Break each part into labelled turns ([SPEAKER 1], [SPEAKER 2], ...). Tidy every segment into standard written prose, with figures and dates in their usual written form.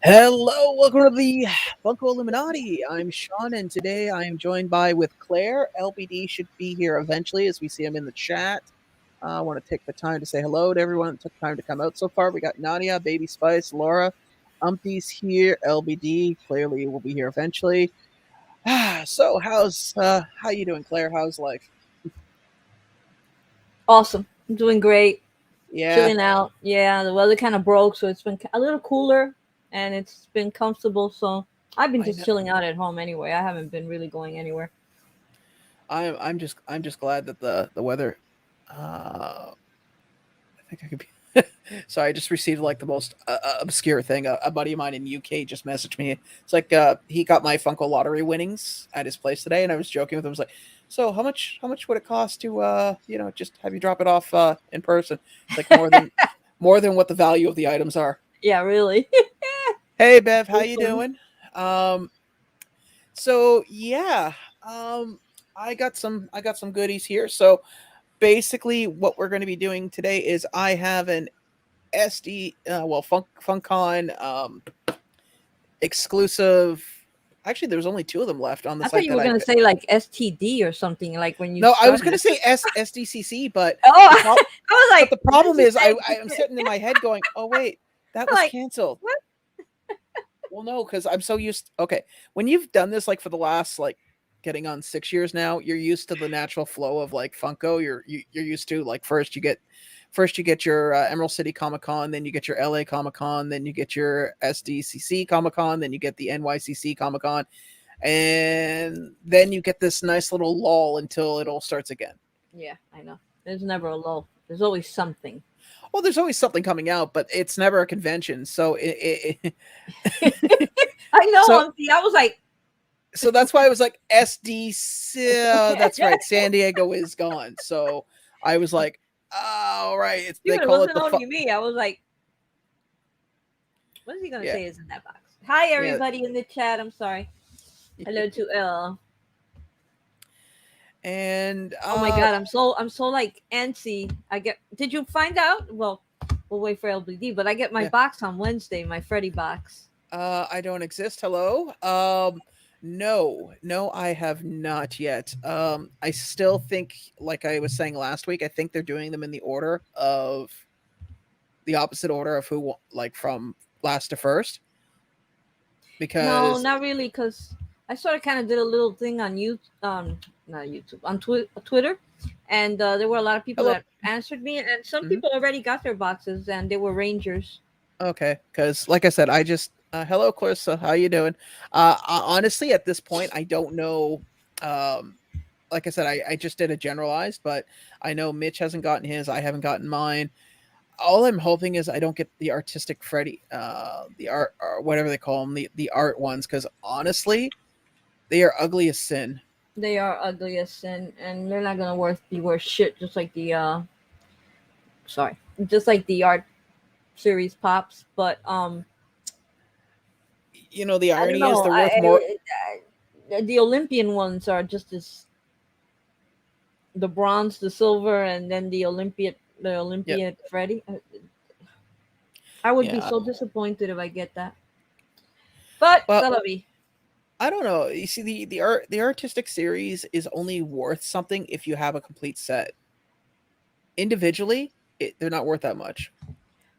[SPEAKER 1] Hello, welcome to the Funko Illuminati. I'm Sean, and today I am joined with Claire. LBD should be here eventually, as we see him in the chat. I want to take the time to say hello to everyone that took time to come out so far. We got Nadia, Baby Spice, Laura, Umpty's here. LBD clearly will be here eventually. So, how you doing, Claire? How's life?
[SPEAKER 2] Awesome. I'm doing great.
[SPEAKER 1] Yeah,
[SPEAKER 2] Chilling out. Yeah, the weather kind of broke, so it's been a little cooler and it's been comfortable. So I've been
[SPEAKER 1] I
[SPEAKER 2] just
[SPEAKER 1] know.
[SPEAKER 2] chilling out at home anyway. I haven't been really going anywhere.
[SPEAKER 1] I'm just glad that the weather. I think I could be. So I just received like the most obscure thing. A buddy of mine in UK just messaged me. It's like he got my Funko lottery winnings at his place today, and I was joking with him. I was like, "So how much would it cost to just have you drop it off in person?" It's like more than what the value of the items are.
[SPEAKER 2] Yeah, really.
[SPEAKER 1] Hey Bev, how you
[SPEAKER 2] Awesome.
[SPEAKER 1] doing? Um, so yeah, um, I got some goodies here. So basically, what we're going to be doing today is I have an SD, Funcon exclusive. Actually, there's only two of them left on the
[SPEAKER 2] I thought
[SPEAKER 1] site
[SPEAKER 2] you
[SPEAKER 1] that
[SPEAKER 2] were
[SPEAKER 1] I.
[SPEAKER 2] gonna say like STD or something, like when you
[SPEAKER 1] No, I was
[SPEAKER 2] started
[SPEAKER 1] gonna
[SPEAKER 2] it.
[SPEAKER 1] say SDCC, but
[SPEAKER 2] Oh,
[SPEAKER 1] the prop,
[SPEAKER 2] I was
[SPEAKER 1] but
[SPEAKER 2] like,
[SPEAKER 1] the
[SPEAKER 2] what did
[SPEAKER 1] problem
[SPEAKER 2] you
[SPEAKER 1] is
[SPEAKER 2] say?
[SPEAKER 1] I am sitting in my head going, oh wait, that
[SPEAKER 2] I'm
[SPEAKER 1] was
[SPEAKER 2] like,
[SPEAKER 1] canceled.
[SPEAKER 2] what?
[SPEAKER 1] Well, no, because I'm so used. Okay, when you've done this like for the last like getting on 6 years now, you're used to the natural flow of like Funko. You're used to like first you get your Emerald City Comic Con, then you get your LA Comic Con, then you get your SDCC Comic Con, then you get the NYCC Comic Con, and then you get this nice little lull until it all starts again.
[SPEAKER 2] Yeah, I know. There's never a lull. There's always something.
[SPEAKER 1] Well, there's always something coming out, but it's never a convention. So
[SPEAKER 2] I know.
[SPEAKER 1] so
[SPEAKER 2] I was like,
[SPEAKER 1] so that's why I was like SDC. That's right. San Diego is gone. So I was like, oh right, they
[SPEAKER 2] dude, it
[SPEAKER 1] call it
[SPEAKER 2] wasn't
[SPEAKER 1] the
[SPEAKER 2] only me. I was like, what is he gonna
[SPEAKER 1] yeah,
[SPEAKER 2] say is in that box? Hi,
[SPEAKER 1] yeah.
[SPEAKER 2] everybody in the chat. I'm sorry. Hello to L.
[SPEAKER 1] And
[SPEAKER 2] Oh my god, I'm so like antsy. I get. Did you find out? Well, we'll wait for LBD, but I get my
[SPEAKER 1] yeah,
[SPEAKER 2] box on Wednesday, my Freddy box.
[SPEAKER 1] I don't exist. Hello. No, I have not yet. I still think, like I was saying last week, I think they're doing them in the opposite order of like from last to first,
[SPEAKER 2] No,
[SPEAKER 1] because
[SPEAKER 2] not really, cause I sort of kind of did a little thing on you, not YouTube, on Twitter, and there were a lot of people
[SPEAKER 1] hello.
[SPEAKER 2] that answered me, and some
[SPEAKER 1] Mhm.
[SPEAKER 2] people already got their boxes, and they were Rangers.
[SPEAKER 1] Okay, because like I said, I just hello, Clarissa. How you doing? Honestly, at this point, I don't know. Um, like I said, I just did a generalized, but I know Mitch hasn't gotten his. I haven't gotten mine. All I'm hoping is I don't get the artistic Freddy, the art or whatever they call them, the art ones, because honestly, they are ugly as sin.
[SPEAKER 2] They are ugly as sin, and they're not gonna be worth shit, just like the sorry, just like the art series pops. But
[SPEAKER 1] You know, the
[SPEAKER 2] I don't
[SPEAKER 1] irony is
[SPEAKER 2] know.
[SPEAKER 1] they're worth more.
[SPEAKER 2] The Olympian ones are just as the bronze, the silver, and then the
[SPEAKER 1] Yeah,
[SPEAKER 2] Olympiad Freddy. I would be
[SPEAKER 1] yeah.
[SPEAKER 2] so disappointed if I get that. But
[SPEAKER 1] But
[SPEAKER 2] Salavi.
[SPEAKER 1] I don't know. You see, the artistic series is only worth something if you have a complete set. Individually, they're not worth that much.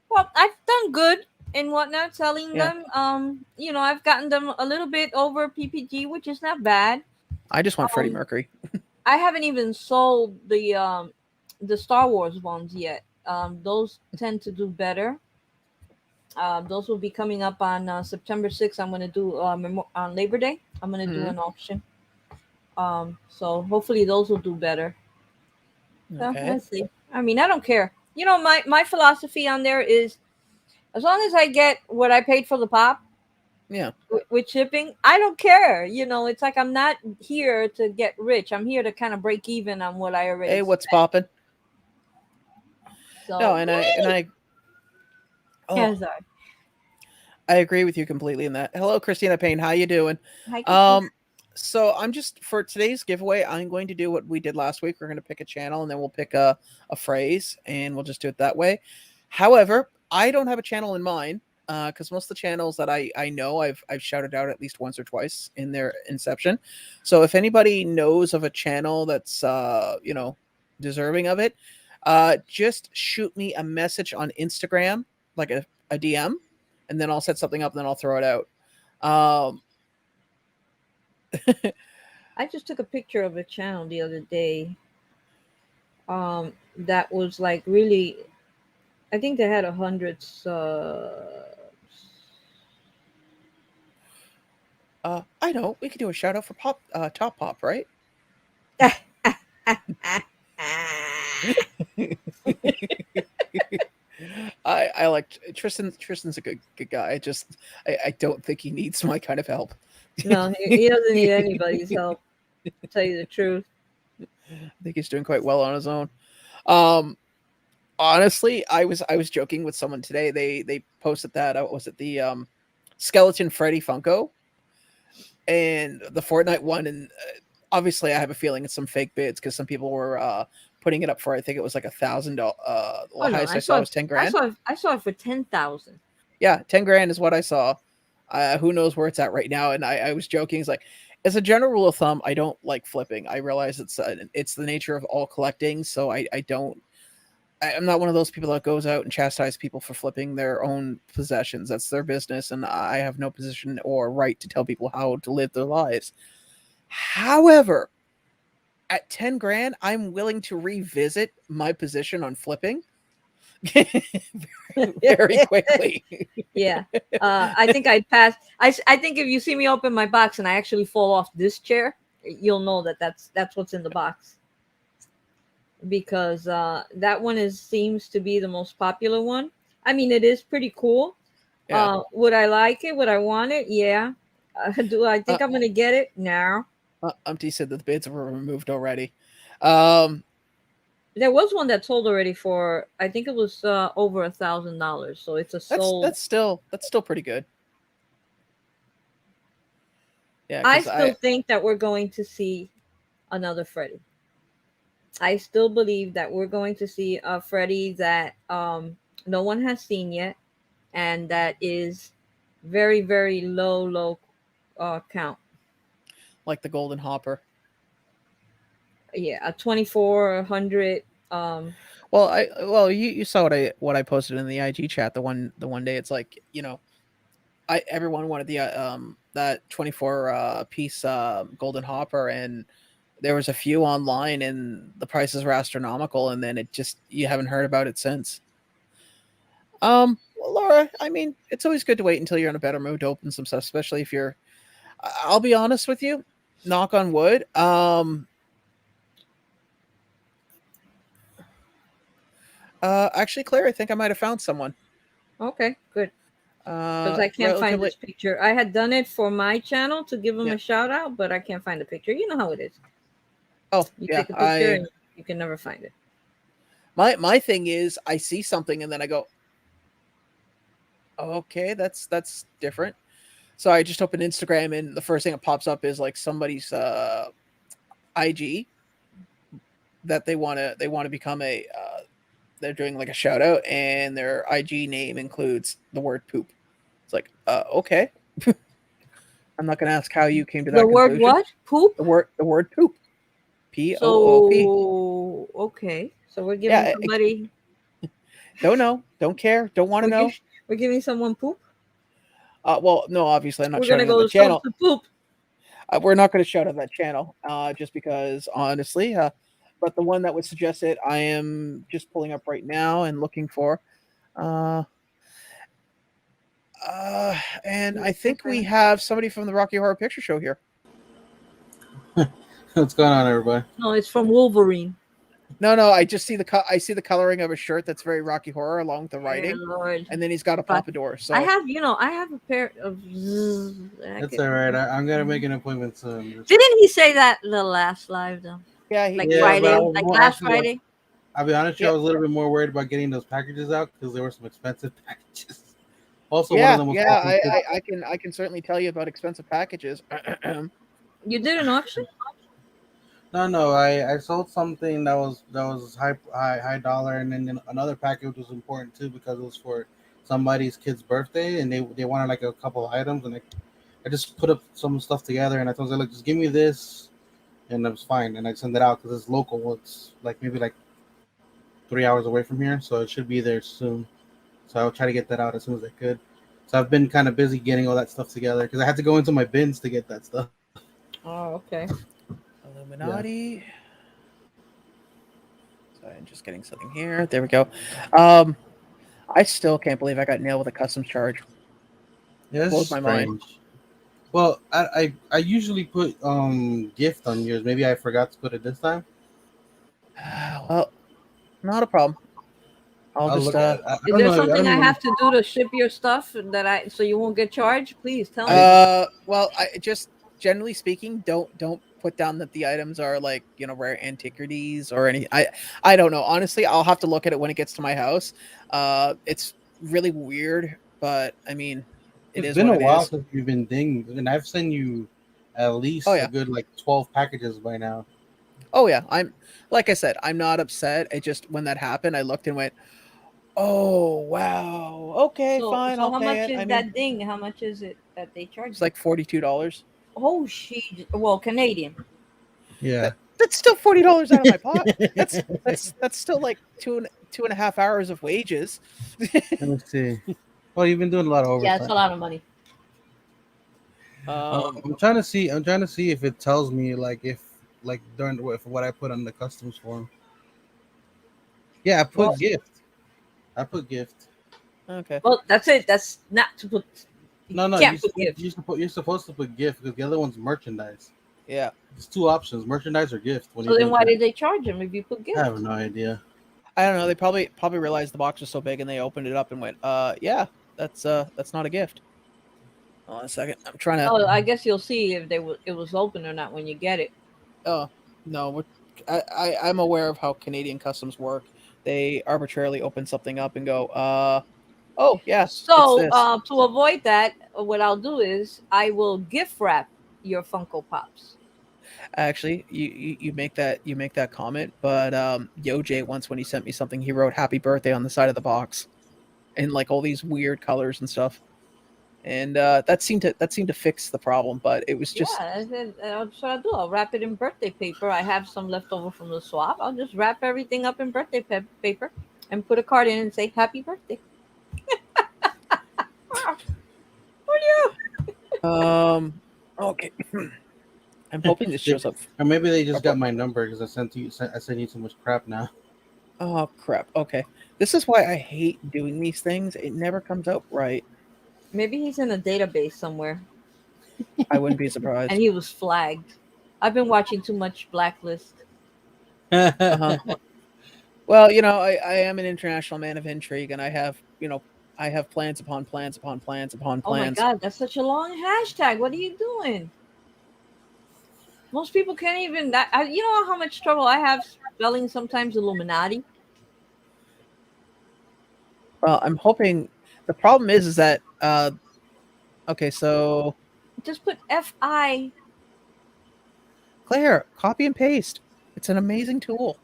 [SPEAKER 2] Well, I've done good in whatnot selling
[SPEAKER 1] Yeah,
[SPEAKER 2] them. I've gotten them a little bit over PPG, which is not bad.
[SPEAKER 1] I just want Freddie
[SPEAKER 2] Um,
[SPEAKER 1] Mercury.
[SPEAKER 2] I haven't even sold the Star Wars ones yet. Those tend to do better. Those will be coming up on September 6th. I'm gonna do on Labor Day. I'm gonna do
[SPEAKER 1] Hmm.
[SPEAKER 2] an auction. So hopefully those will do better. So
[SPEAKER 1] Okay.
[SPEAKER 2] let's see. I mean, I don't care. My philosophy on there is as long as I get what I paid for the pop
[SPEAKER 1] Yeah.
[SPEAKER 2] with shipping, I don't care. It's like I'm not here to get rich. I'm here to kind of break even on what I already
[SPEAKER 1] Hey, what's
[SPEAKER 2] spent.
[SPEAKER 1] poppin'? No,
[SPEAKER 2] So
[SPEAKER 1] and I
[SPEAKER 2] yeah,
[SPEAKER 1] oh,
[SPEAKER 2] sorry.
[SPEAKER 1] I agree with you completely in that. Hello, Christina Payne. How you doing?
[SPEAKER 2] Hi, Christina.
[SPEAKER 1] Um, so I'm just for today's giveaway. I'm going to do what we did last week. We're going to pick a channel and then we'll pick a phrase and we'll just do it that way. However, I don't have a channel in mind. because most of the channels that I know I've shouted out at least once or twice in their inception. So if anybody knows of a channel that's deserving of it, just shoot me a message on Instagram, like a DM, and then I'll set something up and then I'll throw it out. Um,
[SPEAKER 2] I just took a picture of a channel the other day. That was like really. I think they had 100.
[SPEAKER 1] I know we could do a shout out for Top Pop, right? I like Tristan. Tristan's a good guy. I don't think he needs my kind of help.
[SPEAKER 2] No, he doesn't need anybody's help. To tell you the truth.
[SPEAKER 1] I think he's doing quite well on his own. Um, Honestly, I was joking with someone today. They posted that was it the Skeleton Freddy Funko and the Fortnite one, and obviously I have a feeling it's some fake bids because some people were putting it up for I think it was like $1,000.
[SPEAKER 2] Oh
[SPEAKER 1] The
[SPEAKER 2] no,
[SPEAKER 1] highest I saw was 10 grand.
[SPEAKER 2] I saw it for 10,000.
[SPEAKER 1] Yeah, 10 grand is what I saw. Who knows where it's at right now? And I was joking. It's like, as a general rule of thumb, I don't like flipping. I realize it's the nature of all collecting, so I don't. I'm not one of those people that goes out and chastise people for flipping their own possessions. That's their business, and I have no position or right to tell people how to live their lives. However, at 10 grand, I'm willing to revisit my position on flipping very quickly.
[SPEAKER 2] Yeah. I think I'd pass. I think if you see me open my box and I actually fall off this chair, you'll know that that's what's in the box. Because that one seems to be the most popular one. I mean, it is pretty cool.
[SPEAKER 1] Yeah.
[SPEAKER 2] Would I like it? Would I want it? Yeah. Do I think
[SPEAKER 1] Uh,
[SPEAKER 2] I'm gonna get it? No.
[SPEAKER 1] Umpty said that the bids were removed already. Um,
[SPEAKER 2] There was one that sold already for I think it was over $1,000. So it's a
[SPEAKER 1] that's
[SPEAKER 2] sold.
[SPEAKER 1] that's still pretty good. Yeah,
[SPEAKER 2] I
[SPEAKER 1] because
[SPEAKER 2] still think that we're going to see another Freddy. I still believe that we're going to see a Freddy that no one has seen yet, and that is very very low count.
[SPEAKER 1] like the Golden Hopper.
[SPEAKER 2] Yeah, a 2400.
[SPEAKER 1] Well, you saw what I posted in the IG chat the one day. It's like I everyone wanted the that 24 piece Golden Hopper, and there was a few online, and the prices were astronomical, and then it just you haven't heard about it since. Well, Laura, I mean, it's always good to wait until you're in a better mood to open some stuff, especially if you're. I'll be honest with you, knock on wood. Actually, Claire, I think I might have found someone.
[SPEAKER 2] Okay, good. Because I can't find
[SPEAKER 1] Relatively.
[SPEAKER 2] this picture. I had done it for my channel to give them
[SPEAKER 1] Yeah.
[SPEAKER 2] a shout out, but I can't find the picture. You know how it is.
[SPEAKER 1] Oh,
[SPEAKER 2] You
[SPEAKER 1] yeah.
[SPEAKER 2] take a picture and you can never find it.
[SPEAKER 1] My thing is, I see something and then I go, okay, that's different. So I just open Instagram and the first thing that pops up is like somebody's IG that they want to become a they're doing like a shout out and their IG name includes the word poop. It's like, okay. I'm not going to ask how you came to
[SPEAKER 2] The
[SPEAKER 1] that
[SPEAKER 2] word
[SPEAKER 1] conclusion.
[SPEAKER 2] what? Poop?
[SPEAKER 1] The word poop. Poop.
[SPEAKER 2] So, okay. So we're giving
[SPEAKER 1] Yeah,
[SPEAKER 2] somebody,
[SPEAKER 1] don't know, don't care, don't want to
[SPEAKER 2] we're,
[SPEAKER 1] know.
[SPEAKER 2] we're giving someone poop.
[SPEAKER 1] Well, no, obviously I'm not
[SPEAKER 2] We're going to
[SPEAKER 1] shouting out
[SPEAKER 2] go
[SPEAKER 1] the
[SPEAKER 2] to some
[SPEAKER 1] channel.
[SPEAKER 2] poop.
[SPEAKER 1] We're not going to shout out that channel, just because honestly. But the one that would suggest it, I am just pulling up right now and looking for. Uh, and I think we have somebody from the Rocky Horror Picture Show here.
[SPEAKER 3] What's going on, everybody?
[SPEAKER 2] No, it's from Wolverine.
[SPEAKER 1] No, I just see I see the coloring of a shirt that's very Rocky Horror along with the writing,
[SPEAKER 2] Lord.
[SPEAKER 1] and then he's got a pompadour. So
[SPEAKER 2] I have a pair of.
[SPEAKER 3] It's all right. I'm gonna make an appointment soon.
[SPEAKER 2] Didn't he say that the last live though?
[SPEAKER 1] yeah,
[SPEAKER 2] Like
[SPEAKER 3] Yeah,
[SPEAKER 2] Friday,
[SPEAKER 3] but I was
[SPEAKER 2] like
[SPEAKER 3] more
[SPEAKER 2] last
[SPEAKER 3] actually,
[SPEAKER 2] Friday.
[SPEAKER 3] I'll be honest, with you, I was a little bit more worried about getting those packages out because there were some expensive packages. Also, one of them was awesome.
[SPEAKER 1] I can certainly tell you about expensive packages.
[SPEAKER 2] You did an auction?
[SPEAKER 3] No, I sold something that was high dollar, and then another package was important too because it was for somebody's kid's birthday, and they wanted like a couple of items, and I just put up some stuff together, and I told them, like, just give me this, and it was fine, and I send it out because it's local. It's like maybe like 3 hours away from here, so it should be there soon. So I'll try to get that out as soon as I could. So I've been kind of busy getting all that stuff together because I had to go into my bins to get that stuff.
[SPEAKER 2] Oh, okay.
[SPEAKER 1] Illuminati. So I'm just getting something here. There we go. I still can't believe I got nailed with a customs charge.
[SPEAKER 3] Yeah,
[SPEAKER 1] Blows
[SPEAKER 3] it's
[SPEAKER 1] my mind.
[SPEAKER 3] strange. Well, I usually put gift on yours. Maybe I forgot to put it this time.
[SPEAKER 1] Well, not a problem. I'll
[SPEAKER 3] I'll
[SPEAKER 1] just
[SPEAKER 3] look at it. I
[SPEAKER 2] Is
[SPEAKER 3] don't
[SPEAKER 2] there
[SPEAKER 3] know. I
[SPEAKER 2] something
[SPEAKER 3] don't
[SPEAKER 2] I
[SPEAKER 3] know.
[SPEAKER 2] have to do to ship your stuff so you won't get charged? Please tell me.
[SPEAKER 1] well, I just generally speaking, don't put down that the items are like, rare antiquities or any. I don't know. Honestly, I'll have to look at it when it gets to my house. It's really weird, but I mean, it
[SPEAKER 3] It's
[SPEAKER 1] is
[SPEAKER 3] been
[SPEAKER 1] what
[SPEAKER 3] a
[SPEAKER 1] it
[SPEAKER 3] while
[SPEAKER 1] is.
[SPEAKER 3] since you've been dinged, and I've sent you at
[SPEAKER 1] Oh
[SPEAKER 3] least a
[SPEAKER 1] yeah.
[SPEAKER 3] good like 12 packages by now.
[SPEAKER 1] Oh yeah. I'm like I said, I'm not upset. I just when that happened, I looked and went, "Oh, wow. Okay,
[SPEAKER 2] So
[SPEAKER 1] fine.
[SPEAKER 2] so
[SPEAKER 1] I'll
[SPEAKER 2] how
[SPEAKER 1] pay
[SPEAKER 2] much
[SPEAKER 1] it." I
[SPEAKER 2] is
[SPEAKER 1] mean,
[SPEAKER 2] that ding? How much is it that they charge
[SPEAKER 1] it's
[SPEAKER 2] you?
[SPEAKER 1] like $42.
[SPEAKER 2] Oh shit! Well, Canadian.
[SPEAKER 3] Yeah.
[SPEAKER 1] That's still $40 out of my pocket. That's still like two and a half hours of wages.
[SPEAKER 3] Let me see. Well, you've been doing a lot of
[SPEAKER 2] Yeah, it's a
[SPEAKER 3] overtime.
[SPEAKER 2] lot of money.
[SPEAKER 1] Um,
[SPEAKER 3] I'm trying to see. I'm trying to see if it tells me like if like during if what I put on the customs form. Yeah, I
[SPEAKER 2] Well,
[SPEAKER 3] put gift. I put gift.
[SPEAKER 1] okay.
[SPEAKER 2] well, that's it. That's not to put. You
[SPEAKER 3] No,
[SPEAKER 2] can't put gift.
[SPEAKER 3] you're supposed to put gift because the other one's merchandise.
[SPEAKER 1] Yeah.
[SPEAKER 3] There's two options: merchandise or gift. When
[SPEAKER 2] So
[SPEAKER 3] you're
[SPEAKER 2] then,
[SPEAKER 3] doing
[SPEAKER 2] why
[SPEAKER 3] trans,
[SPEAKER 2] did they charge him if you put
[SPEAKER 3] I
[SPEAKER 2] gift?
[SPEAKER 3] have no idea.
[SPEAKER 1] I don't know. They probably realized the box was so big and they opened it up and went, yeah, that's not a gift. Hold on a second. I'm trying to.
[SPEAKER 2] Oh, I guess you'll see if it was open or not when you get it.
[SPEAKER 1] Oh no, I'm aware of how Canadian customs work. They arbitrarily open something up and go, oh yeah, it's
[SPEAKER 2] So
[SPEAKER 1] this.
[SPEAKER 2] to avoid that, what I'll do is I will gift wrap your Funko Pops.
[SPEAKER 1] Actually, you make that comment, but Yoj once when he sent me something, he wrote "Happy Birthday" on the side of the box, in like all these weird colors and stuff, and that seemed to fix the problem. But it was
[SPEAKER 2] Yeah,
[SPEAKER 1] just
[SPEAKER 2] that's what I do. I'll wrap it in birthday paper. I have some left over from the swap. I'll just wrap everything up in birthday paper and put a card in and say "Happy Birthday." Ah, what do you?
[SPEAKER 1] okay. I'm hoping this shows up.
[SPEAKER 3] Or maybe they just got my number because I sent you so much crap now.
[SPEAKER 1] Oh crap. Okay, this is why I hate doing these things. It never comes out right.
[SPEAKER 2] Maybe he's in a database somewhere
[SPEAKER 1] I wouldn't be
[SPEAKER 2] and
[SPEAKER 1] surprised.
[SPEAKER 2] he was flagged. I've been watching too much Blacklist.
[SPEAKER 1] Uh huh. Well, I am an international man of intrigue, and I have plans upon plans upon plans upon
[SPEAKER 2] Oh my
[SPEAKER 1] plans.
[SPEAKER 2] God, that's such a long hashtag. What are you doing? Most people can't even. You know how much trouble I have spelling sometimes Illuminati.
[SPEAKER 1] Well, I'm hoping. The problem is that okay, so
[SPEAKER 2] Just put FI.
[SPEAKER 1] Claire, copy and paste. It's an amazing tool.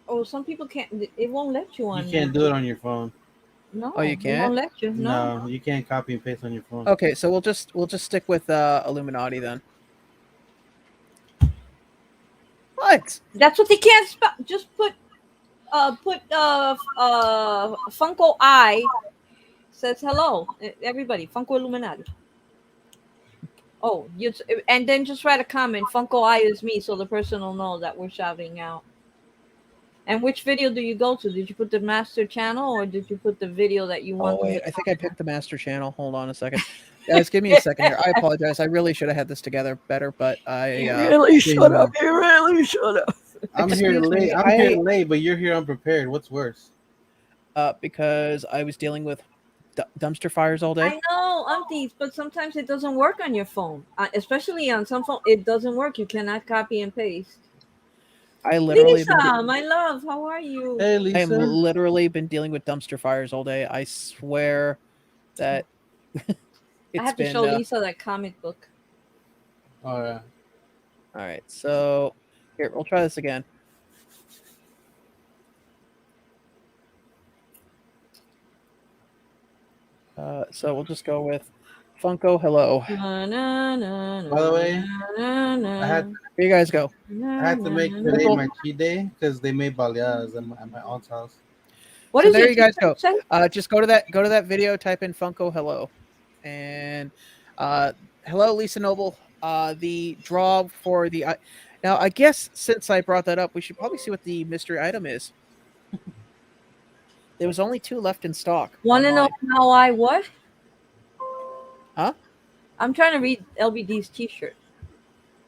[SPEAKER 2] Oh, some people can't. It won't let you
[SPEAKER 3] You
[SPEAKER 2] on.
[SPEAKER 3] can't do it on your phone.
[SPEAKER 1] Oh, you
[SPEAKER 2] No, it
[SPEAKER 1] can't.
[SPEAKER 2] won't let you. No.
[SPEAKER 3] No, you can't copy and paste on your phone.
[SPEAKER 1] Okay, so we'll just stick with Illuminati then. What?
[SPEAKER 2] That's what they can't spell. Just put Funko I says hello. Everybody, Funko Illuminati. Oh, and then just write a comment. Funko I is me, so the person will know that we're shouting out. And which video do you go to? Did you put the master channel or did you put the video that you
[SPEAKER 1] Oh
[SPEAKER 2] want them
[SPEAKER 1] wait,
[SPEAKER 2] to
[SPEAKER 1] I think I picked the master channel. Hold on a second, guys. Give me a second here. I apologize. I really should have had this together better, but
[SPEAKER 2] You really should
[SPEAKER 3] Yeah.
[SPEAKER 2] have. You really should have.
[SPEAKER 3] I'm here
[SPEAKER 1] Excuse
[SPEAKER 3] late.
[SPEAKER 1] me,
[SPEAKER 3] I'm here late, but you're here unprepared. What's worse?
[SPEAKER 1] because I was dealing with dumpster fires all day.
[SPEAKER 2] I know, aunties, but sometimes it doesn't work on your phone. Especially on some phone, it doesn't work. You cannot copy and paste.
[SPEAKER 1] I literally have
[SPEAKER 2] Lisa, my love, how are you?
[SPEAKER 3] Hey,
[SPEAKER 1] I am
[SPEAKER 3] Lisa.
[SPEAKER 1] literally been dealing with dumpster fires all day. I swear that
[SPEAKER 2] I
[SPEAKER 1] it's
[SPEAKER 2] have to
[SPEAKER 1] been
[SPEAKER 2] show Lisa that comic book.
[SPEAKER 3] All right.
[SPEAKER 1] all right. So here, we'll try this again. So we'll just go with Funko Hello.
[SPEAKER 2] Na, na, na,
[SPEAKER 3] By the way,
[SPEAKER 2] na, na,
[SPEAKER 3] I had
[SPEAKER 1] Here you guys go.
[SPEAKER 3] I had to make
[SPEAKER 2] na,
[SPEAKER 3] today
[SPEAKER 2] na.
[SPEAKER 3] my cheat day because they made baleadas at my aunt's house.
[SPEAKER 2] What
[SPEAKER 1] So
[SPEAKER 2] is
[SPEAKER 1] there
[SPEAKER 2] your
[SPEAKER 1] you guys go.
[SPEAKER 2] t-shirt say?
[SPEAKER 1] Just go to that video, type in Funko Hello, and hello Lisa Noble. The draw for the now I guess since I brought that up, we should probably see what the mystery item is. There was only 2 left in stock
[SPEAKER 2] Want to know
[SPEAKER 1] online.
[SPEAKER 2] how I what?
[SPEAKER 1] Huh?
[SPEAKER 2] I'm trying to read LBD's t-shirt.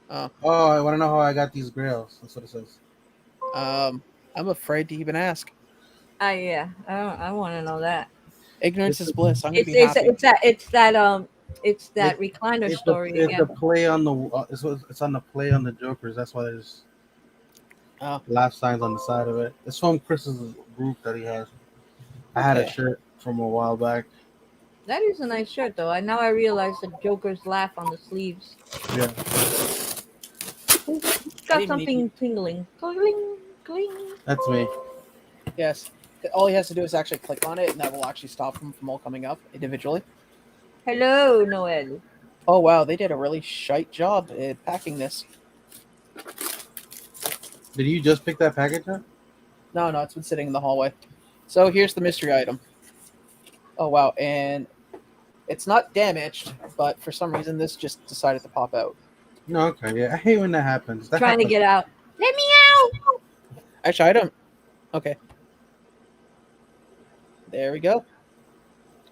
[SPEAKER 1] Oh,
[SPEAKER 3] Oh, I want to know how I got these grails. That's what it says.
[SPEAKER 1] I'm afraid to even ask.
[SPEAKER 2] Yeah, I want to know that.
[SPEAKER 1] Ignorance
[SPEAKER 3] It's
[SPEAKER 1] is bliss. I'm gonna
[SPEAKER 2] It's
[SPEAKER 1] be happy.
[SPEAKER 2] it's that
[SPEAKER 3] It-
[SPEAKER 2] recliner
[SPEAKER 3] it's
[SPEAKER 2] story
[SPEAKER 3] it's
[SPEAKER 2] again.
[SPEAKER 3] the play on the it's on the play on the Jokers. That's why there's
[SPEAKER 1] Oh,
[SPEAKER 3] laugh signs on the side of it. It's from Chris's group that he has. I had a
[SPEAKER 1] okay.
[SPEAKER 3] shirt from a while back.
[SPEAKER 2] That is a nice shirt, though. Now I realize the Joker's laugh on the sleeves.
[SPEAKER 3] Yeah.
[SPEAKER 2] It's got something tingling. Cling, cling.
[SPEAKER 3] That's me.
[SPEAKER 1] Yes. All he has to do is actually click on it, and that will actually stop him from all coming up individually.
[SPEAKER 2] Hello, Noel.
[SPEAKER 1] Oh wow, they did a really shite job at packing this.
[SPEAKER 3] Did you just pick that package up?
[SPEAKER 1] No, it's been sitting in the hallway. So here's the mystery item. Oh wow, and it's not damaged, but for some reason this just decided to pop out.
[SPEAKER 3] No, okay. Yeah, I hate when that happens. That
[SPEAKER 2] Trying to
[SPEAKER 3] happens.
[SPEAKER 2] get out. Let me out.
[SPEAKER 1] Actually, I don't. Okay. There we go.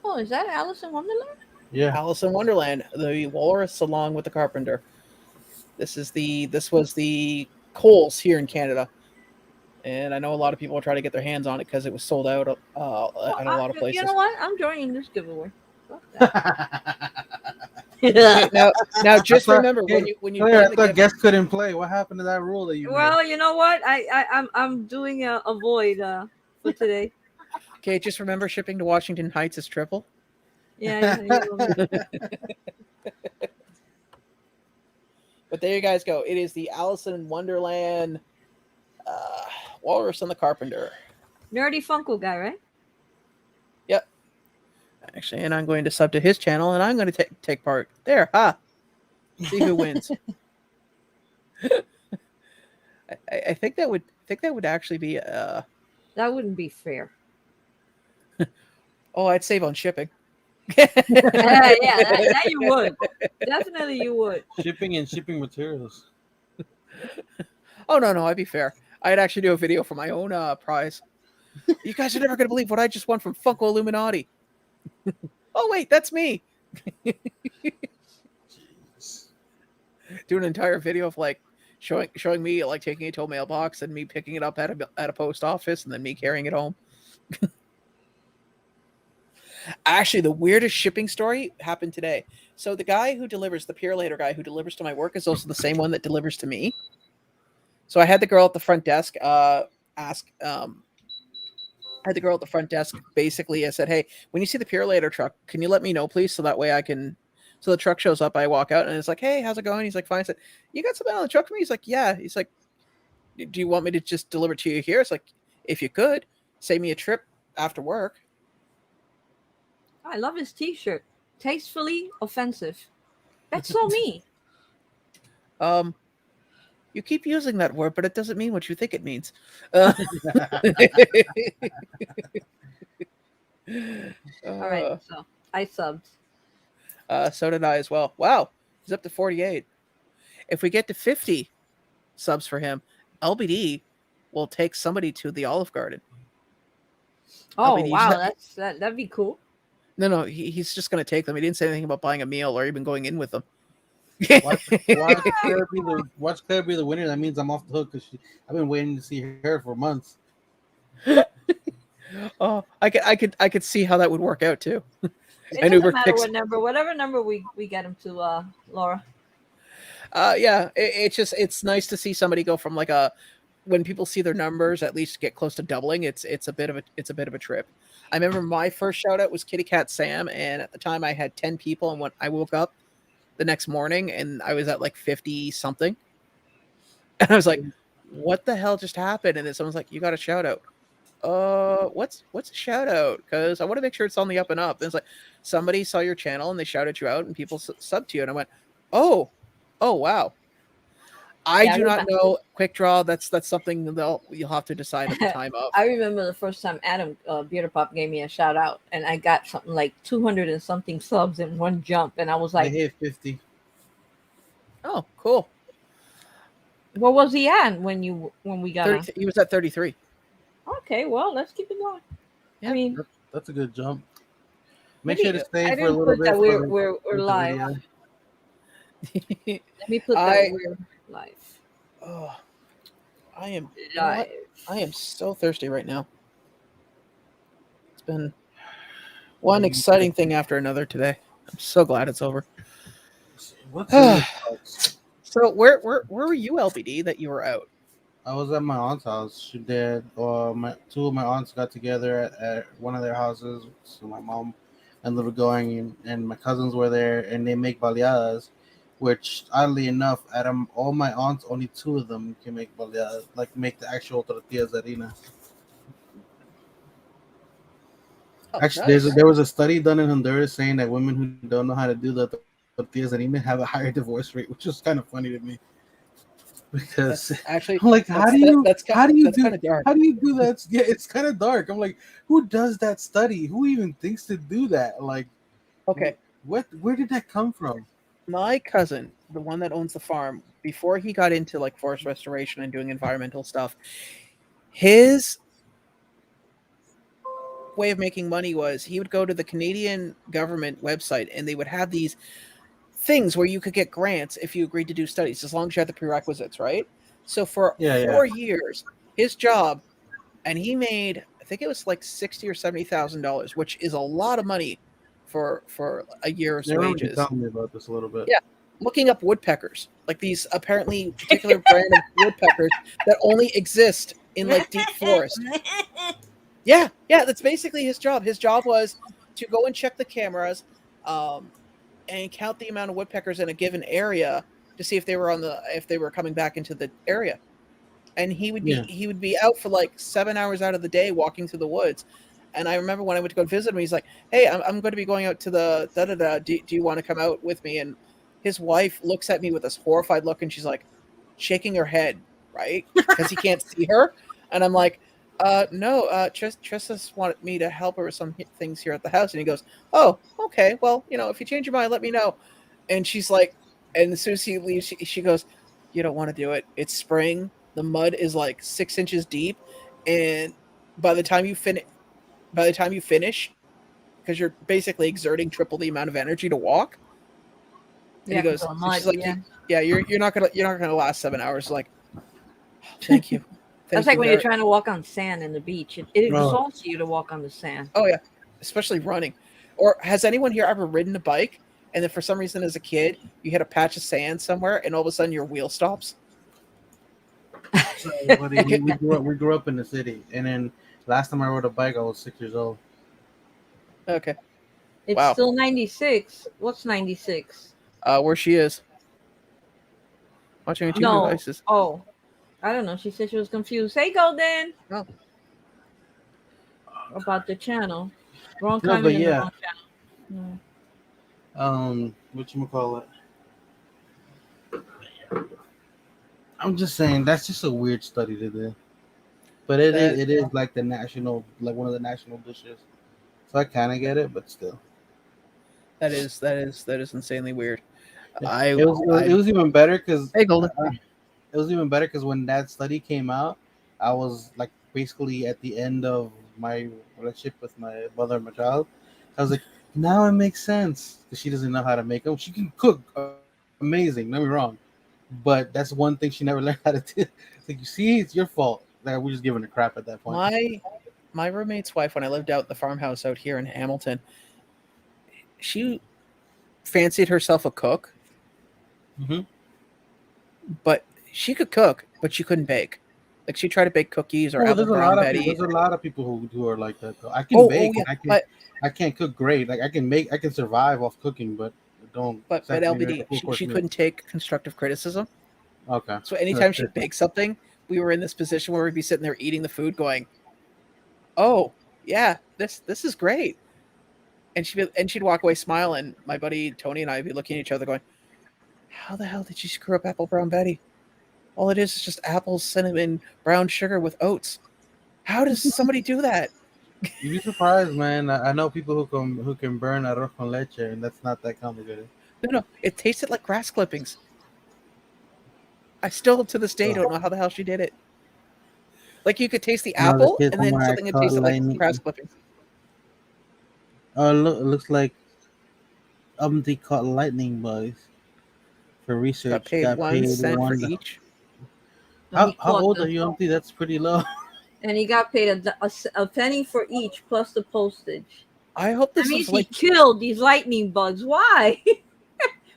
[SPEAKER 2] Oh, is that Alice in Wonderland?
[SPEAKER 3] Yeah.
[SPEAKER 1] Alice in Wonderland, the walrus along with the carpenter. This was the Coles here in Canada, and I know a lot of people are trying to get their hands on it because it was sold out at a lot of places.
[SPEAKER 2] You know what? I'm joining this giveaway.
[SPEAKER 1] Okay, now just
[SPEAKER 3] I thought-
[SPEAKER 1] remember
[SPEAKER 3] hey,
[SPEAKER 1] when you
[SPEAKER 3] Claire,
[SPEAKER 1] play
[SPEAKER 3] I
[SPEAKER 1] the
[SPEAKER 3] thought
[SPEAKER 1] gift,
[SPEAKER 3] guests couldn't play. What happened to that rule that you made?
[SPEAKER 2] Well, you know what? I'm doing a void for today.
[SPEAKER 1] okay, just remember shipping to Washington Heights is triple.
[SPEAKER 2] Yeah.
[SPEAKER 1] But there you guys go. It is the Alice in Wonderland Walrus and the Carpenter.
[SPEAKER 2] Nerdy Funko guy, right?
[SPEAKER 1] Yep. Actually, and I'm going to sub to his channel, and I'm going to take part. There, see who wins. I think that would actually be.
[SPEAKER 2] That wouldn't be fair.
[SPEAKER 1] Oh, I'd save on shipping.
[SPEAKER 2] Yeah, that you would. Definitely you would.
[SPEAKER 3] Shipping and shipping materials.
[SPEAKER 1] Oh no, I'd be fair. I'd actually do a video for my own prize. You guys are never going to believe what I just won from Funko Illuminati. Oh wait, that's me. Do an entire video of like showing me like taking it to a mailbox and me picking it up at a post office and then me carrying it home. Actually, the weirdest shipping story happened today. So the guy who delivers, the Pure Later guy who delivers to my work, is also the same one that delivers to me. So I had the girl at the front desk basically, I said, hey, when you see the Pure Later truck, can you let me know, please? So that way I can. So the truck shows up, I walk out, and it's like, hey, how's it going? He's like, fine. I said, you got something on the truck for me? He's like, yeah. He's like, do you want me to just deliver to you here? It's like, if you could, save me a trip after work.
[SPEAKER 2] I love his t-shirt. Tastefully offensive. That's so me.
[SPEAKER 1] You keep using that word, but it doesn't mean what you think it means.
[SPEAKER 2] All right, so I subbed.
[SPEAKER 1] So did I as well. Wow, he's up to 48. If we get to 50 subs for him, LBD will take somebody to the Olive Garden.
[SPEAKER 2] Oh
[SPEAKER 1] LBD,
[SPEAKER 2] wow, that'd be cool.
[SPEAKER 1] No, he's just going to take them. He didn't say anything about buying a meal or even going in with them.
[SPEAKER 3] Watch Claire be the winner. That means I'm off the hook because I've been waiting to see her for months.
[SPEAKER 1] Oh, I could see how that would work out too.
[SPEAKER 2] It
[SPEAKER 1] And
[SPEAKER 2] doesn't
[SPEAKER 1] Uber
[SPEAKER 2] matter
[SPEAKER 1] picks-
[SPEAKER 2] what number, whatever number we get him to, Laura.
[SPEAKER 1] Yeah, it's nice to see somebody go from like when people see their numbers at least get close to doubling. It's a bit of a trip. I remember my first shout out was Kitty Cat Sam, and at the time I had 10 people, and when I woke up the next morning and I was at like 50 something, and I was like, what the hell just happened? And then someone's like, you got a shout out. what's a shout out? Because I want to make sure it's on the up and up. And it's like somebody saw your channel and they shouted you out, and people subbed to you, and I went, oh, wow. I
[SPEAKER 2] Yeah, I
[SPEAKER 1] do not
[SPEAKER 2] remember.
[SPEAKER 1] know Quick Draw. That's something you'll have to decide at the time of.
[SPEAKER 2] I remember the first time Adam Bearder Pop gave me a shout out, and I got something like 200 and something subs in one jump, and I was
[SPEAKER 3] They
[SPEAKER 2] like,
[SPEAKER 3] hit 50.
[SPEAKER 1] Oh, cool.
[SPEAKER 2] "What was he at when we got on?"
[SPEAKER 1] He was at 33.
[SPEAKER 2] Okay, well, let's keep it going.
[SPEAKER 1] Yeah.
[SPEAKER 2] I mean,
[SPEAKER 3] That's a good jump. Make
[SPEAKER 2] maybe
[SPEAKER 3] sure to stay
[SPEAKER 2] I
[SPEAKER 3] for a
[SPEAKER 2] didn't
[SPEAKER 3] little
[SPEAKER 2] put
[SPEAKER 3] bit.
[SPEAKER 2] that
[SPEAKER 3] For
[SPEAKER 2] we're
[SPEAKER 3] the
[SPEAKER 2] live.
[SPEAKER 3] video.
[SPEAKER 2] Let me put that we're live.
[SPEAKER 1] Oh, I am
[SPEAKER 2] Live.
[SPEAKER 1] I am so thirsty right now. It's been one exciting thing after another today. I'm so glad it's over.
[SPEAKER 3] What's in this box?
[SPEAKER 1] So where were you, LBD, that you were out?
[SPEAKER 3] I was at my aunt's house. She did. Two of my aunts got together at one of their houses. So my mom and little going, and my cousins were there, and they make baleadas, which oddly enough, out of all my aunts, only two of them can make baleadas, like make the actual tortillas de harina.
[SPEAKER 1] Oh,
[SPEAKER 3] Actually,
[SPEAKER 1] nice.
[SPEAKER 3] there was a study done in Honduras saying that women who don't know how to do the tortillas de harina have a higher divorce rate, which is kind of funny to me. Because
[SPEAKER 1] That's actually,
[SPEAKER 3] I'm like, how do you do
[SPEAKER 1] kind of dark.
[SPEAKER 3] how do you do that? Yeah, it's kind of dark. I'm like, who does that study? Who even thinks to do that? Like,
[SPEAKER 1] Okay,
[SPEAKER 3] where did that come from?
[SPEAKER 1] my cousin, the one that owns the farm, before he got into like forest restoration and doing environmental stuff, his way of making money was he would go to the Canadian government website, and they would have these things where you could get grants if you agreed to do studies, as long as you had the prerequisites, right? So for
[SPEAKER 3] Yeah,
[SPEAKER 1] 4 years, his job, and he made, I think it was like $60,000 or $70,000, which is a lot of money for a year's
[SPEAKER 3] They remember you
[SPEAKER 1] wages.
[SPEAKER 3] telling me about this a little bit.
[SPEAKER 1] Yeah, looking up woodpeckers, like these apparently particular brand of woodpeckers that only exist in like deep forest. Yeah, that's basically his job. His job was to go and check the cameras, and count the amount of woodpeckers in a given area to see if they were coming back into the area. And he would be out for like 7 hours out of the day walking through the woods. And I remember when I went to go visit him, he's like, "Hey, I'm going to be going out to the da da da. Do you want to come out with me?" And his wife looks at me with this horrified look, and she's like, shaking her head, right, because he can't see her. And I'm like, no, Trista's wanted me to help her with some things here at the house. And he goes, "Oh, okay. Well, if you change your mind, let me know." And she's like, and as soon as he leaves, she goes, "You don't want to do it. It's spring. The mud is like 6 inches deep. And by the time you finish, because you're basically exerting triple the amount of energy to walk." And he goes, she's like, "Yeah, you're not gonna last 7 hours." Like, thank you.
[SPEAKER 2] That's like when you're trying to walk on sand in the beach. It exhausts you to walk on the sand.
[SPEAKER 1] Oh yeah, especially running. Or has anyone here ever ridden a bike and then for some reason as a kid you hit a patch of sand somewhere and all of a sudden your wheel stops?
[SPEAKER 3] So, buddy, we grew up in the city, and then last time I rode a bike, I was 6 years old.
[SPEAKER 1] Okay.
[SPEAKER 2] It's still 96. What's 96?
[SPEAKER 1] Where she is. Watching two devices.
[SPEAKER 2] Oh, I don't know. She said she was confused. Hey, Golden.
[SPEAKER 1] Oh.
[SPEAKER 2] About the channel. Wrong
[SPEAKER 3] No,
[SPEAKER 2] comment
[SPEAKER 3] but
[SPEAKER 2] in the
[SPEAKER 3] yeah.
[SPEAKER 2] wrong channel. No.
[SPEAKER 3] Whatchamacallit? I'm just saying that's just a weird study to do. But it is like the national, like one of the national dishes. So I kind of get it, but still.
[SPEAKER 1] That is insanely weird.
[SPEAKER 3] It was even better because
[SPEAKER 1] hey, Golden.
[SPEAKER 3] It was even better because when that study came out, I was like basically at the end of my relationship with my mother and my child. I was like, now it makes sense because she doesn't know how to make them. She can cook amazing, don't get me wrong, but that's one thing she never learned how to do. It's like, you see, it's your fault. Like, we're just giving her crap at that point.
[SPEAKER 1] My roommate's wife, when I lived out the farmhouse out here in Hamilton, she fancied herself a cook.
[SPEAKER 3] Mm-hmm.
[SPEAKER 1] But she could cook, but she couldn't bake. Like she tried to bake cookies or apple brown Betty.
[SPEAKER 3] There's a lot of people who are like that though. I can bake. Yeah, I can't cook great. Like I can survive off cooking, but don't.
[SPEAKER 1] But LBD, she couldn't take constructive criticism.
[SPEAKER 3] Okay.
[SPEAKER 1] So anytime she baked something, we were in this position where we'd be sitting there eating the food, going, oh yeah, this is great. And she'd walk away smiling. My buddy Tony and I'd be looking at each other going, how the hell did you screw up Apple Brown Betty? All it is just apples, cinnamon, brown sugar with oats. How does somebody do that?
[SPEAKER 3] You'd be surprised, man. I know people who can burn arroz con leche, and that's not that complicated.
[SPEAKER 1] No, it tasted like grass clippings. I still to this day don't know how the hell she did it. Like you could taste the
[SPEAKER 3] No, the
[SPEAKER 1] apple,
[SPEAKER 3] kids
[SPEAKER 1] and
[SPEAKER 3] when
[SPEAKER 1] then
[SPEAKER 3] I
[SPEAKER 1] something that
[SPEAKER 3] caught
[SPEAKER 1] tasted like
[SPEAKER 3] lightning.
[SPEAKER 1] grass clippings.
[SPEAKER 3] Look, it looks like they caught lightning bugs for
[SPEAKER 1] Got
[SPEAKER 3] research.
[SPEAKER 1] paid
[SPEAKER 3] Got
[SPEAKER 1] one
[SPEAKER 3] paid
[SPEAKER 1] cent for
[SPEAKER 3] one.
[SPEAKER 1] each.
[SPEAKER 2] No, he
[SPEAKER 3] How
[SPEAKER 2] caught
[SPEAKER 3] old
[SPEAKER 2] them.
[SPEAKER 3] are you, Auntie? That's pretty low.
[SPEAKER 2] And he got paid a penny for each plus the postage.
[SPEAKER 1] I hope
[SPEAKER 2] That
[SPEAKER 1] this
[SPEAKER 2] means
[SPEAKER 1] was like
[SPEAKER 2] he killed these lightning bugs. Why?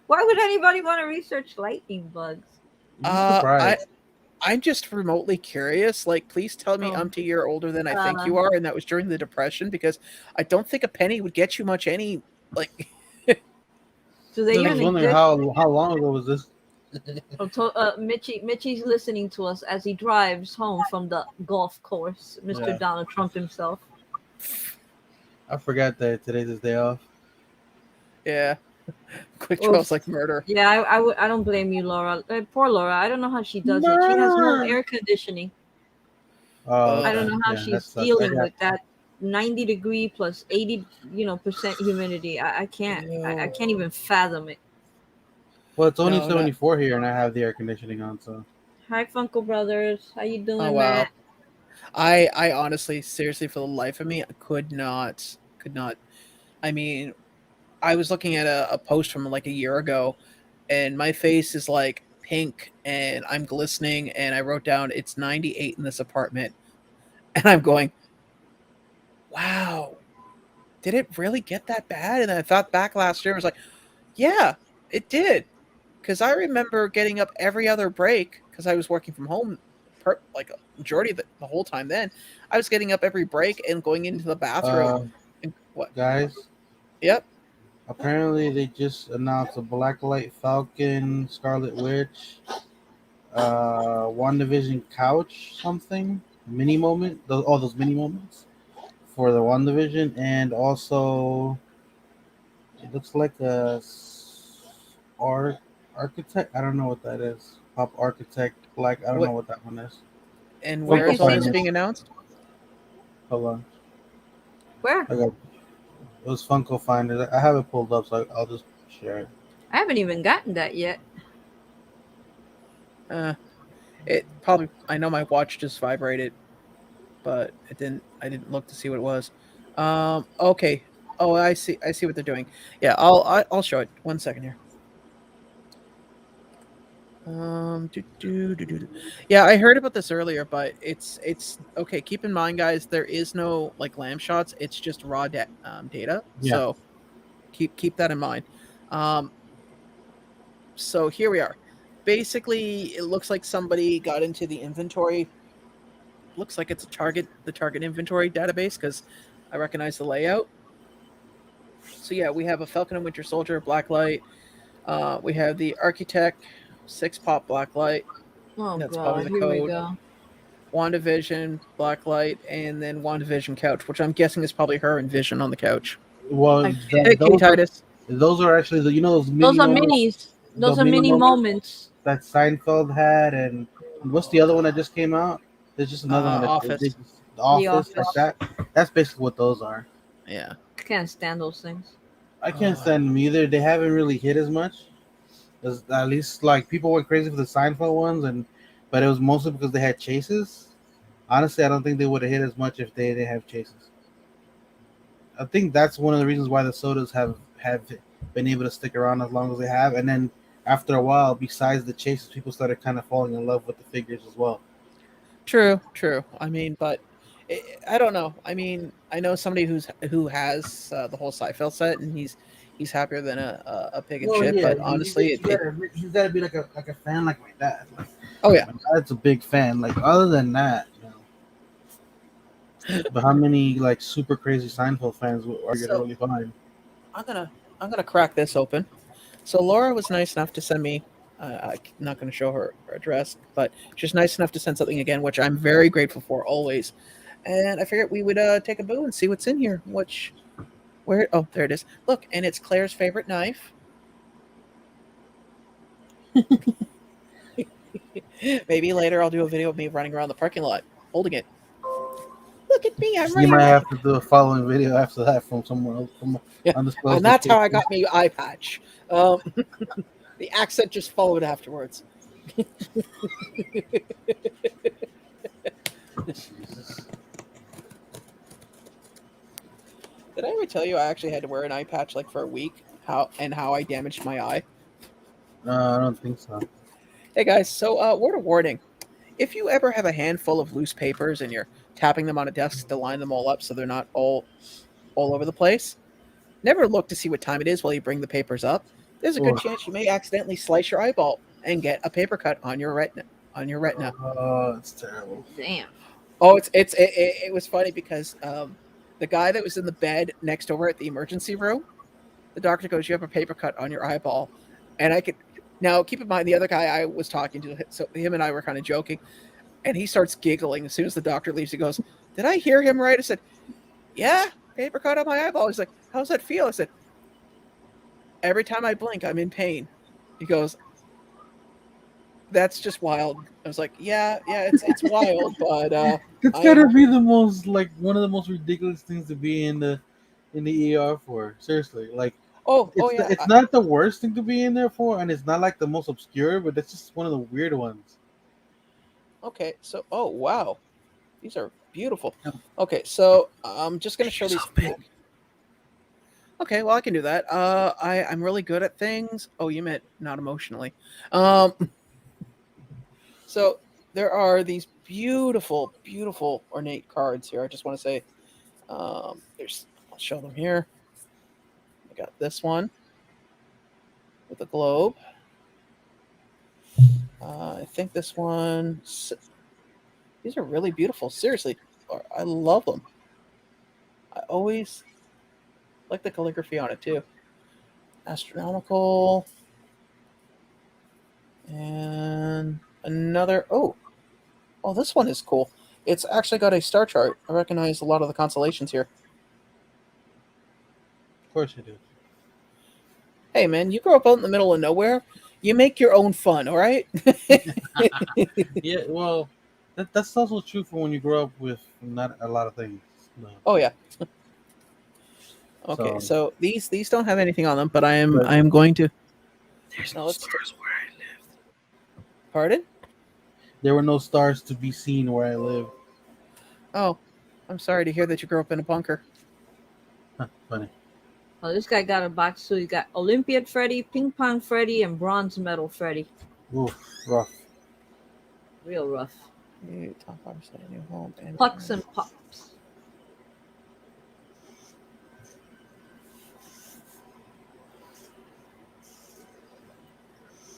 [SPEAKER 2] Why would anybody want to research lightning bugs?
[SPEAKER 3] You'd be surprised.
[SPEAKER 1] I'm just remotely curious. Like, please tell me,
[SPEAKER 2] Oh.
[SPEAKER 1] Umpty, you're older than I think you are, and that was during the Depression, because I don't think a penny would get you much any. Like,
[SPEAKER 2] Do they
[SPEAKER 3] I was
[SPEAKER 2] even
[SPEAKER 3] wondering
[SPEAKER 2] exist?
[SPEAKER 3] how long ago was this?
[SPEAKER 2] Mitchie's listening to us as he drives home from the golf course. Mr.
[SPEAKER 3] Yeah.
[SPEAKER 2] Donald Trump himself.
[SPEAKER 3] I forgot that today's his day off.
[SPEAKER 1] yeah, quick draws like murder.
[SPEAKER 2] Yeah, I don't blame you, Laura. Poor Laura. I don't know how she does it. She has no air conditioning. I don't know how she's dealing with that 90-degree plus 80% humidity. I can't. I can't even fathom it.
[SPEAKER 3] Well, it's only
[SPEAKER 1] No,
[SPEAKER 3] 74 here, and I have the air conditioning on. So
[SPEAKER 2] Hi, Funko Brothers. How you doing,
[SPEAKER 1] Oh wow.
[SPEAKER 2] Matt?
[SPEAKER 1] I honestly, seriously, for the life of me, I could not. I mean, I was looking at a post from like a year ago, and my face is like pink, and I'm glistening, and I wrote down it's 98 in this apartment, and I'm going, wow, did it really get that bad? And then I thought back last year, I was like, yeah, it did, because I remember getting up every other break because I was working from home, like a majority of the whole time. Then I was getting up every break and going into the bathroom. And what?
[SPEAKER 3] guys,
[SPEAKER 1] Yep.
[SPEAKER 3] apparently they just announced a Blacklight Falcon, Scarlet Witch, WandaVision couch, something mini moment. All those mini moments for the WandaVision, and also it looks like a art architect. I don't know what that is. Pop architect black. I don't know what that one is.
[SPEAKER 1] And
[SPEAKER 2] Where
[SPEAKER 1] where
[SPEAKER 2] did
[SPEAKER 1] is
[SPEAKER 2] you
[SPEAKER 1] all
[SPEAKER 2] see
[SPEAKER 1] this
[SPEAKER 2] this?
[SPEAKER 1] being announced?
[SPEAKER 3] Hold on.
[SPEAKER 2] Where?
[SPEAKER 3] I got it was Funko Finder. I have it pulled up, so I'll just share it.
[SPEAKER 2] I haven't even gotten that yet.
[SPEAKER 1] It probably. I know my watch just vibrated, but it didn't. I didn't look to see what it was. Okay. Oh, I see. I see what they're doing. Yeah, I'll show it. 1 second here. Yeah, I heard about this earlier, but it's okay. Keep in mind, guys, there is no like lamb shots. It's just raw data.
[SPEAKER 3] Yeah.
[SPEAKER 1] So keep that in mind. So here we are. Basically, it looks like somebody got into the inventory. Looks like it's the Target inventory database, because I recognize the layout. So yeah, we have a Falcon and Winter Soldier Blacklight. We have the Architect 6-pop Blacklight.
[SPEAKER 2] Oh
[SPEAKER 1] That's probably
[SPEAKER 2] God,
[SPEAKER 1] the
[SPEAKER 2] here we
[SPEAKER 1] code.
[SPEAKER 2] go.
[SPEAKER 1] WandaVision Blacklight, and then WandaVision couch, which I'm guessing is probably her and Vision on the couch.
[SPEAKER 3] Well,
[SPEAKER 2] Like,
[SPEAKER 1] Hey, Kitty Titus.
[SPEAKER 3] those are actually those mini
[SPEAKER 2] Those are
[SPEAKER 3] moments,
[SPEAKER 2] minis. Those
[SPEAKER 3] the
[SPEAKER 2] are
[SPEAKER 3] mini
[SPEAKER 2] mini moments.
[SPEAKER 3] that Seinfeld had, and what's the other one that just came out? There's just another one that
[SPEAKER 1] Office.
[SPEAKER 3] the Office,
[SPEAKER 2] Office.
[SPEAKER 3] like that. That's basically what those are.
[SPEAKER 1] Yeah.
[SPEAKER 2] Can't stand those things.
[SPEAKER 3] I can't stand them either. They haven't really hit as much. At least like people went crazy for the Seinfeld ones, but it was mostly because they had chases. Honestly, I don't think they would have hit as much if they didn't have chases. I think that's one of the reasons why the sodas have been able to stick around as long as they have. And then after a while, besides the chases, people started kind of falling in love with the figures as well.
[SPEAKER 1] True. I mean, but I don't know. I mean, I know somebody who has the whole Seinfeld set, and he's happier than a pig and shit. But honestly,
[SPEAKER 3] he's got to be like a fan like my dad. Like,
[SPEAKER 1] oh yeah,
[SPEAKER 3] my dad's a big fan. Like other than that, but how many like super crazy Seinfeld fans are you gonna really find?
[SPEAKER 1] I'm gonna crack this open. So Laura was nice enough to send me. I'm not going to show her address, but she's nice enough to send something again, which I'm very grateful for always. and I figured we would take a boo and see what's in here. Where? Oh, there it is. Look, and it's Claire's favorite knife. Maybe later I'll do a video of me running around the parking lot holding it. Look at me, I'm
[SPEAKER 3] You
[SPEAKER 1] running
[SPEAKER 3] might
[SPEAKER 1] around.
[SPEAKER 3] have to do a following video after that from somewhere else, from
[SPEAKER 1] Yeah,
[SPEAKER 3] undisclosed
[SPEAKER 1] and that's how I
[SPEAKER 3] location.
[SPEAKER 1] got me eye patch. The accent just followed afterwards.
[SPEAKER 3] Jesus.
[SPEAKER 1] Did I ever tell you I actually had to wear an eye patch like for a week? How I damaged my eye?
[SPEAKER 3] I don't think so.
[SPEAKER 1] Hey guys, so word of warning: if you ever have a handful of loose papers and you're tapping them on a desk to line them all up so they're not all over the place, never look to see what time it is while you bring the papers up. There's a good
[SPEAKER 3] Or,
[SPEAKER 1] chance you may accidentally slice your eyeball and get a paper cut on your retina.
[SPEAKER 3] oh, it's terrible.
[SPEAKER 2] Damn.
[SPEAKER 1] Oh, it was funny because the guy that was in the bed next over at the emergency room, the doctor goes, "You have a paper cut on your eyeball," and I could now keep in mind the other guy I was talking to, so him and I were kind of joking, and he starts giggling as soon as the doctor leaves. He goes, "Did I hear him right?" I said, "Yeah, paper cut on my eyeball." He's like, "How's that feel?" I said, "Every time I blink, I'm in pain." He goes, "That's just wild." I was like, "Yeah, it's wild, but
[SPEAKER 3] It's
[SPEAKER 1] I
[SPEAKER 3] gotta
[SPEAKER 1] am."
[SPEAKER 3] be the most like one of the most ridiculous things to be in the ER for. Seriously, like
[SPEAKER 1] Oh yeah.
[SPEAKER 3] it's not the worst thing to be in there for, and it's not like the most obscure, but it's just one of the weird ones.
[SPEAKER 1] Okay, so oh wow, these are beautiful. Okay, so I'm just gonna show these. Okay, well I can do that. I'm really good at things. Oh, you meant not emotionally. Um, so there are these beautiful ornate cards here. I just want to say, there's. I'll show them here. I got this one with a globe. I think this one. These are really beautiful. Seriously, I love them. I always like the calligraphy on it too. Astronomical, and another. Oh, this one is cool. It's actually got a star chart. I recognize a lot of the constellations here.
[SPEAKER 3] Of course you do.
[SPEAKER 1] Hey man, you grow up out in the middle of nowhere. You make your own fun, all right?
[SPEAKER 3] Yeah, well, that's also true for when you grow up with not a lot of things. No.
[SPEAKER 1] Oh yeah. Okay,
[SPEAKER 3] So,
[SPEAKER 1] so these don't have anything on them, but I
[SPEAKER 3] but
[SPEAKER 1] am going to.
[SPEAKER 3] there's
[SPEAKER 1] No,
[SPEAKER 3] no
[SPEAKER 1] let's.
[SPEAKER 3] stars where I live.
[SPEAKER 1] Pardon?
[SPEAKER 3] There were no stars to be seen where I live.
[SPEAKER 1] Oh, I'm sorry to hear that you grew up in a bunker.
[SPEAKER 3] Huh, funny.
[SPEAKER 2] Oh, this guy got a box too. He got Olympiad Freddy, Ping Pong Freddy, and Bronze Medal Freddy.
[SPEAKER 3] Oof, rough.
[SPEAKER 2] Real rough.
[SPEAKER 1] New top five set a new home and
[SPEAKER 2] Pucks and pops.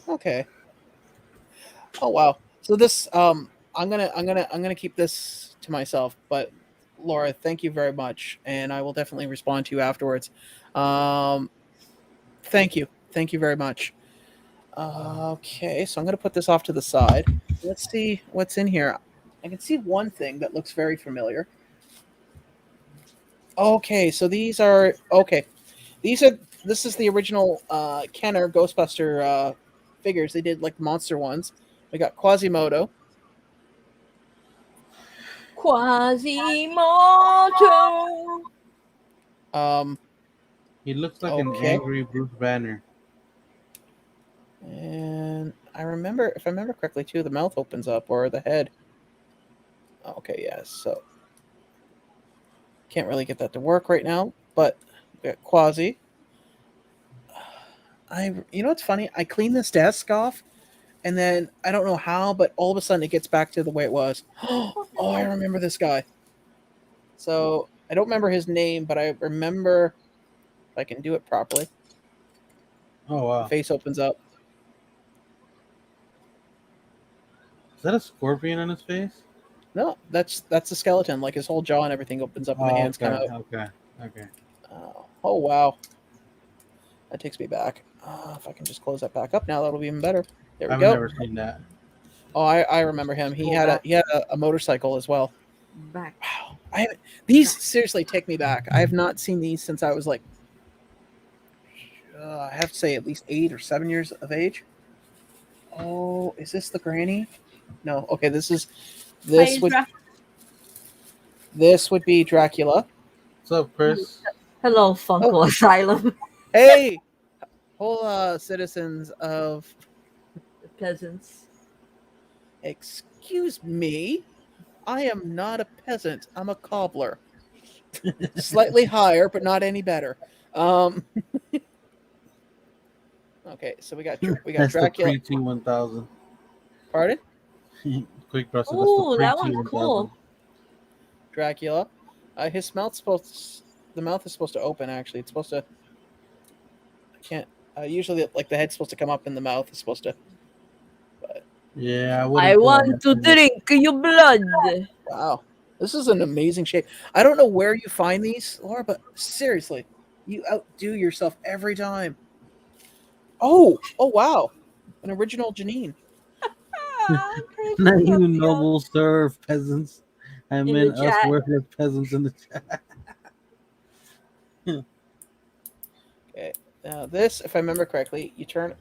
[SPEAKER 1] Okay. Oh wow. So this I'm gonna keep this to myself, but Laura, thank you very much, and I will definitely respond to you afterwards. Um, thank you, very much. Okay, so I'm gonna put this off to the side. Let's see what's in here. I can see one thing that looks very familiar. Okay, so these are okay. These are this is the original Kenner Ghostbuster figures. They did like the monster ones. We got Quasimodo.
[SPEAKER 2] Quasimodo.
[SPEAKER 1] Um,
[SPEAKER 3] He looks like an
[SPEAKER 1] okay.
[SPEAKER 3] angry Bruce Banner.
[SPEAKER 1] And I remember, if I remember correctly, too, the mouth opens up or the head. Okay, yeah. So can't really get that to work right now, but we got Quasi. You know what's funny? I cleaned this desk off, and then I don't know how, but all of a sudden it gets back to the way it was. Oh, I remember this guy. So I don't remember his name, but I remember if I can do it properly.
[SPEAKER 3] Oh
[SPEAKER 1] The
[SPEAKER 3] wow.
[SPEAKER 1] face opens up.
[SPEAKER 3] Is that a scorpion on his face?
[SPEAKER 1] No, that's the skeleton. Like his whole jaw and everything opens up, and the
[SPEAKER 3] Oh,
[SPEAKER 1] hands come
[SPEAKER 3] okay,
[SPEAKER 1] out.
[SPEAKER 3] okay.
[SPEAKER 1] Oh wow, that takes me back. If I can just close that back up now, that'll be even better. There we
[SPEAKER 3] I've
[SPEAKER 1] go.
[SPEAKER 3] never seen that.
[SPEAKER 1] Oh, I remember him. He had a motorcycle as well.
[SPEAKER 2] Back.
[SPEAKER 1] Wow. These seriously take me back. I have not seen these since I was like, I have to say at least 8 or 7 years of age. Oh, is this the granny? No. Okay, this
[SPEAKER 2] Hi,
[SPEAKER 1] would
[SPEAKER 2] Isra.
[SPEAKER 1] this would be Dracula.
[SPEAKER 3] What's up, Chris?
[SPEAKER 2] Hello, Funko
[SPEAKER 1] Oh.
[SPEAKER 2] Asylum.
[SPEAKER 1] Hey, whole citizens of.
[SPEAKER 2] The peasants.
[SPEAKER 1] Excuse me, I am not a peasant. I'm a cobbler. Slightly higher, but not any better. Okay, so we got
[SPEAKER 3] That's
[SPEAKER 1] Dracula.
[SPEAKER 3] the pre-T1000.
[SPEAKER 1] Pardon?
[SPEAKER 3] Quick Draw said that's the
[SPEAKER 2] Oh, that one's
[SPEAKER 3] pre-T1000.
[SPEAKER 2] cool.
[SPEAKER 1] Dracula. His mouth's the mouth is supposed to open. Actually, it's supposed to. I can't. Usually, like the head's supposed to come up, and the mouth is supposed to.
[SPEAKER 3] Yeah,
[SPEAKER 2] I want to drink your blood.
[SPEAKER 1] Wow, this is an amazing shape. I don't know where you find these, Laura, but seriously, you outdo yourself every time. Oh wow, an original Janine.
[SPEAKER 3] Not you noble sir peasants. I
[SPEAKER 2] In
[SPEAKER 3] meant
[SPEAKER 2] the
[SPEAKER 3] us
[SPEAKER 2] chat.
[SPEAKER 3] worthless peasants in the chat.
[SPEAKER 1] Okay, now this, if I remember correctly, you turn.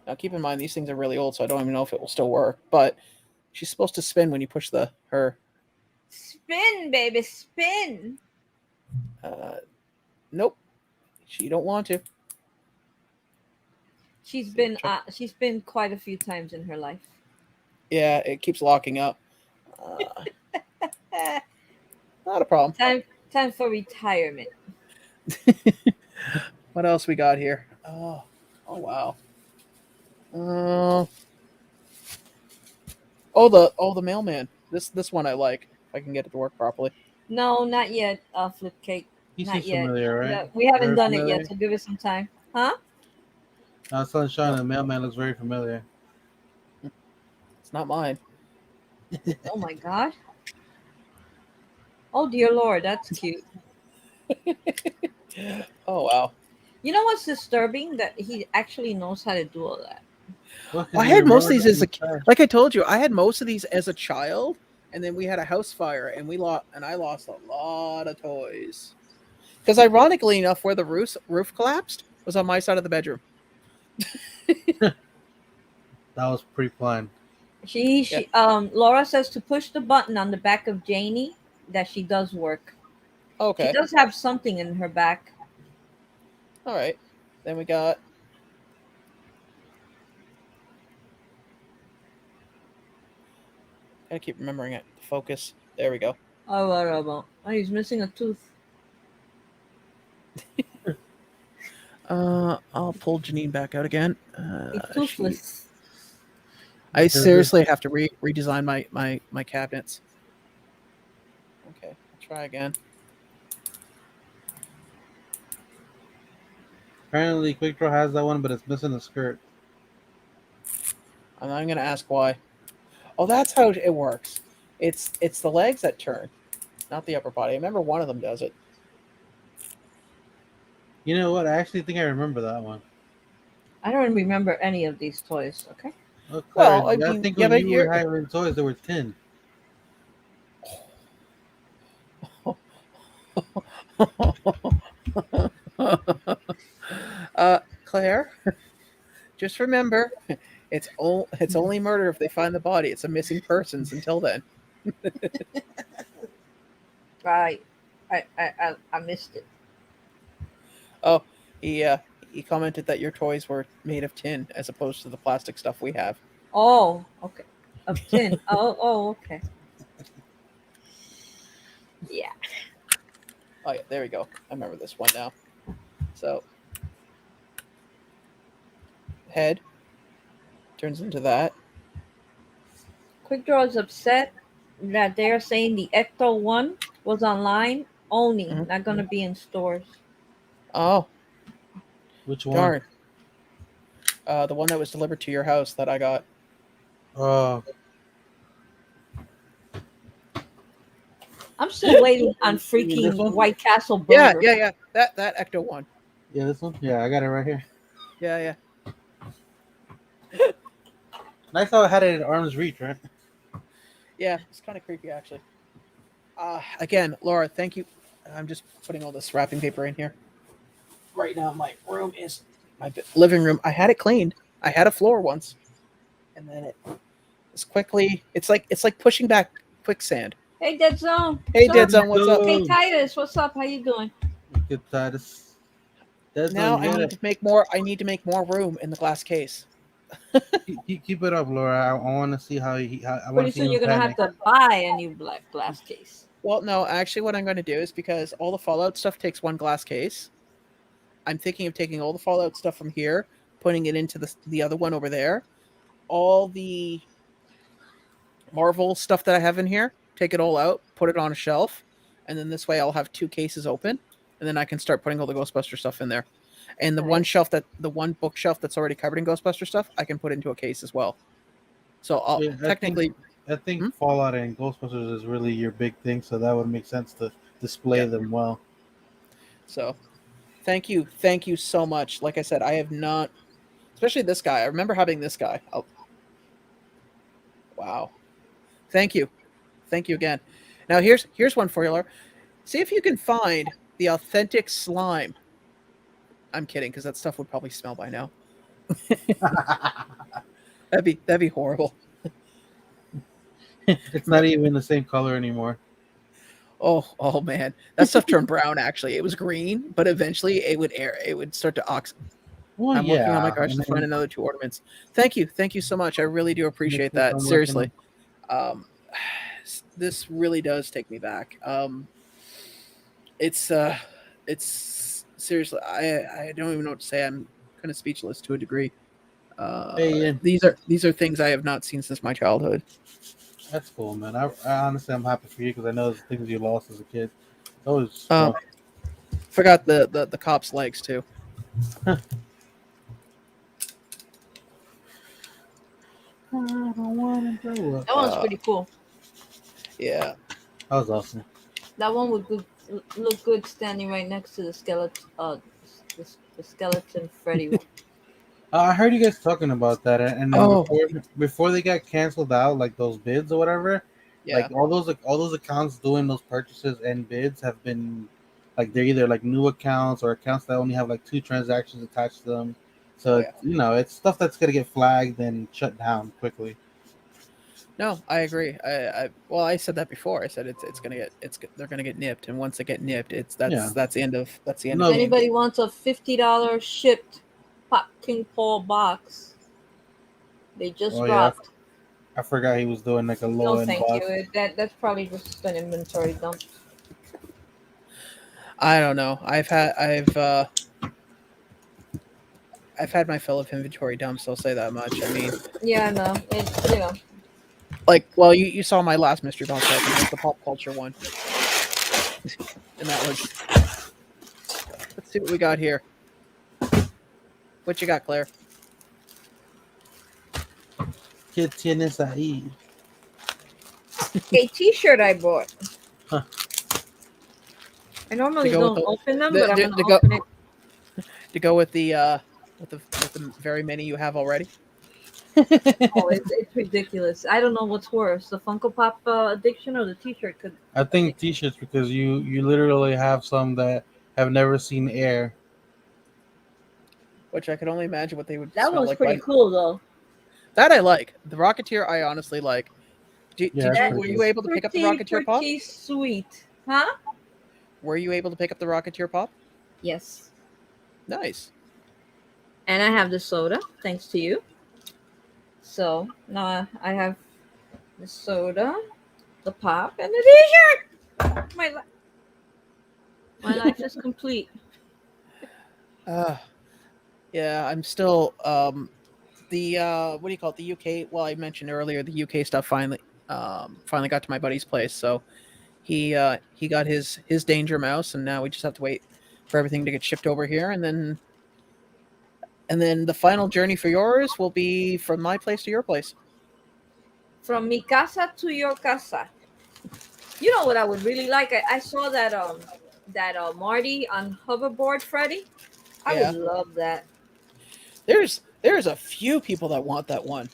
[SPEAKER 1] Now keep in mind these things are really old, so I don't even know if it will still work. But she's supposed to spin when you push her.
[SPEAKER 2] Spin, baby, spin.
[SPEAKER 1] Nope, she don't want to.
[SPEAKER 2] She's been quite a few times in her life.
[SPEAKER 1] Yeah, it keeps locking up. Not a problem.
[SPEAKER 2] Time for retirement.
[SPEAKER 1] What else we got here? Oh wow. The mailman. This one I like. If I can get it to work properly.
[SPEAKER 2] No, not yet. Flip cake.
[SPEAKER 3] He
[SPEAKER 2] Not
[SPEAKER 3] seems
[SPEAKER 2] yet.
[SPEAKER 3] familiar, right?
[SPEAKER 2] Yeah, we haven't
[SPEAKER 3] Very
[SPEAKER 2] done
[SPEAKER 3] familiar?
[SPEAKER 2] it yet, so give it some time. Huh?
[SPEAKER 3] I was telling Sean the mailman looks very familiar.
[SPEAKER 1] It's not mine.
[SPEAKER 2] Oh my god. Oh dear lord, that's cute.
[SPEAKER 1] Oh wow.
[SPEAKER 2] You know what's disturbing? That he actually knows how to do all that.
[SPEAKER 3] Well,
[SPEAKER 1] I had most of these as like I told you, I had most of these as a child, and then we had a house fire, and I lost a lot of toys. Because ironically enough, where the roof collapsed was on my side of the bedroom.
[SPEAKER 3] That was pre-planned.
[SPEAKER 2] Laura says to push the button on the back of Janie that she does work.
[SPEAKER 1] Okay.
[SPEAKER 2] She does have something in her back.
[SPEAKER 1] All right. Then we got. I keep remembering it. Focus. There we go.
[SPEAKER 2] Oh, he's missing a tooth.
[SPEAKER 1] I'll pull Janine back out again.
[SPEAKER 2] He's toothless.
[SPEAKER 1] I seriously have to redesign my cabinets. Okay, I'll try again.
[SPEAKER 3] Apparently, Quick Draw has that one, but it's missing a skirt.
[SPEAKER 1] I'm going to ask why. Oh, that's how it works. It's the legs that turn, not the upper body. I remember one of them does it.
[SPEAKER 3] You know what? I actually think I remember that one.
[SPEAKER 2] I don't remember any of these toys. Okay.
[SPEAKER 3] Oh,
[SPEAKER 1] Well,
[SPEAKER 3] I
[SPEAKER 1] mean,
[SPEAKER 3] think
[SPEAKER 1] yeah,
[SPEAKER 3] when
[SPEAKER 1] but
[SPEAKER 3] you were having toys, there were 10.
[SPEAKER 1] Claire, just remember, it's only murder if they find the body. It's a missing persons until then.
[SPEAKER 2] Right. I missed it.
[SPEAKER 1] Oh, he commented that your toys were made of tin as opposed to the plastic stuff we have.
[SPEAKER 2] Oh, okay. Of tin. oh, okay. Yeah.
[SPEAKER 1] Oh yeah, there we go. I remember this one now. So head turns into that.
[SPEAKER 2] Quick Draw is upset that they're saying the Ecto one was online only, not going to be in stores.
[SPEAKER 1] Oh,
[SPEAKER 3] Which one?
[SPEAKER 1] darn. The one that was delivered to your house that I got.
[SPEAKER 2] I'm still waiting on freaking White Castle burger.
[SPEAKER 1] Yeah. That Ecto one.
[SPEAKER 3] Yeah, this one. Yeah, I got it right here.
[SPEAKER 1] Yeah.
[SPEAKER 3] Nice how I had it at arm's reach, right?
[SPEAKER 1] Yeah, it's kind of creepy actually. Again, Laura, thank you. I'm just putting all this wrapping paper in here. Right now, my room is my living room. I had it cleaned. I had a floor once, and then it's quickly. It's like pushing back quicksand.
[SPEAKER 2] Hey, Dead Zone.
[SPEAKER 1] Hey,
[SPEAKER 2] What's
[SPEAKER 1] Dead
[SPEAKER 2] up?
[SPEAKER 1] Zone, what's up?
[SPEAKER 2] Hey, Titus. What's up? How you doing?
[SPEAKER 3] Get that. That's
[SPEAKER 1] Now
[SPEAKER 3] on
[SPEAKER 1] I
[SPEAKER 3] you.
[SPEAKER 1] need to make more. I need to make more room in the glass case.
[SPEAKER 3] Keep it up, Laura. I want to see how he. I want
[SPEAKER 2] Pretty
[SPEAKER 3] to see
[SPEAKER 2] soon
[SPEAKER 3] him
[SPEAKER 2] you're gonna
[SPEAKER 3] panic.
[SPEAKER 2] have to buy a new black glass case.
[SPEAKER 1] Well, no, actually, what I'm going to do is because all the Fallout stuff takes one glass case. I'm thinking of taking all the Fallout stuff from here, putting it into the other one over there. All the Marvel stuff that I have in here, take it all out, put it on a shelf, and then this way I'll have two cases open, and then I can start putting all the Ghostbuster stuff in there. And the one bookshelf that's already covered in Ghostbuster stuff, I can put into a case as well. So I'll
[SPEAKER 3] Yeah,
[SPEAKER 1] technically,
[SPEAKER 3] I think
[SPEAKER 1] Hmm?
[SPEAKER 3] Fallout and Ghostbusters is really your big thing, so that would make sense to display
[SPEAKER 1] Yeah.
[SPEAKER 3] them well.
[SPEAKER 1] so thank you so much. Like I said, I have not, especially this guy. I remember having this guy. Wow, thank you again. Now here's one for you, Laura. See if you can find the authentic slime. I'm kidding, because that stuff would probably smell by now. That'd be horrible.
[SPEAKER 3] It's not even the same color anymore.
[SPEAKER 1] Oh man, that stuff turned brown. Actually, it was green, but eventually it would start to ox.
[SPEAKER 3] Well,
[SPEAKER 1] I'm working on my
[SPEAKER 3] yeah,
[SPEAKER 1] garage
[SPEAKER 3] and
[SPEAKER 1] to find
[SPEAKER 3] then
[SPEAKER 1] another two ornaments. Thank you so much. I really do appreciate
[SPEAKER 3] keep
[SPEAKER 1] that.
[SPEAKER 3] on working
[SPEAKER 1] Seriously, um, this really does take me back. It's it's seriously, I don't even know what to say. I'm kind of speechless to a degree.
[SPEAKER 3] Hey,
[SPEAKER 1] These are things I have not seen since my childhood.
[SPEAKER 3] that's cool, man. I honestly, I'm happy for you because I know the things you lost as a kid. That was
[SPEAKER 1] Um,
[SPEAKER 3] rough.
[SPEAKER 1] Forgot the cop's legs too.
[SPEAKER 3] I don't want to grow up.
[SPEAKER 2] That one's pretty cool.
[SPEAKER 1] Yeah.
[SPEAKER 3] That was awesome.
[SPEAKER 2] That one would look good standing right next to the skeleton. The skeleton Freddy one.
[SPEAKER 3] I heard you guys talking about that, and then
[SPEAKER 1] Oh.
[SPEAKER 3] before they got canceled out, like those bids or whatever,
[SPEAKER 1] Yeah.
[SPEAKER 3] like all those accounts doing those purchases and bids have been like they're either like new accounts or accounts that only have like two transactions attached to them. So
[SPEAKER 1] Oh, yeah.
[SPEAKER 3] it's stuff that's gonna get flagged and shut down quickly.
[SPEAKER 1] No, I agree. Well, I said that before. I said they're gonna get nipped, and once they get nipped,
[SPEAKER 3] Yeah.
[SPEAKER 1] that's the end of
[SPEAKER 3] No.
[SPEAKER 1] of
[SPEAKER 2] If anybody wants a $50 shipped Pop King Paul box, they just
[SPEAKER 3] Oh, yeah.
[SPEAKER 2] dropped.
[SPEAKER 3] I forgot he was doing like a low
[SPEAKER 2] No,
[SPEAKER 3] end
[SPEAKER 2] thank
[SPEAKER 3] box.
[SPEAKER 2] you. That's probably just an inventory dump.
[SPEAKER 1] I don't know. I've had my fill of inventory dumps. I'll say that much. I mean,
[SPEAKER 2] Yeah, no, it's
[SPEAKER 1] like, well, you saw my last mystery box open. It was the pop culture one, and that was. Let's see what we got here. What you got, Claire?
[SPEAKER 3] ¿Qué tienes ahí?
[SPEAKER 2] a T-shirt I bought.
[SPEAKER 3] Huh.
[SPEAKER 2] I normally
[SPEAKER 1] To go with
[SPEAKER 2] don't open them,
[SPEAKER 1] the-
[SPEAKER 2] but I'm
[SPEAKER 1] to-
[SPEAKER 2] gonna
[SPEAKER 1] to go-
[SPEAKER 2] open it.
[SPEAKER 1] To go with the very many you have already.
[SPEAKER 2] Oh, it's ridiculous. I don't know what's worse, the Funko Pop addiction or the T-shirt.
[SPEAKER 3] I think t-shirts because you literally have some that have never seen air.
[SPEAKER 1] Which I could only imagine what they would
[SPEAKER 2] That
[SPEAKER 1] smell
[SPEAKER 2] one's
[SPEAKER 1] like.
[SPEAKER 2] pretty cool though.
[SPEAKER 1] That I like. The Rocketeer I honestly like.
[SPEAKER 3] Yeah,
[SPEAKER 1] Were you able to pick up the Rocketeer pop?
[SPEAKER 2] Pretty sweet, huh?
[SPEAKER 1] Were you able to pick up the Rocketeer pop?
[SPEAKER 2] Yes.
[SPEAKER 1] Nice.
[SPEAKER 2] And I have the soda, thanks to you. So now I have the soda, the pop, and the T-shirt. My life is complete.
[SPEAKER 1] Yeah, I'm still the what do you call it? The UK. Well, I mentioned earlier the UK stuff finally got to my buddy's place. So he got his Danger Mouse, and now we just have to wait for everything to get shipped over here, and then the final journey for yours will be from my place to your place.
[SPEAKER 2] From mi casa to your casa. You know what I would really like? I saw that Marty on hoverboard Freddy. I
[SPEAKER 1] Yeah.
[SPEAKER 2] would love that.
[SPEAKER 1] There's a few people that want that one.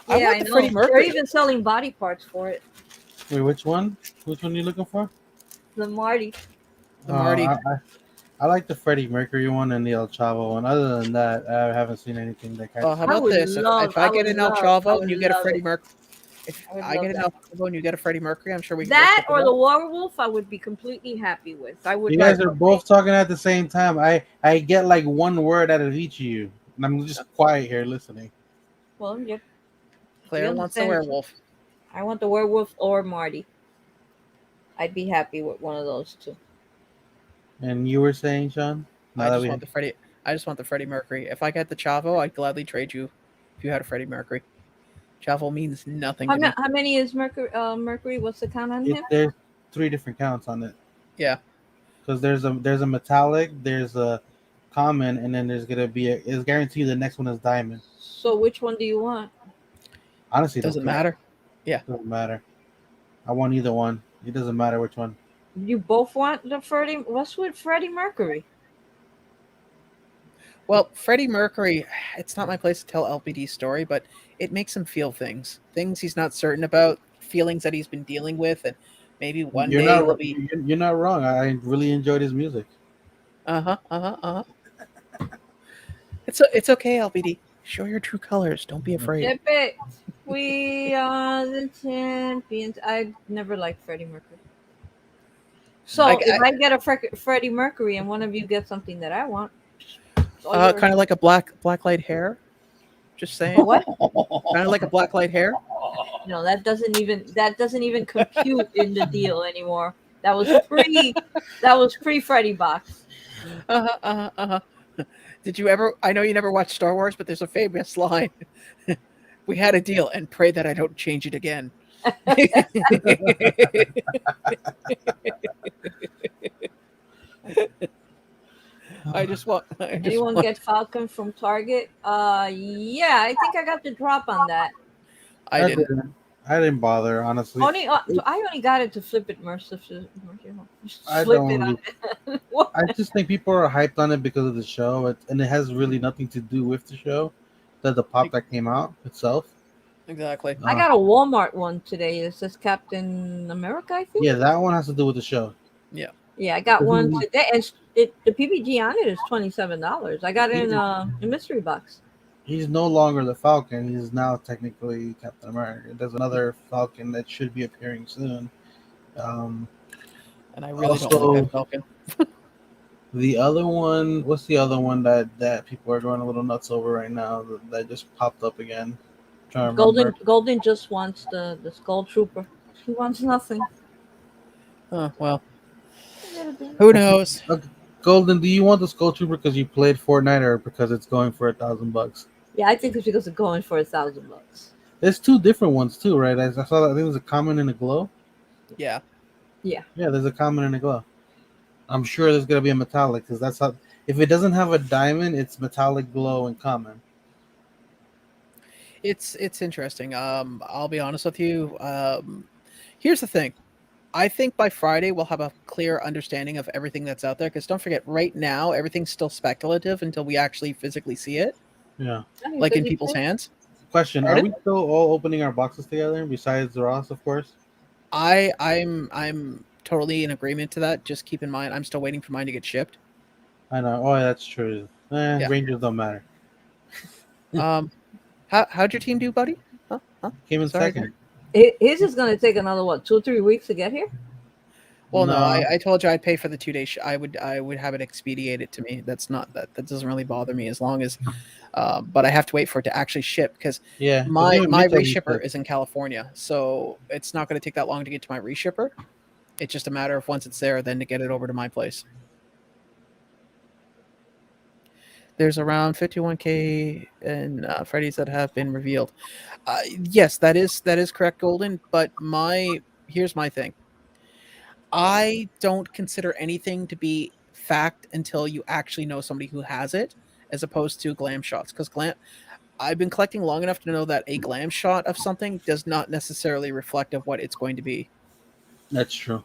[SPEAKER 2] Yeah,
[SPEAKER 1] I want
[SPEAKER 2] I
[SPEAKER 1] the
[SPEAKER 2] know.
[SPEAKER 1] Freddie
[SPEAKER 2] They're
[SPEAKER 1] Mercury.
[SPEAKER 2] even selling body parts for it.
[SPEAKER 3] Wait, which one? Which one are you looking for?
[SPEAKER 2] The Marty.
[SPEAKER 1] The Marty.
[SPEAKER 3] I like the Freddie Mercury one and the El Chavo one. Other than that, I haven't seen anything that
[SPEAKER 1] Well,
[SPEAKER 3] catches
[SPEAKER 1] how
[SPEAKER 3] my
[SPEAKER 2] I
[SPEAKER 1] about
[SPEAKER 2] would
[SPEAKER 1] this?
[SPEAKER 2] love.
[SPEAKER 1] If I
[SPEAKER 2] I
[SPEAKER 1] get
[SPEAKER 2] would
[SPEAKER 1] an El
[SPEAKER 2] love. I
[SPEAKER 1] Chavo
[SPEAKER 2] would
[SPEAKER 1] and you get a
[SPEAKER 2] love
[SPEAKER 1] Freddie
[SPEAKER 2] it.
[SPEAKER 1] Mercury, if
[SPEAKER 2] I would
[SPEAKER 1] I
[SPEAKER 2] love
[SPEAKER 1] get an
[SPEAKER 2] that.
[SPEAKER 1] El Chavo and you get a Freddie Mercury, I'm sure we can go
[SPEAKER 2] That
[SPEAKER 1] ship it
[SPEAKER 2] or the
[SPEAKER 1] out.
[SPEAKER 2] werewolf, I would be completely happy with. I would.
[SPEAKER 3] You guys are both talking at the same time. I get like one word out of each of you, and I'm just quiet here listening.
[SPEAKER 2] Well, yeah, we
[SPEAKER 1] Claire wants the
[SPEAKER 2] understand.
[SPEAKER 1] werewolf.
[SPEAKER 2] I want the werewolf or Marty. I'd be happy with one of those two.
[SPEAKER 3] And you were saying, Sean? Now
[SPEAKER 1] I
[SPEAKER 3] that
[SPEAKER 1] just
[SPEAKER 3] we
[SPEAKER 1] want the Freddie. I just want the Freddie Mercury. If I get the Chavo, I'd gladly trade you if you had a Freddie Mercury. Chavo means nothing to me.
[SPEAKER 2] How many is Mercury? Mercury. What's the count on him?
[SPEAKER 3] there's three different counts on it
[SPEAKER 1] Yeah.
[SPEAKER 3] because there's a metallic, there's a common, and then there's gonna be it's guaranteed the next one is diamond.
[SPEAKER 2] So which one do you want?
[SPEAKER 3] Honestly,
[SPEAKER 1] Doesn't
[SPEAKER 3] don't care.
[SPEAKER 1] matter. Yeah.
[SPEAKER 3] Doesn't matter. I want either one. It doesn't matter which one.
[SPEAKER 2] You both want the Freddie. What's with Freddie Mercury?
[SPEAKER 1] Well, Freddie Mercury, it's not my place to tell LBD's story, but it makes him feel things he's not certain about, feelings that he's been dealing with, and maybe one
[SPEAKER 3] You're
[SPEAKER 1] day
[SPEAKER 3] not
[SPEAKER 1] he'll be.
[SPEAKER 3] you're not wrong. I really enjoyed his music.
[SPEAKER 1] It's okay, LBD. Show your true colors. Don't be afraid.
[SPEAKER 2] Ship it. We are the champions. I never liked Freddie Mercury. So if I get a Freddie Mercury and one of you gets something that I want,
[SPEAKER 1] kind of like a black light hair. Just saying.
[SPEAKER 2] What?
[SPEAKER 1] Kind of like a black light hair.
[SPEAKER 2] No, that doesn't even compute in the deal anymore. That was pre Freddie box.
[SPEAKER 1] Did you ever? I know you never watched Star Wars, but there's a famous line. We had a deal, and pray that I don't change it again.
[SPEAKER 2] Anyone get Falcon from Target? Yeah, I think I got the drop on that.
[SPEAKER 1] I
[SPEAKER 3] didn't bother, honestly.
[SPEAKER 2] I only got it to flip it mercifully.
[SPEAKER 3] I just think people are hyped on it because of the show, and it has really nothing to do with the show. The pop that came out itself.
[SPEAKER 1] Exactly.
[SPEAKER 2] I got a Walmart one today. It says Captain America, I think.
[SPEAKER 3] Yeah, that one has to do with the show.
[SPEAKER 1] Yeah.
[SPEAKER 2] Yeah, I got one today, and the PPG on it is $27. I got it in a mystery box.
[SPEAKER 3] He's no longer the Falcon. He's now technically Captain America. There's another Falcon that should be appearing soon.
[SPEAKER 1] And I really don't like that Falcon.
[SPEAKER 3] The other one, what's the other one that people are going a little nuts over right now that just popped up again?
[SPEAKER 2] Golden just wants the Skull Trooper. He wants nothing.
[SPEAKER 1] Oh, well. Who knows?
[SPEAKER 3] Golden, do you want the Skull Trooper because you played Fortnite or because it's going for $1,000?
[SPEAKER 2] Yeah, I think it's because it's going for $1,000.
[SPEAKER 3] There's two different ones too, right? I saw that. I think there's a common and a glow.
[SPEAKER 1] Yeah.
[SPEAKER 2] Yeah.
[SPEAKER 3] Yeah, there's a common and a glow. I'm sure there's gonna be a metallic because that's how. If it doesn't have a diamond, it's metallic, glow, and common.
[SPEAKER 1] It's interesting. I'll be honest with you. Here's the thing. I think by Friday we'll have a clear understanding of everything that's out there. Because don't forget, right now everything's still speculative until we actually physically see it.
[SPEAKER 3] Yeah.
[SPEAKER 1] Like in people's hands.
[SPEAKER 3] Question: Are we still all opening our boxes together? Besides Ross, of course.
[SPEAKER 1] I'm totally in agreement to that. Just keep in mind, I'm still waiting for mine to get shipped.
[SPEAKER 3] I know. Oh, that's true. Yeah. Rangers don't matter.
[SPEAKER 1] How'd your team do, buddy? Huh?
[SPEAKER 3] Came in second.
[SPEAKER 2] His is going to take another 2 or 3 weeks to get here.
[SPEAKER 1] Well, no, I told you I'd pay for the 2 days. I would have it expedited to me. That's not that doesn't really bother me as long as, but I have to wait for it to actually ship because my reshipper is in California, so it's not going to take that long to get to my reshipper. It's just a matter of once it's there, then to get it over to my place. There's around 51K in Freddy's that have been revealed. Yes, that is correct, Golden. But here's my thing. I don't consider anything to be fact until you actually know somebody who has it, as opposed to glam shots. Because I've been collecting long enough to know that a glam shot of something does not necessarily reflect of what it's going to be.
[SPEAKER 3] That's true.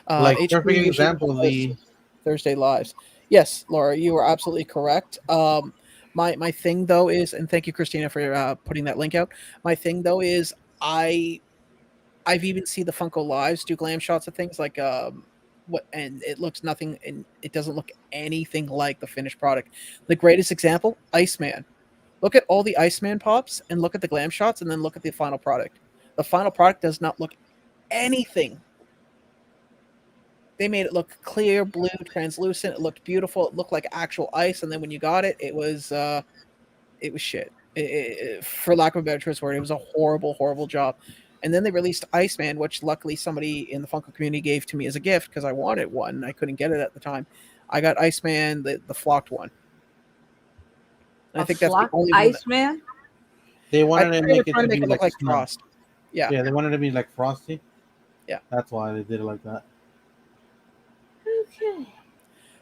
[SPEAKER 1] Like perfect example, the Thursday lives. Yes, Laura, you are absolutely correct. My thing though is, and thank you, Christina, for putting that link out. My thing though is I I've even seen the Funko Lives do glam shots of things like and it looks nothing, and it doesn't look anything like the finished product. The greatest example, Iceman. Look at all the Iceman pops and look at the glam shots and then look at the final product. The final product does not look anything. They made it look clear, blue, translucent. It looked beautiful. It looked like actual ice, and then when you got it, it was shit. For lack of a better choice word, it was a horrible, horrible job. And then they released Iceman, which luckily somebody in the Funko community gave to me as a gift because I wanted one and I couldn't get it at the time. I got Iceman, the flocked one. And I think that's the only one.
[SPEAKER 2] Iceman?
[SPEAKER 3] They wanted to make it
[SPEAKER 1] to
[SPEAKER 3] to
[SPEAKER 1] make
[SPEAKER 3] be
[SPEAKER 1] it look like
[SPEAKER 3] snow.
[SPEAKER 1] Frost. Yeah.
[SPEAKER 3] Yeah, they wanted to be like Frosty.
[SPEAKER 1] Yeah.
[SPEAKER 3] That's why they did it like that.
[SPEAKER 2] Okay.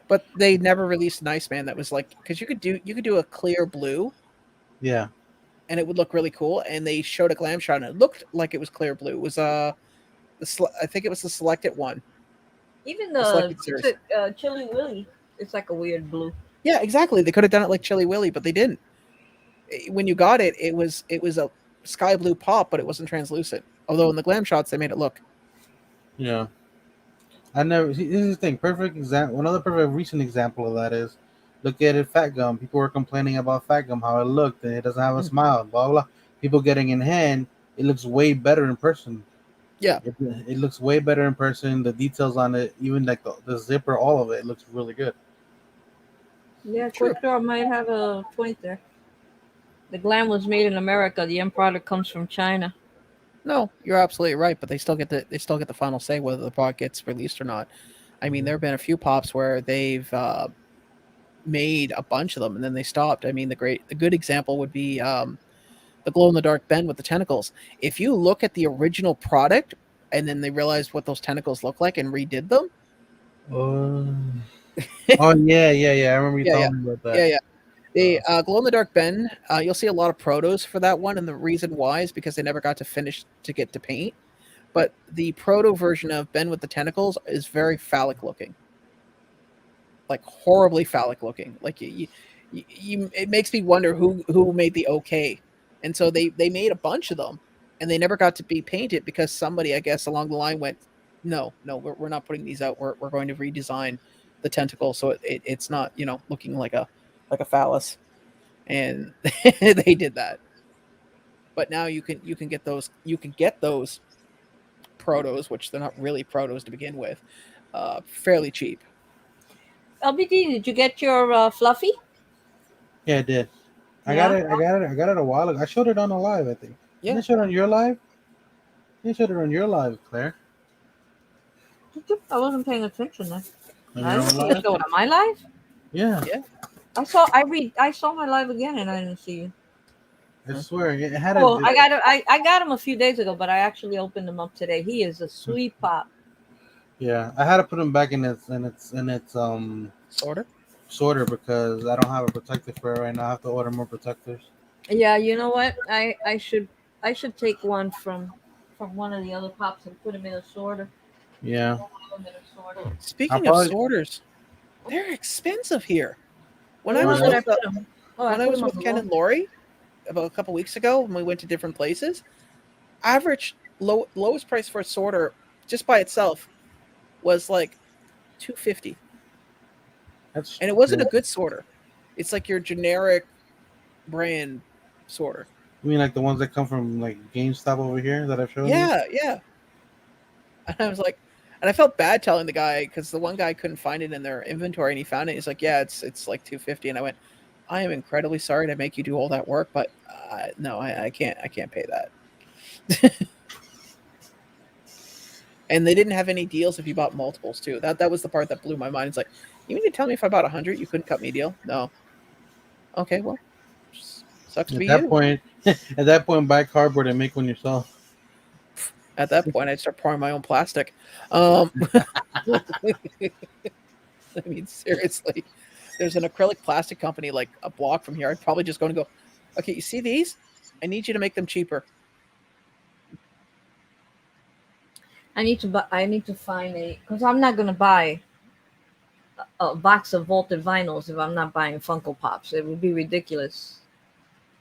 [SPEAKER 1] But they never released an Iceman that was like, because you could do a clear blue.
[SPEAKER 3] Yeah.
[SPEAKER 1] And it would look really cool. And they showed a glam shot, and it looked like it was clear blue. It was I think it was the selected one.
[SPEAKER 2] Even the Chili Willy, it's like a weird blue.
[SPEAKER 1] Yeah, exactly. They could have done it like Chili Willy, but they didn't. When you got it, it was a sky blue pop, but it wasn't translucent. Although in the glam shots, they made it look.
[SPEAKER 3] Yeah. I never see. This is the thing. Perfect example. Another perfect recent example of that is, look at it. Fat gum. People were complaining about fat gum, how it looked, and it doesn't have a smile. Blah blah. People getting in hand, it looks way better in person.
[SPEAKER 1] Yeah,
[SPEAKER 3] it looks way better in person. The details on it, even like the zipper, all of it looks really good.
[SPEAKER 2] Yeah, Quick Draw might have a point there. The glam was made in America. The end product comes from China.
[SPEAKER 1] No, you're absolutely right. But they still get the final say whether the product gets released or not. I mean, there have been a few pops where they've made a bunch of them and then they stopped. I mean, the good example would be the glow in the dark Ben with the tentacles. If you look at the original product and then they realized what those tentacles look like and redid them.
[SPEAKER 3] Oh yeah. I remember you telling me about that.
[SPEAKER 1] Yeah. The glow in the dark Ben, you'll see a lot of protos for that one, and the reason why is because they never got to finish to get to paint. But the proto version of Ben with the tentacles is very phallic looking, like horribly phallic looking. Like it makes me wonder who made the okay. And so they made a bunch of them, and they never got to be painted because somebody, I guess, along the line went, no, we're not putting these out. We're going to redesign the tentacle so it's not looking like a phallus, and they did that. But now you can get those protos, which they're not really protos to begin with, fairly cheap.
[SPEAKER 2] LBD, did you get your Fluffy?
[SPEAKER 3] Yeah, I did. I got it a while ago. I showed it on a live, I think.
[SPEAKER 1] Yeah.
[SPEAKER 3] Didn't I show it on your live? You showed it on your live, Claire.
[SPEAKER 2] I wasn't paying attention then.
[SPEAKER 3] On
[SPEAKER 2] my live?
[SPEAKER 3] Yeah.
[SPEAKER 2] I saw my live again and I didn't see you.
[SPEAKER 3] I swear it had.
[SPEAKER 2] I got him a few days ago, but I actually opened him up today. He is a sweet pop.
[SPEAKER 3] Yeah, I had to put him back in its sorter because I don't have a protector for it right now. I have to order more protectors.
[SPEAKER 2] Yeah, you know what? I should take one from one of the other pops and put him in a sorter.
[SPEAKER 3] Yeah.
[SPEAKER 1] Speaking of sorters, they're expensive here. When I was with Ken and Lori about a couple weeks ago when we went to different places, average lowest price for a sorter just by itself was like $250. And it wasn't a good sorter. It's like your generic brand sorter.
[SPEAKER 3] You mean like the ones that come from like GameStop over here that I've shown you?
[SPEAKER 1] Yeah. And I was like, and I felt bad telling the guy because the one guy couldn't find it in their inventory and he found it. He's like, yeah, it's like $250. And I went, I am incredibly sorry to make you do all that work, but no, I can't pay that. And they didn't have any deals if you bought multiples too. That was the part that blew my mind. It's like, you mean to tell me if I bought 100, you couldn't cut me a deal? No. Okay, well, sucks to be you.
[SPEAKER 3] At that point, buy cardboard and make one yourself.
[SPEAKER 1] At that point, I'd start pouring my own plastic. I mean, seriously. There's an acrylic plastic company like a block from here. I'd probably just go and go, okay, you see these? I need you to make them cheaper.
[SPEAKER 2] I need to find because I'm not gonna buy a box of vaulted vinyls if I'm not buying Funko Pops. It would be ridiculous.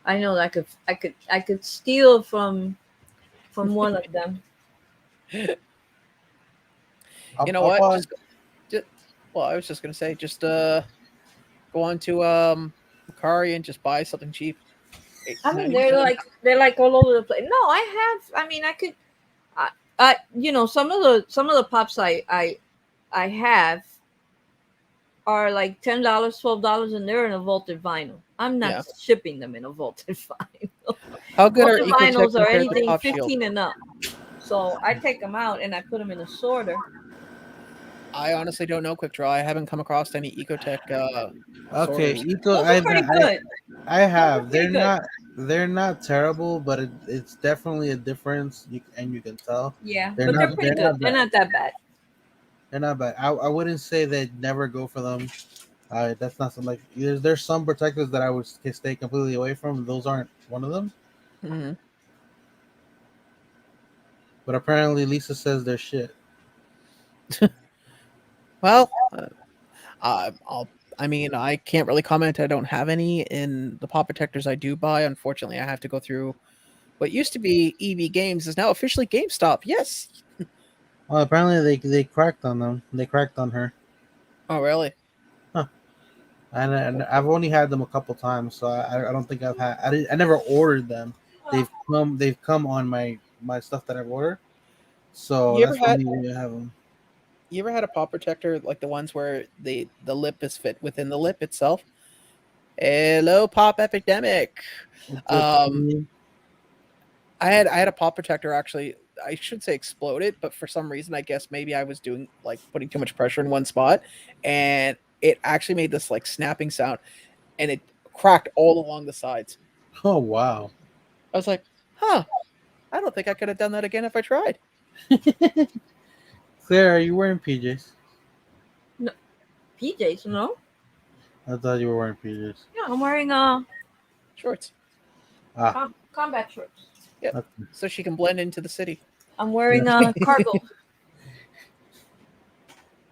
[SPEAKER 2] I know that I could steal from one of them.
[SPEAKER 1] You know
[SPEAKER 3] I'll
[SPEAKER 1] what?
[SPEAKER 3] probably,
[SPEAKER 1] Just well, I was just gonna say, just go on to Macari and just buy something cheap.
[SPEAKER 2] I mean,
[SPEAKER 1] 90% of
[SPEAKER 2] they're like all over the place. No, I have. I mean, I could. You know, some of the pops I have are like $10, $12, and they're in a vaulted vinyl. I'm not
[SPEAKER 1] yeah.
[SPEAKER 2] shipping them in a vaulted vinyl.
[SPEAKER 1] How good are
[SPEAKER 2] Vaulted
[SPEAKER 1] Ecotech
[SPEAKER 2] vinyls are
[SPEAKER 1] compared to
[SPEAKER 2] anything
[SPEAKER 1] Pop Shield?
[SPEAKER 2] 15 and up. So I take them out and I put them in a sorter.
[SPEAKER 1] I honestly don't know Quick Draw. I haven't come across any Ecotech
[SPEAKER 3] okay,
[SPEAKER 1] sorters.
[SPEAKER 3] Eco.
[SPEAKER 2] Those are pretty good.
[SPEAKER 3] I
[SPEAKER 2] Those are
[SPEAKER 3] have.
[SPEAKER 2] pretty good.
[SPEAKER 3] They're not terrible, but it's definitely a difference, and you can tell.
[SPEAKER 2] Yeah, but they're pretty
[SPEAKER 3] They're
[SPEAKER 2] good.
[SPEAKER 3] not
[SPEAKER 2] They're
[SPEAKER 3] bad.
[SPEAKER 2] not that bad.
[SPEAKER 3] They're not bad. I wouldn't say they'd never go for them. That's not something like there's some protectors that I would stay completely away from. Those aren't one of them.
[SPEAKER 1] Mm-hmm.
[SPEAKER 3] But apparently Lisa says they're shit.
[SPEAKER 1] Well, I'll. I mean, I can't really comment. I don't have any in the pop protectors I do buy. Unfortunately, I have to go through what used to be EB Games is now officially GameStop. Yes.
[SPEAKER 3] Well, apparently they cracked on them. They cracked on her.
[SPEAKER 1] Oh, really?
[SPEAKER 3] Huh. And I've only had them a couple times, so I don't think I've had. I never ordered them. They've come on my stuff that I've ordered. So
[SPEAKER 1] You ever
[SPEAKER 3] that's the
[SPEAKER 1] had
[SPEAKER 3] only way I have them.
[SPEAKER 1] you ever had a pop protector like the ones where the lip is fit within the lip itself? Hello, pop epidemic. Um, I had a pop protector actually. I should say exploded, but for some reason, I guess maybe I was doing like putting too much pressure in one spot, and it actually made this like snapping sound, and it cracked all along the sides.
[SPEAKER 3] Oh wow.
[SPEAKER 1] I was like, huh, I don't think I could have done that again if I tried.
[SPEAKER 3] Claire, are you wearing PJs?
[SPEAKER 2] No, PJs, no?
[SPEAKER 3] I thought you were wearing PJs.
[SPEAKER 2] Yeah, I'm wearing
[SPEAKER 1] Shorts.
[SPEAKER 2] combat shorts.
[SPEAKER 1] Yep.
[SPEAKER 3] Okay.
[SPEAKER 1] So she can blend into the city.
[SPEAKER 2] I'm wearing cargo.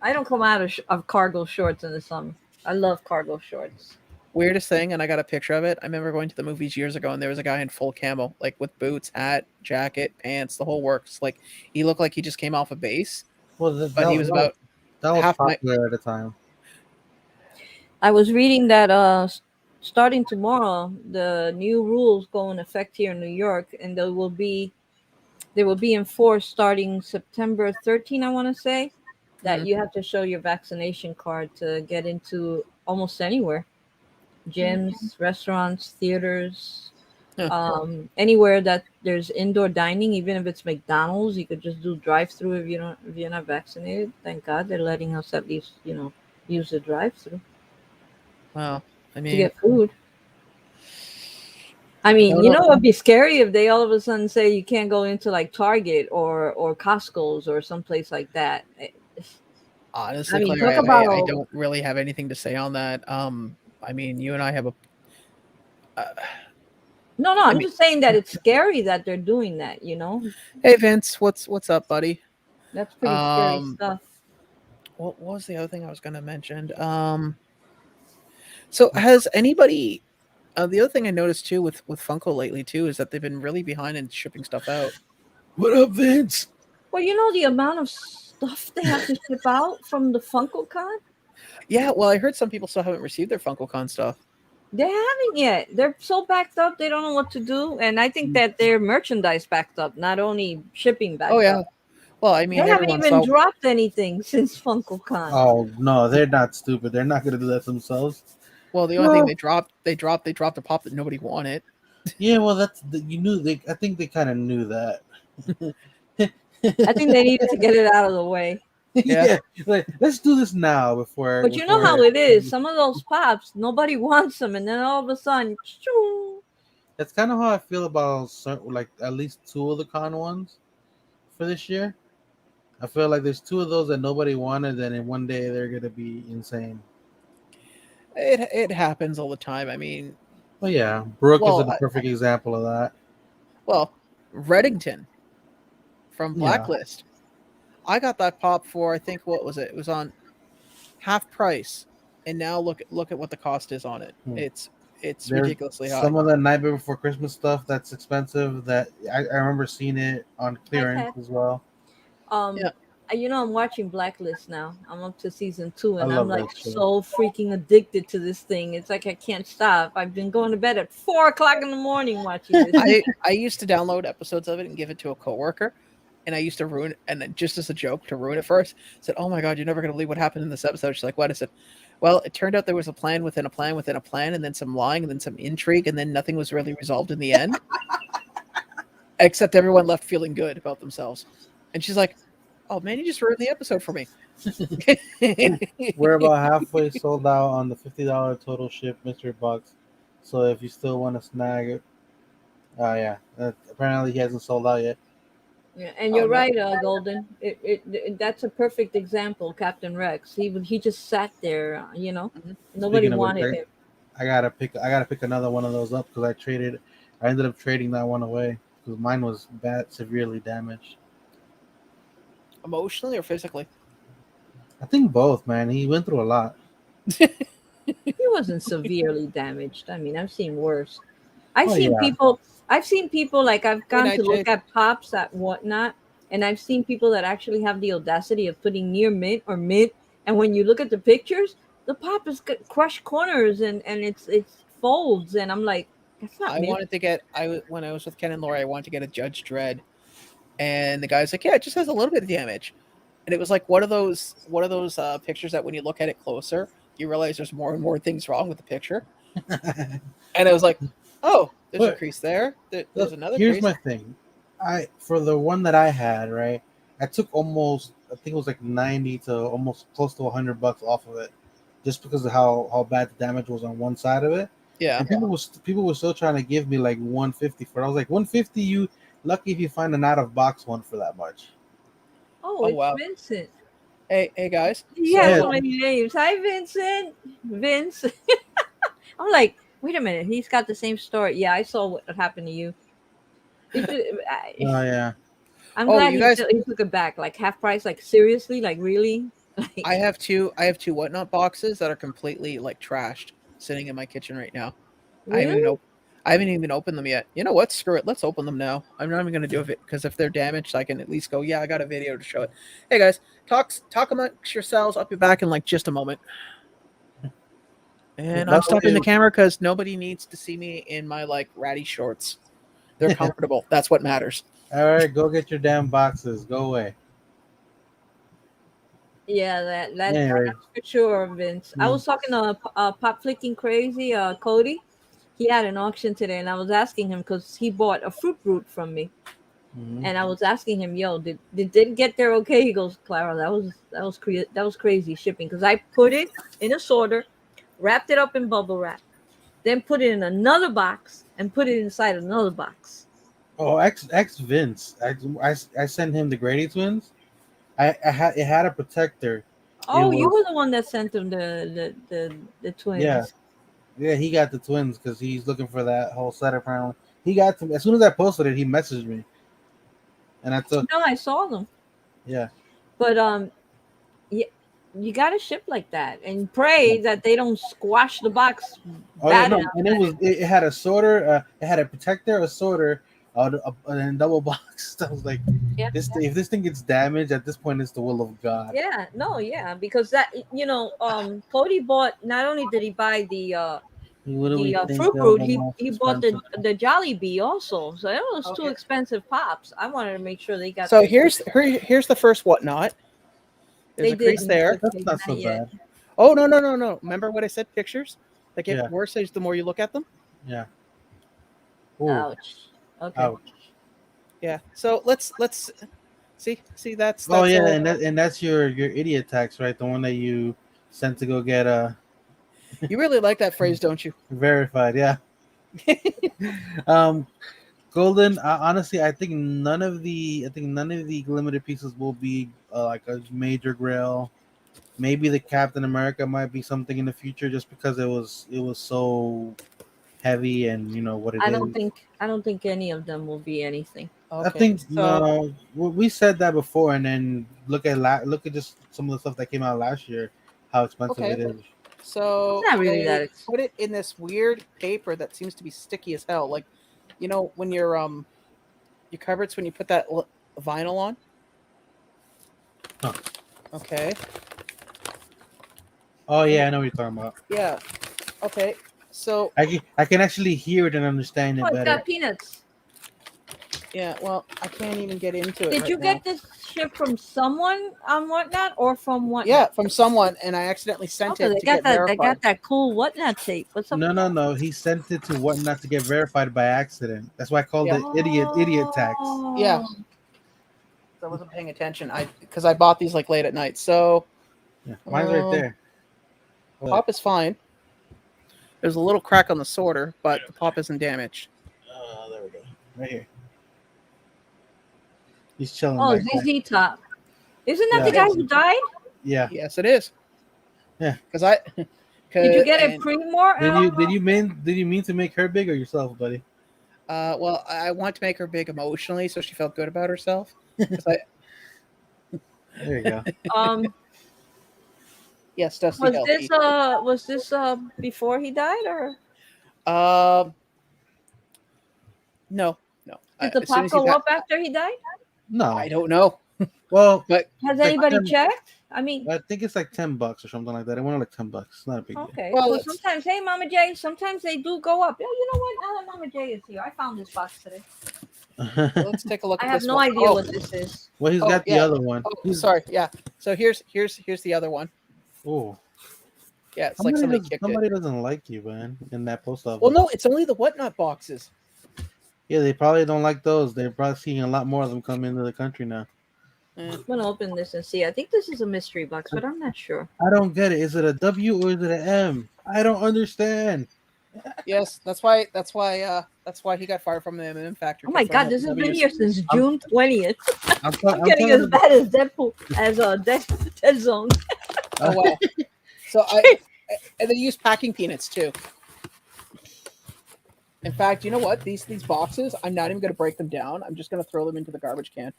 [SPEAKER 2] I don't come out of cargo shorts in the summer. I love cargo shorts.
[SPEAKER 1] Weirdest thing, and I got a picture of it. I remember going to the movies years ago, and there was a guy in full camo, like with boots, hat, jacket, pants, the whole works. Like he looked like he just came off a base,
[SPEAKER 3] Well,
[SPEAKER 1] but he was about
[SPEAKER 3] that was
[SPEAKER 1] half my.
[SPEAKER 3] popular at the time.
[SPEAKER 2] I was reading that starting tomorrow, the new rules go in effect here in New York, and they will be enforced starting September 13. I want to say that
[SPEAKER 1] Mhm.
[SPEAKER 2] you have to show your vaccination card to get into almost anywhere, gyms, restaurants, theaters,
[SPEAKER 1] Huh.
[SPEAKER 2] anywhere that there's indoor dining, even if it's McDonald's, you could just do drive-through if you're not vaccinated. Thank God they're letting us at least use the drive-through
[SPEAKER 1] Wow. I
[SPEAKER 2] to
[SPEAKER 1] mean,
[SPEAKER 2] get food. I
[SPEAKER 1] I
[SPEAKER 2] mean,
[SPEAKER 1] don't
[SPEAKER 2] you
[SPEAKER 1] know.
[SPEAKER 2] know, it'd be scary if they all of a sudden say you can't go into like Target or Costco's or someplace like that. I
[SPEAKER 1] Honestly,
[SPEAKER 2] mean,
[SPEAKER 1] Claire,
[SPEAKER 2] talk about
[SPEAKER 1] I don't really have anything to say on that. I mean, you and I have a. Uh,
[SPEAKER 2] no, no.
[SPEAKER 1] I
[SPEAKER 2] I'm
[SPEAKER 1] mean,
[SPEAKER 2] just saying that it's scary that they're doing that. You know,
[SPEAKER 1] hey Vince, what's up, buddy?
[SPEAKER 2] that's pretty scary
[SPEAKER 1] Um,
[SPEAKER 2] stuff.
[SPEAKER 1] what was the other thing I was gonna mention? So has anybody? The other thing I noticed too with Funko lately too is that they've been really behind in shipping stuff out.
[SPEAKER 3] What up, Vince?
[SPEAKER 2] Well, you know the amount of stuff they have to ship out from the Funko Con.
[SPEAKER 1] Yeah, well, I heard some people still haven't received their Funko Con stuff.
[SPEAKER 2] They haven't yet. They're so backed up. They don't know what to do. And I think that their merchandise backed up, not only shipping
[SPEAKER 1] Oh
[SPEAKER 2] backed
[SPEAKER 1] yeah.
[SPEAKER 2] up.
[SPEAKER 1] Well, I
[SPEAKER 2] They
[SPEAKER 1] mean,
[SPEAKER 2] haven't
[SPEAKER 1] everyone
[SPEAKER 2] even
[SPEAKER 1] saw.
[SPEAKER 2] dropped anything since Funko Con.
[SPEAKER 3] Oh no, they're not stupid. They're not gonna do that themselves.
[SPEAKER 1] Well, the only thing
[SPEAKER 3] No.
[SPEAKER 1] they dropped a pop that nobody wanted.
[SPEAKER 3] Yeah, well, you knew they. I think they kind of knew that.
[SPEAKER 2] I think they needed to get it out of the way.
[SPEAKER 3] Yeah, like let's do this now before.
[SPEAKER 2] But you know how it is. Some of those pops, nobody wants them, and then all of a sudden, choo.
[SPEAKER 3] That's kind of how I feel about like at least two of the con ones for this year. I feel like there's two of those that nobody wanted, and in one day they're gonna be insane.
[SPEAKER 1] It happens all the time. I mean,
[SPEAKER 3] Well, yeah, Brooke is
[SPEAKER 1] well,
[SPEAKER 3] a perfect example of that.
[SPEAKER 1] well, Reddington from
[SPEAKER 3] Yeah,
[SPEAKER 1] Blacklist. I got that pop for I think what was it? It was on half price, and now look at what the cost is on it.
[SPEAKER 3] Hmm.
[SPEAKER 1] It's
[SPEAKER 3] there's
[SPEAKER 1] ridiculously high.
[SPEAKER 3] some of the Nightmare Before Christmas stuff that's expensive. That I remember seeing it on clearance as well.
[SPEAKER 2] Um, I'm watching Blacklist now. I'm up to season 2,
[SPEAKER 3] I
[SPEAKER 2] and I'm
[SPEAKER 3] love
[SPEAKER 2] like
[SPEAKER 3] that show.
[SPEAKER 2] so freaking addicted to this thing. It's like I can't stop. I've been going to bed at 4 o'clock in the morning watching this.
[SPEAKER 1] I used to download episodes of it and give it to a coworker, and I used to ruin it, and then just as a joke to ruin it first. Said, "Oh my god, you're never gonna believe what happened in this episode." She's like, "What?" I said, "Well, it turned out there was a plan within a plan within a plan, and then some lying, and then some intrigue, and then nothing was really resolved in the end, except everyone left feeling good about themselves." And she's like, "Oh man, you just ruined the episode for me."
[SPEAKER 3] We're about halfway sold out on the $50 total ship mystery box. So if you still want to snag it, yeah, apparently he hasn't sold out yet.
[SPEAKER 2] Yeah, and
[SPEAKER 1] Oh,
[SPEAKER 2] you're
[SPEAKER 1] no.
[SPEAKER 2] right, Golden. That's a perfect example, Captain Rex. He just sat there,
[SPEAKER 1] Mhm.
[SPEAKER 2] Nobody
[SPEAKER 3] Speaking of which,
[SPEAKER 2] wanted him.
[SPEAKER 3] I gotta pick another one of those up because I ended up trading that one away because mine was severely damaged.
[SPEAKER 1] Emotionally or physically?
[SPEAKER 3] I think both, man. He went through a lot.
[SPEAKER 2] He wasn't severely damaged. I mean, I've seen worse. I've
[SPEAKER 3] Oh
[SPEAKER 2] seen
[SPEAKER 3] yeah,
[SPEAKER 2] people. I've seen people like I've
[SPEAKER 1] Hey,
[SPEAKER 2] gone to
[SPEAKER 1] Nightshade.
[SPEAKER 2] look at pops at whatnot, and I've seen people that actually have the audacity of putting near mint or mint. And when you look at the pictures, the pop is crushed corners and it's folds, and I'm like, that's not
[SPEAKER 1] I
[SPEAKER 2] mint.
[SPEAKER 1] wanted to get when I was with Ken and Laura, I wanted to get a Judge Dredd, and the guy's like, "Yeah, it just has a little bit of damage," and it was like one of those pictures that when you look at it closer, you realize there's more and more things wrong with the picture, and I was like, "Oh, there's a
[SPEAKER 3] but
[SPEAKER 1] crease there. There's
[SPEAKER 3] look,
[SPEAKER 1] another
[SPEAKER 3] here's
[SPEAKER 1] crease."
[SPEAKER 3] my thing. I for the one that I had, right? I took almost, I think it was like 90 to almost close to $100 off of it, just because of how bad the damage was on one side of it.
[SPEAKER 1] Yeah.
[SPEAKER 3] And people were still trying to give me like 150 for it. I was like, 150, you lucky if you find an out of box one for that much.
[SPEAKER 2] Oh,
[SPEAKER 1] Oh
[SPEAKER 2] it's
[SPEAKER 1] wow.
[SPEAKER 2] Vincent.
[SPEAKER 1] Hey guys.
[SPEAKER 2] He has
[SPEAKER 3] Yeah.
[SPEAKER 2] so
[SPEAKER 1] So
[SPEAKER 2] many names. Hi, Vincent. Vince. I'm like, wait a minute. He's got the same story. Yeah, I saw what happened to you.
[SPEAKER 3] Oh yeah.
[SPEAKER 2] I'm
[SPEAKER 1] oh,
[SPEAKER 2] glad
[SPEAKER 1] you guys,
[SPEAKER 2] he took it back, like half price. Like seriously, like really,
[SPEAKER 1] I
[SPEAKER 2] like
[SPEAKER 1] have two whatnot boxes that are completely like trashed sitting in my kitchen right now.
[SPEAKER 2] really.
[SPEAKER 1] I haven't even opened them yet. You know what? Screw it. Let's open them now. I'm not even going to do it because if they're damaged, I can at least go, yeah, I got a video to show it. Hey guys, talk amongst yourselves. I'll be back in like just a moment. And
[SPEAKER 3] By
[SPEAKER 1] I'm
[SPEAKER 3] the
[SPEAKER 1] stopping
[SPEAKER 3] way,
[SPEAKER 1] the camera because nobody needs to see me in my like ratty shorts. They're comfortable. That's what matters.
[SPEAKER 3] all right, go get your damn boxes. Go away.
[SPEAKER 2] Yeah, that's
[SPEAKER 3] Anyway,
[SPEAKER 2] for sure, Vince. I
[SPEAKER 3] mm,
[SPEAKER 2] was talking to Pop Flicking Crazy, Cody. He had an auction today, and I was asking him because he bought a fruit root from me,
[SPEAKER 3] mhm.
[SPEAKER 2] and I was asking him, "Yo, did it get there okay?" He goes, "Clara, that was crazy shipping because I put it in a sorter, wrapped it up in bubble wrap, then put it in another box and put it inside another box."
[SPEAKER 3] Oh, ex Vince. I sent him the Grady twins. It had a protector. It
[SPEAKER 2] Oh, you
[SPEAKER 3] was
[SPEAKER 2] were the one that sent him the
[SPEAKER 3] yeah.
[SPEAKER 2] twins.
[SPEAKER 3] Yeah, he got the twins because he's looking for that whole set apparently. He got them as soon as I posted it. He messaged me, and I took
[SPEAKER 2] No, I saw them,
[SPEAKER 3] yeah.
[SPEAKER 2] but you, you gotta ship like that and pray that they don't squash the box
[SPEAKER 3] Oh yeah,
[SPEAKER 2] bad
[SPEAKER 3] no,
[SPEAKER 2] enough.
[SPEAKER 3] and it had a sorter, it had a protector, a sorter, and double box. I was like,
[SPEAKER 2] Yeah,
[SPEAKER 3] if this thing gets damaged at this point, it's the will of God.
[SPEAKER 2] yeah, no, yeah, because that Cody bought. Not only did he buy
[SPEAKER 3] What do we think
[SPEAKER 2] fruit
[SPEAKER 3] of
[SPEAKER 2] root,
[SPEAKER 3] the most
[SPEAKER 2] he bought
[SPEAKER 3] expensive?
[SPEAKER 2] the Jolly Bee also. So it was two
[SPEAKER 1] Okay.
[SPEAKER 2] expensive pops. I wanted to make sure they got
[SPEAKER 1] So
[SPEAKER 2] their.
[SPEAKER 1] here's the first whatnot. There's
[SPEAKER 2] They
[SPEAKER 1] a crease
[SPEAKER 2] didn't.
[SPEAKER 1] there.
[SPEAKER 3] That's
[SPEAKER 2] Okay,
[SPEAKER 3] not so
[SPEAKER 2] not yet.
[SPEAKER 3] bad.
[SPEAKER 1] Oh no. Remember what I said? Pictures that get
[SPEAKER 3] Yeah,
[SPEAKER 1] worse as the more you look at them.
[SPEAKER 3] yeah. Ooh,
[SPEAKER 2] Ouch. Okay.
[SPEAKER 3] ouch.
[SPEAKER 1] Yeah. So let's see
[SPEAKER 3] Oh
[SPEAKER 1] that's
[SPEAKER 3] yeah, and that's your idiot tax, right? The one that you sent to go get
[SPEAKER 1] you really like that phrase, don't you?
[SPEAKER 3] verified. Yeah. Um, Golden. Honestly, I think none of the limited pieces will be like a major grail. Maybe the Captain America might be something in the future, just because it was so heavy and you know what it is.
[SPEAKER 2] I don't think any of them will be anything.
[SPEAKER 3] I
[SPEAKER 1] Okay.
[SPEAKER 3] think
[SPEAKER 1] So
[SPEAKER 3] no, we said that before, and then look at just some of the stuff that came out last year, how expensive
[SPEAKER 1] okay.
[SPEAKER 3] it is.
[SPEAKER 2] It's
[SPEAKER 1] So
[SPEAKER 2] not really
[SPEAKER 1] they
[SPEAKER 2] that.
[SPEAKER 1] put it in this weird paper that seems to be sticky as hell. Like, when your cupboards when you put that vinyl on. Okay.
[SPEAKER 3] Oh yeah, I know what you're talking about.
[SPEAKER 1] Yeah. Okay. So
[SPEAKER 3] I can actually hear it and understand
[SPEAKER 2] Oh,
[SPEAKER 3] it
[SPEAKER 2] it's
[SPEAKER 3] better.
[SPEAKER 2] got peanuts.
[SPEAKER 1] yeah, well, I can't even get into it
[SPEAKER 2] Did
[SPEAKER 1] right
[SPEAKER 2] you
[SPEAKER 1] now.
[SPEAKER 2] get this ship from someone on Whatnot or from Whatnot?
[SPEAKER 1] Yeah, from someone, and I accidentally sent
[SPEAKER 2] Okay,
[SPEAKER 1] it to get
[SPEAKER 2] they
[SPEAKER 1] verified.
[SPEAKER 2] got that cool Whatnot tape. What's up? with that?
[SPEAKER 3] No. He sent it to Whatnot to get verified by accident. That's why I called
[SPEAKER 1] Yeah.
[SPEAKER 3] it idiot tax.
[SPEAKER 1] Yeah. So I wasn't paying attention. Because I bought these like late at night. So
[SPEAKER 3] Yeah, mine's right there.
[SPEAKER 1] pop is fine. There's a little crack on the sorter, but the pop isn't damaged.
[SPEAKER 3] There we go. Right here. He's chilling
[SPEAKER 2] Oh,
[SPEAKER 3] back there.
[SPEAKER 2] ZZ Top. Isn't that
[SPEAKER 3] Yeah.
[SPEAKER 2] the guy who died?
[SPEAKER 3] Yeah.
[SPEAKER 1] Yes, it is.
[SPEAKER 3] Yeah.
[SPEAKER 1] Because I.
[SPEAKER 2] Did you get it pre-more?
[SPEAKER 3] Did you mean to make her big or yourself, buddy?
[SPEAKER 1] Well, I want to make her big emotionally, so she felt good about herself. 'Cause I,
[SPEAKER 3] There you go.
[SPEAKER 1] yes, Dusty
[SPEAKER 2] Was
[SPEAKER 1] LP.
[SPEAKER 2] this before he died or
[SPEAKER 1] No.
[SPEAKER 2] did the
[SPEAKER 1] As soon
[SPEAKER 2] pop
[SPEAKER 1] as he
[SPEAKER 2] go
[SPEAKER 1] pa-
[SPEAKER 2] up after he died?
[SPEAKER 3] No.
[SPEAKER 1] I don't know.
[SPEAKER 3] Well,
[SPEAKER 1] But
[SPEAKER 2] Has
[SPEAKER 3] like
[SPEAKER 2] anybody
[SPEAKER 3] 10
[SPEAKER 2] checked? I mean,
[SPEAKER 3] I think it's like $10 or something like that. It went like $10. It's not a big deal.
[SPEAKER 2] okay.
[SPEAKER 1] Well,
[SPEAKER 2] so
[SPEAKER 1] it's-
[SPEAKER 2] sometimes, hey, Mama J, sometimes they do go up. Yeah, you know what? Now that Mama J is here, I found this box today.
[SPEAKER 1] let's take a look
[SPEAKER 2] I
[SPEAKER 1] at
[SPEAKER 2] have
[SPEAKER 1] this
[SPEAKER 2] no
[SPEAKER 1] one.
[SPEAKER 2] idea
[SPEAKER 1] Oh,
[SPEAKER 2] what this is.
[SPEAKER 3] Well, he's
[SPEAKER 1] Oh,
[SPEAKER 3] got the
[SPEAKER 1] yeah.
[SPEAKER 3] other one.
[SPEAKER 1] oh, sorry. Yeah. So here's the other one.
[SPEAKER 3] Oh,
[SPEAKER 1] Yeah, it's like somebody kicked it.
[SPEAKER 3] somebody doesn't like you, man, in that post office.
[SPEAKER 1] Well, no, it's only the whatnot boxes.
[SPEAKER 3] Yeah, they probably don't like those. They're probably seeing a lot more of them come into the country now.
[SPEAKER 2] I'm gonna open this and see. I think this is a mystery box, but I'm not sure.
[SPEAKER 3] I don't get it. Is it a W or is it an M? I don't understand.
[SPEAKER 1] Yes, that's why he got fired from the M&M factory.
[SPEAKER 2] Oh my
[SPEAKER 1] 'cause some
[SPEAKER 2] God,
[SPEAKER 1] of
[SPEAKER 2] this
[SPEAKER 1] the
[SPEAKER 2] has been
[SPEAKER 1] W's
[SPEAKER 2] here since June 20th.
[SPEAKER 3] I'm
[SPEAKER 2] I'm getting as bad as Deadpool as Dead Zone.
[SPEAKER 1] Oh wow. So and they use packing peanuts too. In fact, you know what? These boxes, I'm not even going to break them down. I'm just going to throw them into the garbage can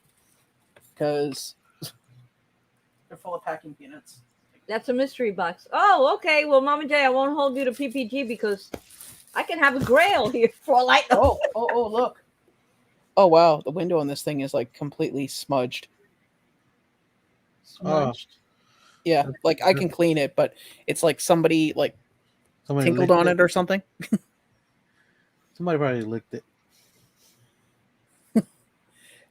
[SPEAKER 1] because they're full of packing peanuts.
[SPEAKER 2] That's a mystery box. Oh, okay. Well, Mama J, I won't hold you to PPG because I can have a grail here for all I know.
[SPEAKER 1] Oh, look. Oh wow, the window on this thing is like completely smudged.
[SPEAKER 2] Smudged.
[SPEAKER 1] Yeah, like I can clean it, but it's like somebody tinkled
[SPEAKER 3] licked
[SPEAKER 1] on it or something.
[SPEAKER 3] Somebody probably licked it.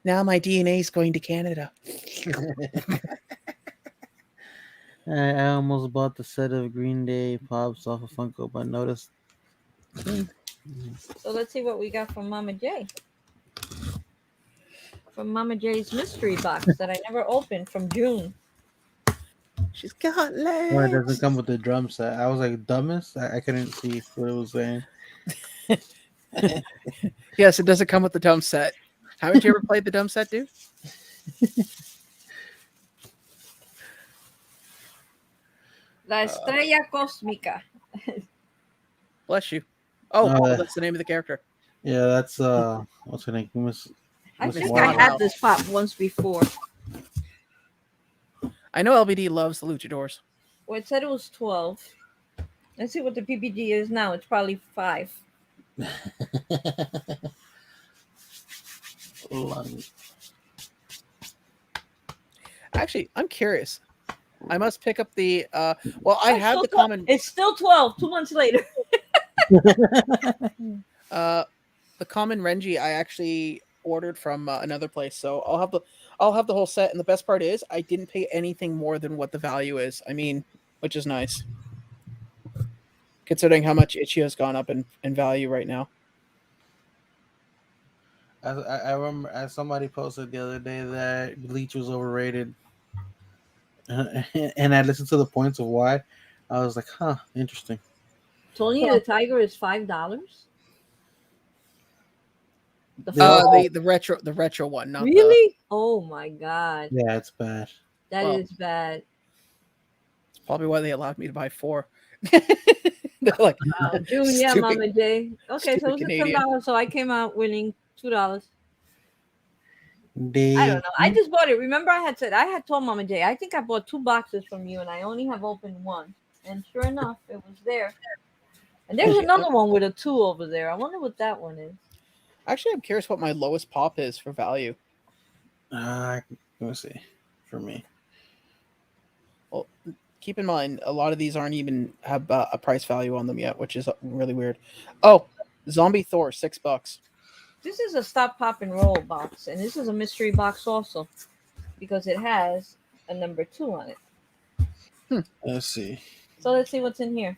[SPEAKER 1] Now my DNA is going to Canada.
[SPEAKER 3] I almost bought the set of Green Day pops off of Funko, but noticed.
[SPEAKER 2] So let's see what we got from Mama J. From Mama J's mystery box that I never opened from June.
[SPEAKER 1] She's got legs.
[SPEAKER 3] Well, it doesn't come with the drum set. I was like, dumbest. I couldn't see what it was saying.
[SPEAKER 1] Yes, it doesn't come with the drum set. Haven't you ever played the drum set, dude?
[SPEAKER 2] La Estrella Cósmica.
[SPEAKER 1] Bless you. Oh, that's the name of the character.
[SPEAKER 3] Yeah, that's what's her name?
[SPEAKER 2] I think
[SPEAKER 1] Wow.
[SPEAKER 2] I had this pop once before.
[SPEAKER 1] I know LBD loves the luchadors.
[SPEAKER 2] Well, it said it was 12. Let's see what the PPG is now. It's probably 5.
[SPEAKER 1] Actually, I'm curious. I must pick up the well, I have the
[SPEAKER 2] 12.
[SPEAKER 1] common
[SPEAKER 2] It's still 12, 2 months later.
[SPEAKER 1] the common Renji I actually ordered from another place, so I'll have the whole set. And the best part is I didn't pay anything more than what the value is. I mean, which is nice considering how much Ichigo's gone up in value right now.
[SPEAKER 3] I remember as somebody posted the other day that Bleach was overrated, and I listened to the points of why. I was like, huh, interesting.
[SPEAKER 2] Tony the Tiger is $5.
[SPEAKER 1] The retro one, not
[SPEAKER 2] really? Oh my God.
[SPEAKER 3] Yeah, it's bad.
[SPEAKER 2] That is bad.
[SPEAKER 1] It's probably why they allowed me to buy 4. They're like,
[SPEAKER 2] June, yeah,
[SPEAKER 1] stupid-
[SPEAKER 2] Mama J. Okay, so it was
[SPEAKER 1] Canadian.
[SPEAKER 2] $10, so I came out winning $2. I
[SPEAKER 3] They
[SPEAKER 2] don't know. I just bought it. Remember, I had told Mama J, I think I bought 2 boxes from you, and I only have opened 1. And sure enough, it was there. And there's another one with a 2 over there. I wonder what that one is.
[SPEAKER 1] Actually, I'm curious what my lowest pop is for value.
[SPEAKER 3] let me see. For me,
[SPEAKER 1] Well, keep in mind, a lot of these aren't even have a price value on them yet, which is really weird. Oh, Zombie Thor, $6.
[SPEAKER 2] This is a stop, pop, and roll box, and this is a mystery box also because it has a number 2 on it.
[SPEAKER 3] Let's see.
[SPEAKER 2] So let's see what's in here.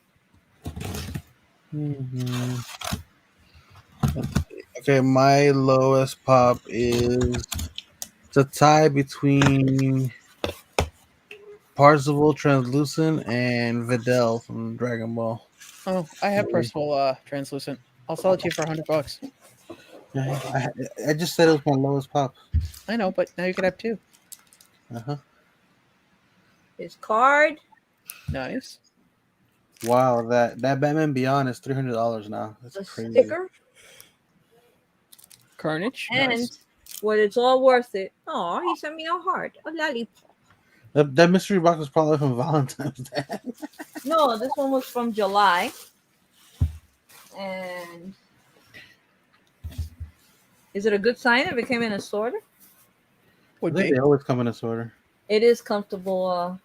[SPEAKER 3] Mhm. Okay, my lowest pop is it's a tie between Parzival Translucent and Videl from Dragon Ball.
[SPEAKER 1] Oh, I have Percival Translucent. I'll sell it to you for $100.
[SPEAKER 3] I just said it was my lowest pop.
[SPEAKER 1] I know, but now you can have 2.
[SPEAKER 3] Uh-huh.
[SPEAKER 2] His card.
[SPEAKER 1] Nice.
[SPEAKER 3] Wow, that Batman Beyond is $300 now. That's
[SPEAKER 2] The
[SPEAKER 3] crazy.
[SPEAKER 2] sticker.
[SPEAKER 1] Carnage.
[SPEAKER 2] And
[SPEAKER 1] Nice.
[SPEAKER 2] what it's all worth it. Oh, he sent me a heart. A lollipop.
[SPEAKER 3] That mystery box was probably from Valentine's Day.
[SPEAKER 2] No, this one was from July. And is it a good sign if it came in a sorter?
[SPEAKER 3] I
[SPEAKER 1] Would
[SPEAKER 3] think
[SPEAKER 1] be.
[SPEAKER 3] they always come in a sorter.
[SPEAKER 2] It is comfortable.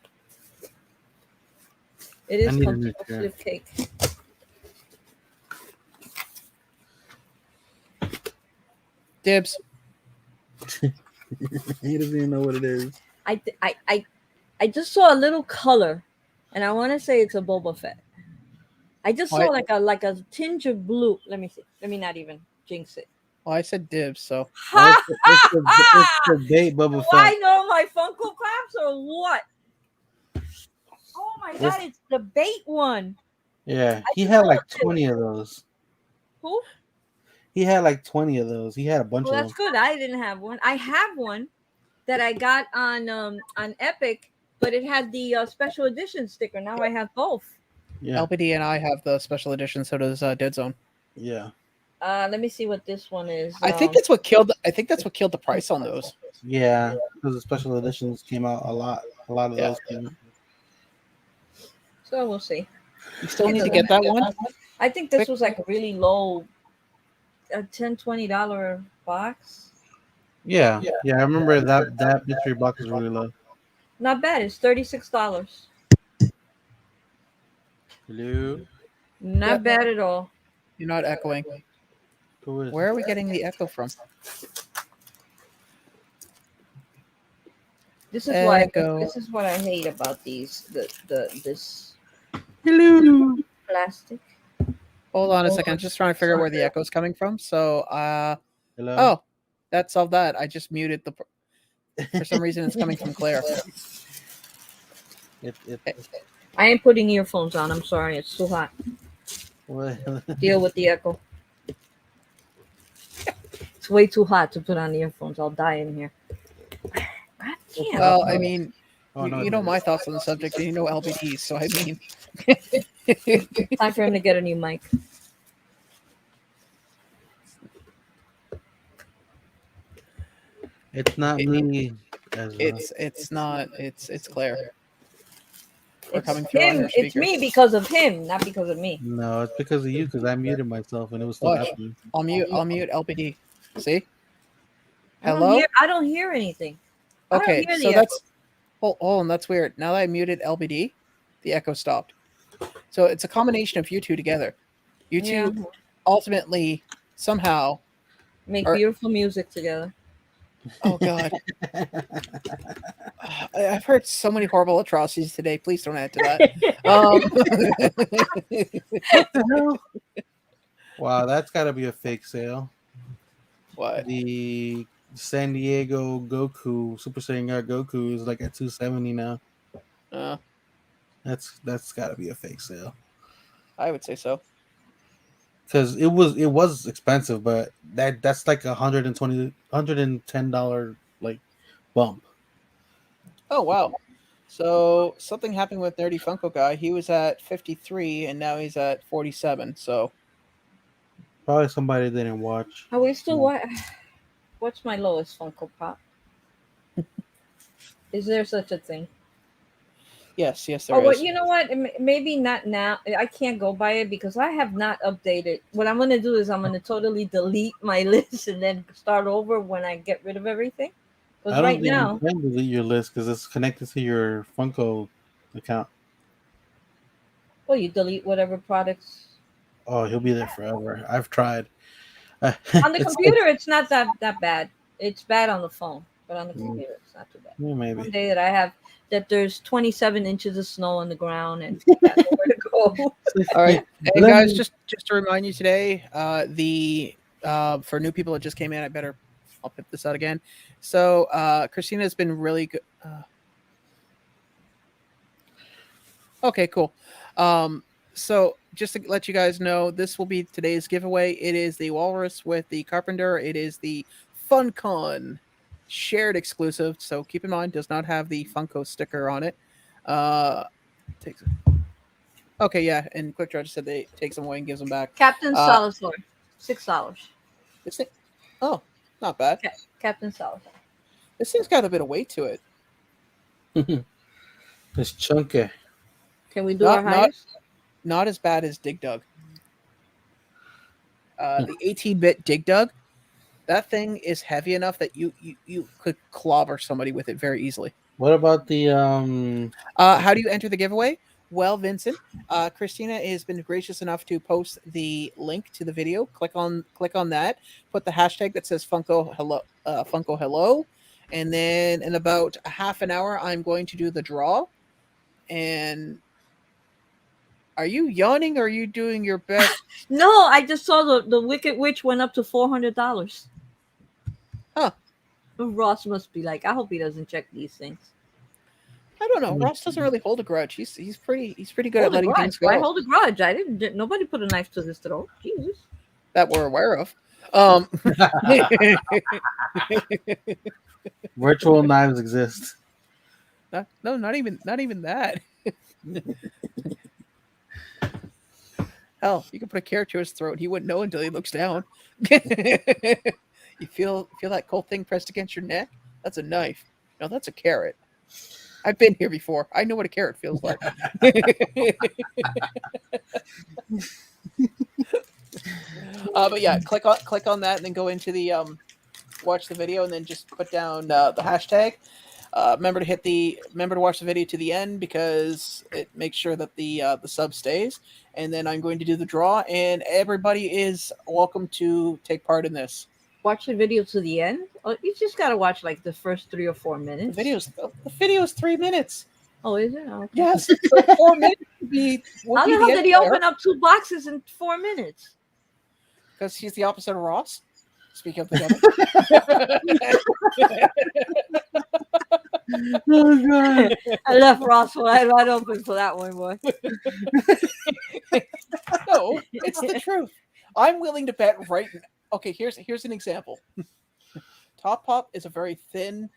[SPEAKER 2] It
[SPEAKER 3] I
[SPEAKER 2] is
[SPEAKER 3] need a new
[SPEAKER 2] comfortable
[SPEAKER 3] chair.
[SPEAKER 2] flip cake.
[SPEAKER 1] Dibs.
[SPEAKER 3] He doesn't even know what it is.
[SPEAKER 2] I just saw a little color, and I want to say it's a Boba Fett. I just saw
[SPEAKER 1] What?
[SPEAKER 2] like a tinge of blue. Let me see. Let me not even jinx it.
[SPEAKER 1] Well, I said dibs, so
[SPEAKER 3] Well, it's the bait Boba
[SPEAKER 2] Do I
[SPEAKER 3] Fett.
[SPEAKER 2] know my Funko Pops or what? Oh my
[SPEAKER 3] It's-
[SPEAKER 2] god, it's the bait one.
[SPEAKER 3] Yeah,
[SPEAKER 2] I
[SPEAKER 3] he
[SPEAKER 2] just
[SPEAKER 3] had
[SPEAKER 2] saw
[SPEAKER 3] like
[SPEAKER 2] it.
[SPEAKER 3] 20 of those.
[SPEAKER 2] Who?
[SPEAKER 3] He had like 20 of those. He had a bunch
[SPEAKER 2] Well,
[SPEAKER 3] of
[SPEAKER 2] that's
[SPEAKER 3] them.
[SPEAKER 2] good. I didn't have one. I have one that I got on Epic, but it had the special edition sticker. Now I have both.
[SPEAKER 3] Yeah,
[SPEAKER 1] LBD and I have the special edition. So does Dead Zone.
[SPEAKER 3] yeah,
[SPEAKER 2] Let me see what this one is.
[SPEAKER 1] I think that's what killed. I think that's what killed the price on those.
[SPEAKER 3] yeah. Because the special editions came out a lot. A lot of
[SPEAKER 1] Yeah.
[SPEAKER 3] those came out.
[SPEAKER 2] So we'll see.
[SPEAKER 1] You still need to get that one.
[SPEAKER 2] I think this was like a really low, a $10-$20 box.
[SPEAKER 3] Yeah, yeah. I remember that mystery box was really low.
[SPEAKER 2] Not bad. It's $36.
[SPEAKER 3] Hello.
[SPEAKER 2] Not
[SPEAKER 1] Yep.
[SPEAKER 2] bad at all.
[SPEAKER 1] You're not echoing.
[SPEAKER 3] Who is?
[SPEAKER 1] Where are we getting the echo from?
[SPEAKER 2] This is why.
[SPEAKER 1] Echo.
[SPEAKER 2] This is what I hate about these. This
[SPEAKER 3] Hello.
[SPEAKER 2] plastic.
[SPEAKER 1] Hold on a second. I'm just trying to figure out where the echo's coming from. So,
[SPEAKER 3] Hello.
[SPEAKER 1] oh, that solved that. I just muted the. For some reason, it's coming from Claire.
[SPEAKER 3] It,
[SPEAKER 2] I ain't putting earphones on. I'm sorry. It's too hot.
[SPEAKER 3] well,
[SPEAKER 2] Deal with the echo. It's way too hot to put on earphones. I'll die in here. God damn.
[SPEAKER 1] Well, I mean,
[SPEAKER 3] oh, no,
[SPEAKER 1] you know my thoughts on the subject, and you know LBDs. So I mean,
[SPEAKER 2] Time for him to get a new mic.
[SPEAKER 3] it's not me. Ezra.
[SPEAKER 1] it's not. It's Claire. We're
[SPEAKER 2] It's
[SPEAKER 1] coming through on
[SPEAKER 2] him.
[SPEAKER 1] her
[SPEAKER 2] It's
[SPEAKER 1] speaker.
[SPEAKER 2] me because of him, not because of me.
[SPEAKER 3] No, it's because of you. Because I muted myself and it was still
[SPEAKER 1] Watch.
[SPEAKER 3] happening.
[SPEAKER 1] I'll mute LBD. See?
[SPEAKER 2] I
[SPEAKER 1] Hello.
[SPEAKER 2] don't hear anything. I don't
[SPEAKER 1] Okay,
[SPEAKER 2] hear the
[SPEAKER 1] so
[SPEAKER 2] echo.
[SPEAKER 1] that's hold on, that's weird. Now that I muted LBD, the echo stopped. So it's a combination of you two together. You two
[SPEAKER 2] Yeah.
[SPEAKER 1] ultimately somehow.
[SPEAKER 2] Make
[SPEAKER 1] Or-
[SPEAKER 2] beautiful music together.
[SPEAKER 1] Oh God, I've heard so many horrible atrocities today. Please don't add to that.
[SPEAKER 3] Wow, that's got to be a fake sale.
[SPEAKER 1] What?
[SPEAKER 3] The San Diego Goku Super Saiyan God Goku is like at $270 now. That's got to be a fake sale.
[SPEAKER 1] I would say so.
[SPEAKER 3] Because it was expensive, but that's like $110 like bump.
[SPEAKER 1] Oh wow. So something happened with Nerdy Funko Guy. He was at 53 and now he's at 47. So
[SPEAKER 3] Probably somebody didn't watch.
[SPEAKER 2] Are we still what's my lowest Funko Pop? Is there such a thing?
[SPEAKER 1] yes, there
[SPEAKER 2] Oh, well,
[SPEAKER 1] is.
[SPEAKER 2] you know what? Maybe not now. I can't go by it because I have not updated. What I'm going to do is I'm going to totally delete my list and then start over when I get rid of everything.
[SPEAKER 3] I
[SPEAKER 2] Because
[SPEAKER 3] don't
[SPEAKER 2] right
[SPEAKER 3] think
[SPEAKER 2] now,
[SPEAKER 3] you can delete your list because it's connected to your Funko account.
[SPEAKER 2] Well, you delete whatever products.
[SPEAKER 3] Oh, he'll be there forever. I've tried.
[SPEAKER 2] On the
[SPEAKER 3] It's
[SPEAKER 2] computer, it's not that bad. It's bad on the phone, but on the
[SPEAKER 3] mm,
[SPEAKER 2] computer, it's not too bad.
[SPEAKER 3] yeah, maybe.
[SPEAKER 2] One day that I have that there's 27 inches of snow on the ground and got nowhere to go.
[SPEAKER 1] All right, and
[SPEAKER 3] Let
[SPEAKER 1] guys,
[SPEAKER 3] me-
[SPEAKER 1] just to remind you today, for new people that just came in, I'll put this out again. So Christina's been really good. Okay, cool. So just to let you guys know, this will be today's giveaway. It is the Walrus with the Carpenter. It is the FunCon shared exclusive. So keep in mind, does not have the Funko sticker on it. Takes. Okay, yeah, and Quick Draw just said they takes them away and gives them back.
[SPEAKER 2] Captain Salazar, $6.
[SPEAKER 1] This thing, oh, not bad.
[SPEAKER 2] Captain Salazar.
[SPEAKER 1] This thing's got a bit of weight to it.
[SPEAKER 3] It's chunky.
[SPEAKER 2] Can we do our highest?
[SPEAKER 1] Not as bad as Dig Dug. The 18-bit Dig Dug, that thing is heavy enough that you could clobber somebody with it very easily.
[SPEAKER 3] What about the
[SPEAKER 1] How do you enter the giveaway? Well, Vincent, Christina has been gracious enough to post the link to the video. Click on that. Put the hashtag that says Funko Hello, and then in about a half an hour, I'm going to do the draw. And are you yawning or are you doing your best?
[SPEAKER 2] No, I just saw the Wicked Witch went up to $400.
[SPEAKER 1] Huh.
[SPEAKER 2] Ross must be like, I hope he doesn't check these things.
[SPEAKER 1] I don't know. Ross doesn't really hold a grudge. He's pretty good at
[SPEAKER 2] Hold a
[SPEAKER 1] letting
[SPEAKER 2] grudge.
[SPEAKER 1] things go.
[SPEAKER 2] I hold a grudge. I didn't. Nobody put a knife to his throat. Jesus.
[SPEAKER 1] That we're aware of.
[SPEAKER 3] virtual knives exist?
[SPEAKER 1] No, not even that. Hell, you can put a carrot to his throat. He wouldn't know until he looks down. You feel that cold thing pressed against your neck? That's a knife. No, that's a carrot. I've been here before. I know what a carrot feels like. But yeah, click on that and then go into the watch the video and then just put down the hashtag. Remember to watch the video to the end because it makes sure that the sub stays. And then I'm going to do the draw, and everybody is welcome to take part in this.
[SPEAKER 2] Watch the video to the end. Oh, you just gotta watch like the first 3 or 4 minutes.
[SPEAKER 1] The video is 3 minutes.
[SPEAKER 2] Oh, is it? Oh, okay.
[SPEAKER 1] Yes, so 4 minutes would be.
[SPEAKER 2] How the hell did he open up 2 boxes in 4 minutes?
[SPEAKER 1] Because he's the opposite of Ross. Speaking of the devil.
[SPEAKER 3] Oh god!
[SPEAKER 2] I left Ross wide open for that one, boy.
[SPEAKER 1] No, it's the truth. I'm willing to bet right now. Okay, here's an example. Top Pop is a very thin,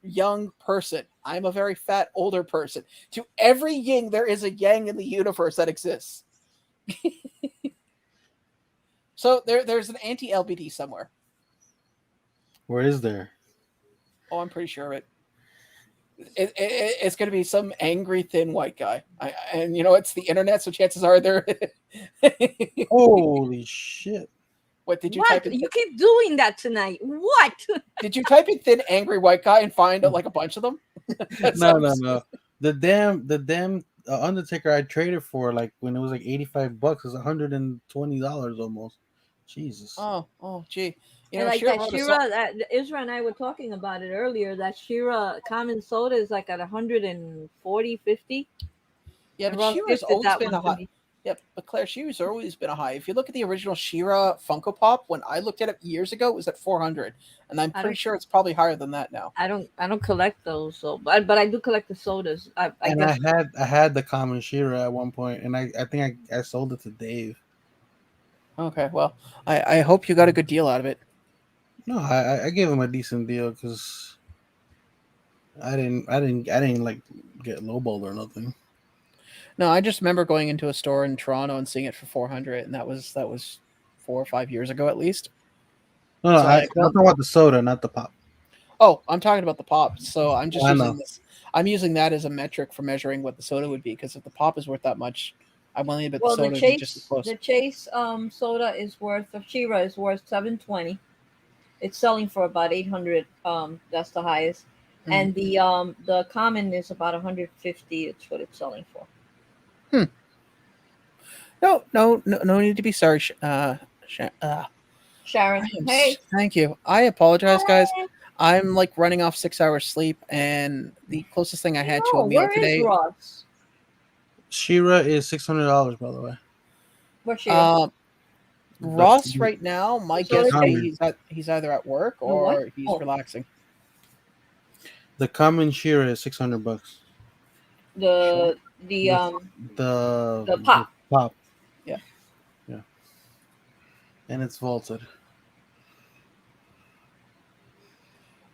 [SPEAKER 1] young person. I'm a very fat, older person. To every yin, there is a yang in the universe that exists. So there's an anti-LBD somewhere.
[SPEAKER 3] Where is there?
[SPEAKER 1] Oh, I'm pretty sure of it. It's going to be some angry, thin white guy. And you know, it's the internet, so chances are they're...
[SPEAKER 3] Holy shit.
[SPEAKER 1] What did you
[SPEAKER 2] What?
[SPEAKER 1] type in?
[SPEAKER 2] You keep doing that tonight. What?
[SPEAKER 1] Did you type in thin, angry white guy and find like a bunch of them?
[SPEAKER 3] No. The damn Undertaker I traded for, like when it was like $85, is $120 almost. Jesus.
[SPEAKER 1] Oh, gee. You
[SPEAKER 2] And
[SPEAKER 1] know,
[SPEAKER 2] like
[SPEAKER 1] Shira
[SPEAKER 2] that
[SPEAKER 1] wrote a
[SPEAKER 2] Shira,
[SPEAKER 1] song-
[SPEAKER 2] that Isra and I were talking about it earlier. That Shira common soda is like at 140, 50.
[SPEAKER 1] Yeah,
[SPEAKER 2] And
[SPEAKER 1] but
[SPEAKER 2] Ross
[SPEAKER 1] Shira's
[SPEAKER 2] gifted
[SPEAKER 1] always
[SPEAKER 2] that
[SPEAKER 1] been a
[SPEAKER 2] one to
[SPEAKER 1] high.
[SPEAKER 2] me.
[SPEAKER 1] Yep, but Claire, Shira's always been a high. If you look at the original Shira Funko Pop, when I looked at it years ago, it was at 400, and I'm pretty sure it's probably higher than that now.
[SPEAKER 2] I don't collect those, so but I do collect the sodas. I guess
[SPEAKER 3] I had the common Shira at one point, and I think I sold it to Dave.
[SPEAKER 1] Okay, well, I hope you got a good deal out of it.
[SPEAKER 3] No, I gave him a decent deal because I didn't like get lowballed or nothing.
[SPEAKER 1] No, I just remember going into a store in Toronto and seeing it for 400, and that was 4 or 5 years ago at least.
[SPEAKER 3] No,
[SPEAKER 1] So
[SPEAKER 3] I'm talking about the soda, not the pop.
[SPEAKER 1] Oh, I'm talking about the pop. So I'm just
[SPEAKER 3] I
[SPEAKER 1] using
[SPEAKER 3] know.
[SPEAKER 1] this. I'm using that as a metric for measuring what the soda would be, because if the pop is worth that much, I'm willing to bet the soda would be just as close.
[SPEAKER 2] The Chase soda is worth of Shira is worth $720. It's selling for about 800. That's the highest. and the common is about 150. It's what it's selling for.
[SPEAKER 1] No need to be sorry.
[SPEAKER 2] Sharon, hey,
[SPEAKER 1] Thank you. I apologize, guys.
[SPEAKER 2] hi.
[SPEAKER 1] I'm like running off 6 hours sleep, and the closest thing I had to
[SPEAKER 2] No,
[SPEAKER 1] a meal
[SPEAKER 2] where is
[SPEAKER 1] today.
[SPEAKER 2] Ross?
[SPEAKER 3] Shira is $600, by the way.
[SPEAKER 2] Where's she?
[SPEAKER 1] Ross right now, my
[SPEAKER 2] So
[SPEAKER 1] guess would
[SPEAKER 3] common.
[SPEAKER 1] be he's either at work
[SPEAKER 2] The what?
[SPEAKER 1] or he's
[SPEAKER 2] Oh.
[SPEAKER 1] relaxing.
[SPEAKER 3] The common Shira is $600.
[SPEAKER 2] The
[SPEAKER 3] The
[SPEAKER 2] pop.
[SPEAKER 3] pop.
[SPEAKER 1] Yeah.
[SPEAKER 3] Yeah. And it's vaulted.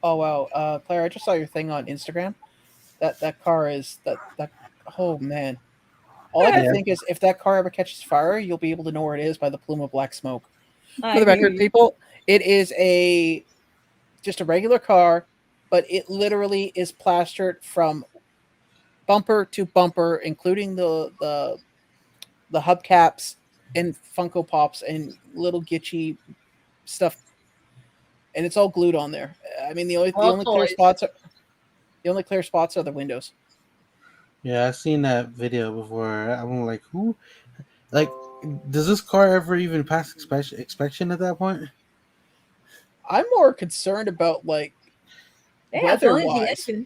[SPEAKER 1] Oh wow, Claire, I just saw your thing on Instagram. That car is that. Oh man, all I can
[SPEAKER 3] Yeah.
[SPEAKER 1] think is if that car ever catches fire, you'll be able to know where it is by the plume of black smoke.
[SPEAKER 2] I
[SPEAKER 1] For the
[SPEAKER 2] hear
[SPEAKER 1] record,
[SPEAKER 2] you.
[SPEAKER 1] people, it is just a regular car, but it literally is plastered from bumper to bumper, including the hubcaps and Funko Pops and little Gitchy stuff, and it's all glued on there. I mean, the
[SPEAKER 2] All
[SPEAKER 1] only clear
[SPEAKER 2] toys.
[SPEAKER 1] spots are the windows.
[SPEAKER 3] Yeah, I've seen that video before. I'm like, who? Like, does this car ever even pass inspection at that point?
[SPEAKER 1] I'm more concerned about like
[SPEAKER 2] Yeah, as long as the
[SPEAKER 1] weather-wise.
[SPEAKER 2] engine,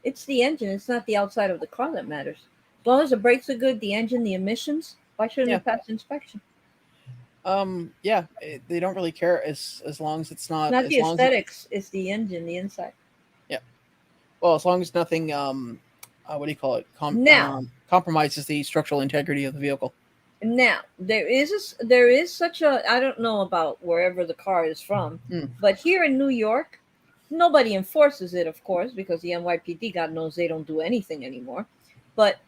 [SPEAKER 2] it's the engine. It's not the outside of the car that matters. As long as the brakes are good, the engine, the emissions. Why shouldn't
[SPEAKER 1] Yeah.
[SPEAKER 2] it pass inspection?
[SPEAKER 1] They don't really care as long as it's not
[SPEAKER 2] Not
[SPEAKER 1] as
[SPEAKER 2] the
[SPEAKER 1] long as
[SPEAKER 2] aesthetics. It's the engine, the inside.
[SPEAKER 1] well, as long as nothing what do you call it?
[SPEAKER 2] Now.
[SPEAKER 1] Compromises the structural integrity of the vehicle.
[SPEAKER 2] Now there is such a, I don't know about wherever the car is from, but here in New York, nobody enforces it, of course, because the NYPD, God knows, they don't do anything anymore. But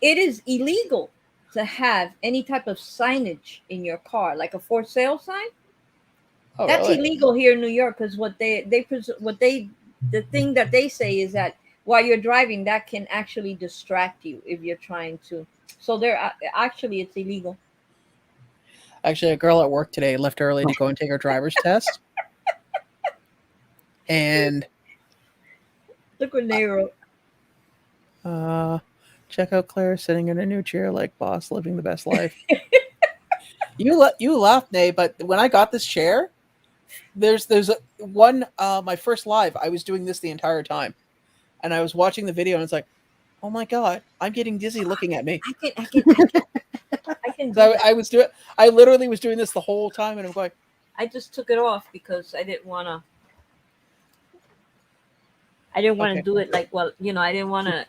[SPEAKER 2] it is illegal to have any type of signage in your car, like a for sale sign.
[SPEAKER 1] Oh,
[SPEAKER 2] That's
[SPEAKER 1] really?
[SPEAKER 2] illegal here in New York because the thing that they say is that while you're driving, that can actually distract you if you're trying to. So they're actually, it's illegal.
[SPEAKER 1] Actually, a girl at work today left early to go and take her driver's test, and
[SPEAKER 2] Look what they wrote.
[SPEAKER 1] check out Claire sitting in a new chair like boss, living the best life. You laughed, Nay, but when I got this chair, there's my first live. I was doing this the entire time, and I was watching the video, and it's like, oh my god, I'm getting dizzy looking at me.
[SPEAKER 2] I can do that.
[SPEAKER 1] I literally was doing this the whole time, and I'm going.
[SPEAKER 2] I just took it off because I didn't want to do it like, well, I didn't want to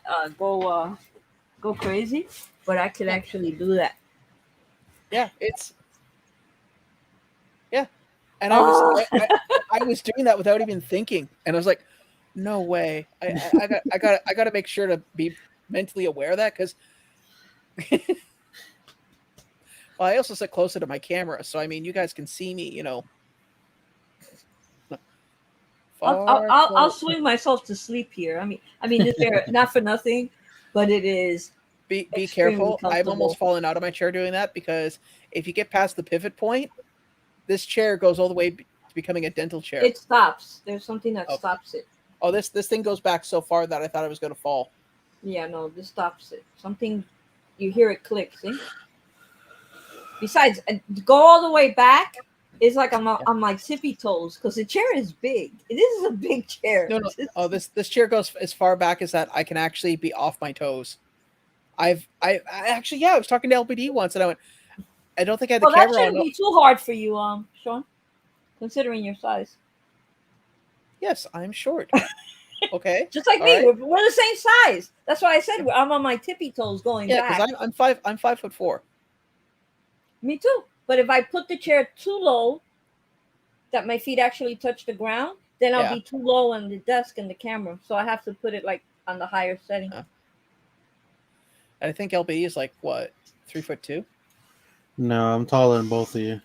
[SPEAKER 2] go crazy, but I could actually do that.
[SPEAKER 1] Yeah, and I was doing that without even thinking, and I was like, no way. I got to make sure to be mentally aware of that because. Well, I also sit closer to my camera, so I mean, you guys can see me,
[SPEAKER 2] I'll swing myself to sleep here. I mean, this chair, not for nothing, but it is.
[SPEAKER 1] Be careful. I've almost fallen out of my chair doing that because if you get past the pivot point, this chair goes all the way to becoming a dental chair.
[SPEAKER 2] It stops. There's something that stops it.
[SPEAKER 1] Oh, this thing goes back so far that I thought I was going to fall.
[SPEAKER 2] Yeah, no, this stops it. Something, you hear it click. See. Besides, go all the way back. It's like I'm like tippy toes because the chair is big. This is a big chair.
[SPEAKER 1] No. Oh, this chair goes as far back as that I can actually be off my toes. I actually, I was talking to LBD once, and I went, I don't think I had the camera on.
[SPEAKER 2] That shouldn't be too hard for you, Sean, considering your size.
[SPEAKER 1] Yes, I'm short. Okay.
[SPEAKER 2] Just like me, right. We're the same size. That's why I said I'm on my tippy toes going back.
[SPEAKER 1] Yeah, because I'm 5'4".
[SPEAKER 2] Me too. But if I put the chair too low, that my feet actually touch the ground, then I'll be too low on the desk and the camera. So I have to put it like on the higher setting.
[SPEAKER 1] I think LBD is like what, 3'2"?
[SPEAKER 3] No, I'm taller than both of you.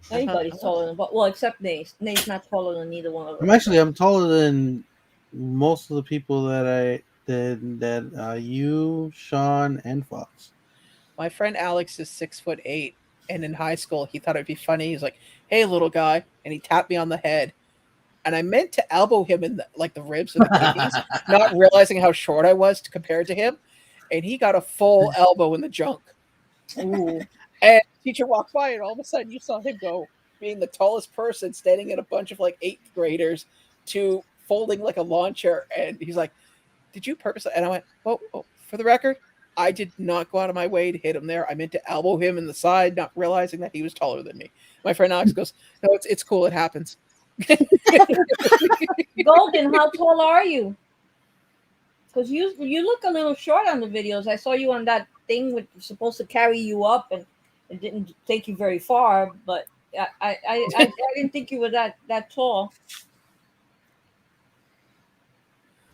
[SPEAKER 2] Anybody's taller than, well, except Nate. Nate's not taller than either one of us.
[SPEAKER 3] I'm taller than most of the people that you, Sean, and Fox.
[SPEAKER 1] My friend Alex is 6'8", and in high school he thought it'd be funny. He's like, "Hey, little guy," and he tapped me on the head. and I meant to elbow him in the ribs or the kidneys, not realizing how short I was compared to him, and he got a full elbow in the junk.
[SPEAKER 2] Ooh.
[SPEAKER 1] And the teacher walked by, and all of a sudden, you saw him go being the tallest person standing in a bunch of like eighth graders to folding like a lawn chair, and he's like, "Did you purposely?" And I went, "Oh, for the record, I did not go out of my way to hit him there. I meant to elbow him in the side, not realizing that he was taller than me." My friend Alex goes, "No, it's cool. It happens."
[SPEAKER 2] Golden, how tall are you? Because you look a little short on the videos. I saw you on that thing with supposed to carry you up, and it didn't take you very far. But I didn't think you were that tall.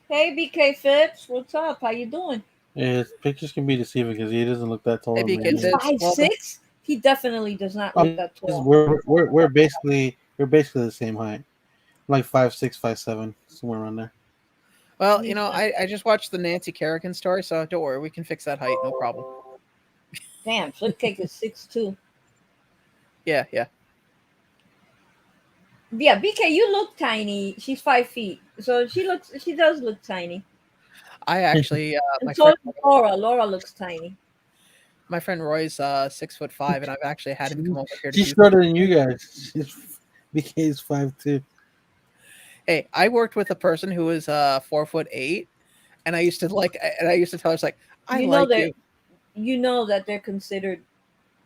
[SPEAKER 2] Hey, BK Phipps, what's up? How you doing?
[SPEAKER 3] His pictures can be deceiving because he doesn't look that tall.
[SPEAKER 1] Hey,
[SPEAKER 3] in
[SPEAKER 1] BK
[SPEAKER 3] real life.
[SPEAKER 1] Phipps.
[SPEAKER 2] 5'6"? He definitely does not look that tall.
[SPEAKER 3] We're basically the same height, like 5'6", 5'7", somewhere around there.
[SPEAKER 1] Well, I just watched the Nancy Kerrigan story, so don't worry, we can fix that height, no problem.
[SPEAKER 2] Damn, Flipcake is 6'2".
[SPEAKER 1] Yeah.
[SPEAKER 2] Yeah, BK, you look tiny. She's 5 feet, so she does look tiny.
[SPEAKER 1] I actually,
[SPEAKER 2] And so does Laura. Laura looks tiny.
[SPEAKER 1] my friend Roy's 6'5", and I've actually had him come over here.
[SPEAKER 3] She's shorter than you guys. BK's 5'2".
[SPEAKER 1] Hey, I worked with a person who was 4'8", and I used to tell her, it's like, I like you.
[SPEAKER 2] You know that they're considered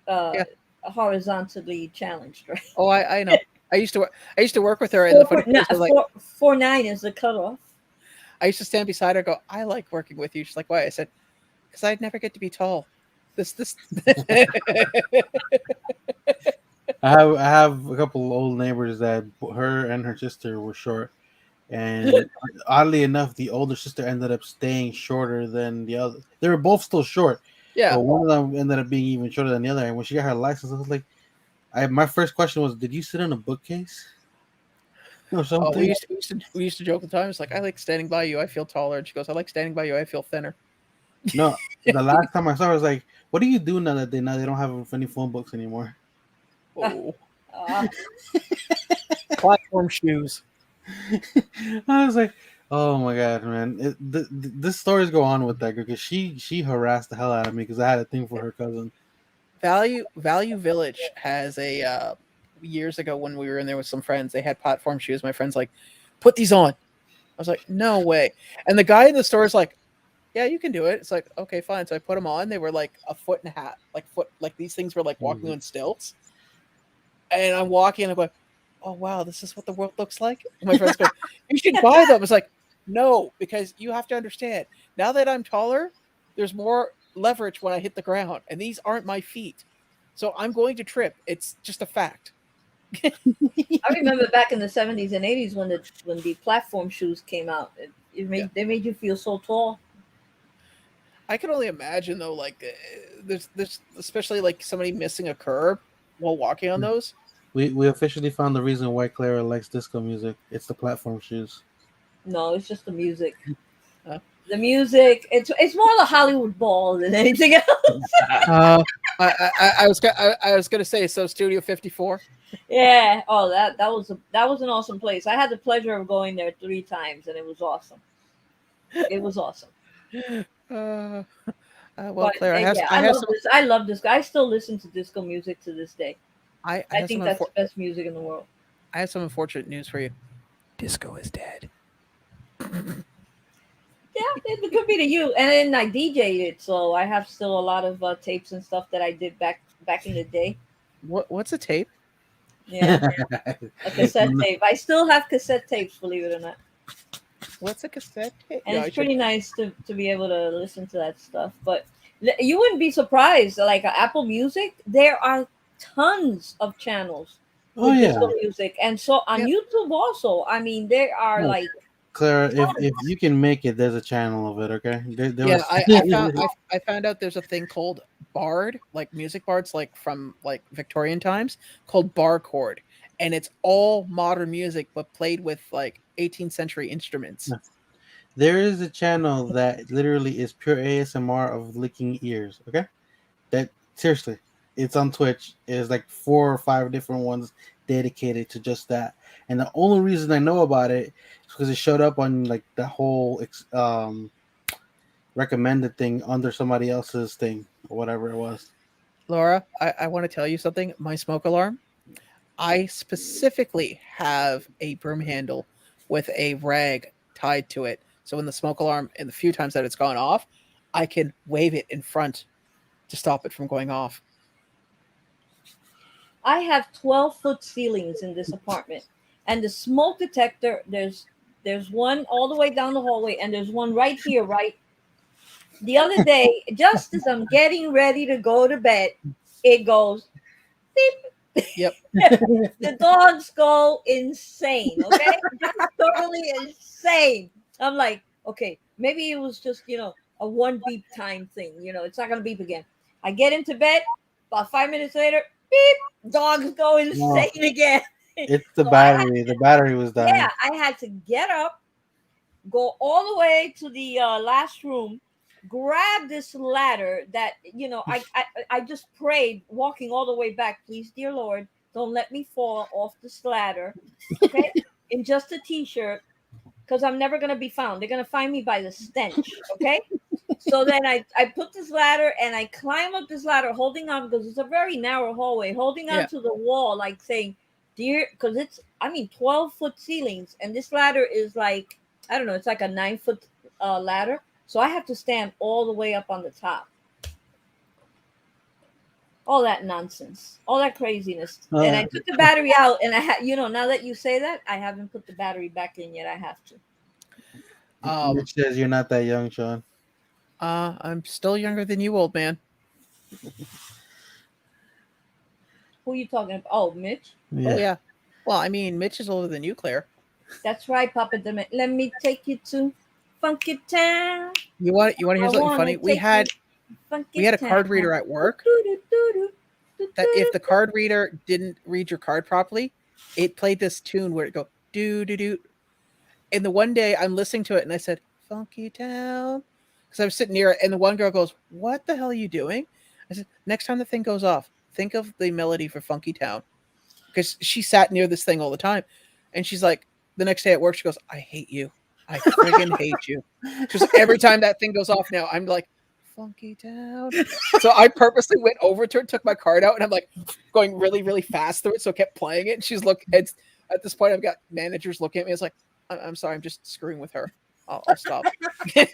[SPEAKER 2] horizontally challenged, right?
[SPEAKER 1] Oh, I know. I used to work with her, and the funny thing was like
[SPEAKER 2] 4'9" is the cutoff.
[SPEAKER 1] I used to stand beside her, and go, I like working with you. She's like, why? I said, because I'd never get to be tall. This.
[SPEAKER 3] I have a couple of old neighbors that her and her sister were short, and oddly enough, the older sister ended up staying shorter than the other. They were both still short,
[SPEAKER 1] Yeah.
[SPEAKER 3] but one of them ended up being even shorter than the other. And when she got her license, I was like, my first question was, "Did you sit in a bookcase or something?"
[SPEAKER 1] Oh, we used to joke all the time. It's like, I like standing by you. I feel taller. And she goes, I like standing by you. I feel thinner.
[SPEAKER 3] No, the last time I saw her, I was like, "What do you do now that they don't have any phone books anymore?"
[SPEAKER 1] Oh, platform shoes.
[SPEAKER 3] I was like, "Oh my god, man!" This stories go on with that girl because she harassed the hell out of me because I had a thing for her cousin.
[SPEAKER 1] Value Village has a years ago when we were in there with some friends. They had platform shoes. My friend's like, put these on. I was like, no way. And the guy in the store is like, yeah, you can do it. It's like, okay, fine. So I put them on. They were like a foot and a half, like these things were like walking on stilts. And I'm walking and I'm going, oh wow, this is what the world looks like. And my friends go, you should buy them. It's like, no, because you have to understand. Now that I'm taller, there's more leverage when I hit the ground, and these aren't my feet, so I'm going to trip. It's just a fact.
[SPEAKER 2] I remember back in the 70s and 80s when the platform shoes came out. They made you feel so tall.
[SPEAKER 1] I can only imagine though, like there's especially like somebody missing a curb while walking on those.
[SPEAKER 3] We officially found the reason why Clara likes disco music. It's the platform shoes.
[SPEAKER 2] No, it's just the music. The music. It's more the Hollywood ball than anything else.
[SPEAKER 1] I was gonna say, so Studio 54.
[SPEAKER 2] Yeah. Oh, that was an awesome place. I had the pleasure of going there 3 times, and it was awesome. It was awesome.
[SPEAKER 1] Well,
[SPEAKER 2] But,
[SPEAKER 1] Claire,
[SPEAKER 2] I love this. I still listen to disco music to this day.
[SPEAKER 1] I
[SPEAKER 2] think that's the best music in the world.
[SPEAKER 1] I have some unfortunate news for you. Disco is dead.
[SPEAKER 2] Yeah, it could be to you. And then I DJ'd it, so I have still a lot of tapes and stuff that I did back in the day.
[SPEAKER 1] What's a tape?
[SPEAKER 2] Yeah, a cassette tape. I still have cassette tapes, believe it or not.
[SPEAKER 1] What's a cassette tape?
[SPEAKER 2] And it's pretty nice to be able to listen to that stuff. But you wouldn't be surprised. Like Apple Music, there are tons of channels with disco music, and so on YouTube also. I mean, there are like.
[SPEAKER 3] Clara, if you can make it, there's a channel of it. Okay.
[SPEAKER 1] I found out there's a thing called Bard, like music bards, like from like Victorian times, called bar chord, and it's all modern music but played with like 18th century instruments.
[SPEAKER 3] There is a channel that literally is pure ASMR of licking ears. Okay, that seriously, it's on Twitch. It's like 4 or 5 different ones dedicated to just that. And the only reason I know about it is because it showed up on like the whole recommended thing under somebody else's thing or whatever it was.
[SPEAKER 1] Laura, I want to tell you something. My smoke alarm, I specifically have a broom handle with a rag tied to it. So when the smoke alarm, and the few times that it's gone off, I can wave it in front to stop it from going off.
[SPEAKER 2] I have 12-foot ceilings in this apartment, and the smoke detector. There's one all the way down the hallway, and there's one right here. Right, the other day, just as I'm getting ready to go to bed, it goes beep.
[SPEAKER 1] Yep.
[SPEAKER 2] The dogs go insane. Okay, just totally insane. I'm like, okay, maybe it was just a one beep time thing. It's not gonna beep again. I get into bed. About 5 minutes later, beep. Dogs go
[SPEAKER 3] No,
[SPEAKER 2] insane again.
[SPEAKER 3] it's the
[SPEAKER 2] So I had,
[SPEAKER 3] battery. The battery was dying.
[SPEAKER 2] yeah, I had to get up, go all the way to the last room, grab this ladder that I just prayed walking all the way back. Please, dear Lord, don't let me fall off this ladder. Okay, in just a t-shirt, because I'm never gonna be found. They're gonna find me by the stench. Okay. So then I put this ladder and I climb up this ladder holding on because it's a very narrow hallway, holding on
[SPEAKER 1] Yeah.
[SPEAKER 2] to the wall, like saying, dear, because it's 12-foot ceilings, and this ladder is like, I don't know, it's like a 9-foot ladder. So I have to stand all the way up on the top. All that nonsense, all that craziness. And I took the battery out, and I had, now that you say that, I haven't put the battery back in yet. I have to.
[SPEAKER 3] Mitch says you're not that young, Sean.
[SPEAKER 1] I'm still younger than you, old man.
[SPEAKER 2] Who are you talking about? Oh, Mitch.
[SPEAKER 3] Yeah.
[SPEAKER 1] Oh yeah. Well, I mean, Mitch is older than you, Claire.
[SPEAKER 2] That's right, Papa Demet. Let me take you to Funky Town.
[SPEAKER 1] You want to hear something funny? We had a card reader at work that if the card reader didn't read your card properly, it played this tune where it go do do do. And the one day I'm listening to it and I said, Funky Town. Because I was sitting near it, and the one girl goes, what the hell are you doing? I said, next time the thing goes off, think of the melody for Funky Town. Because she sat near this thing all the time. And she's like, the next day at work, she goes, I hate you. I friggin' hate you. Just every time that thing goes off now, I'm like, Funky Town. So I purposely went over to her, took my card out, and I'm like going really, really fast through it. So I kept playing it. And she's at this point, I've got managers looking at me. It's like, I'm sorry, I'm just screwing with her. I'll stop.
[SPEAKER 2] That's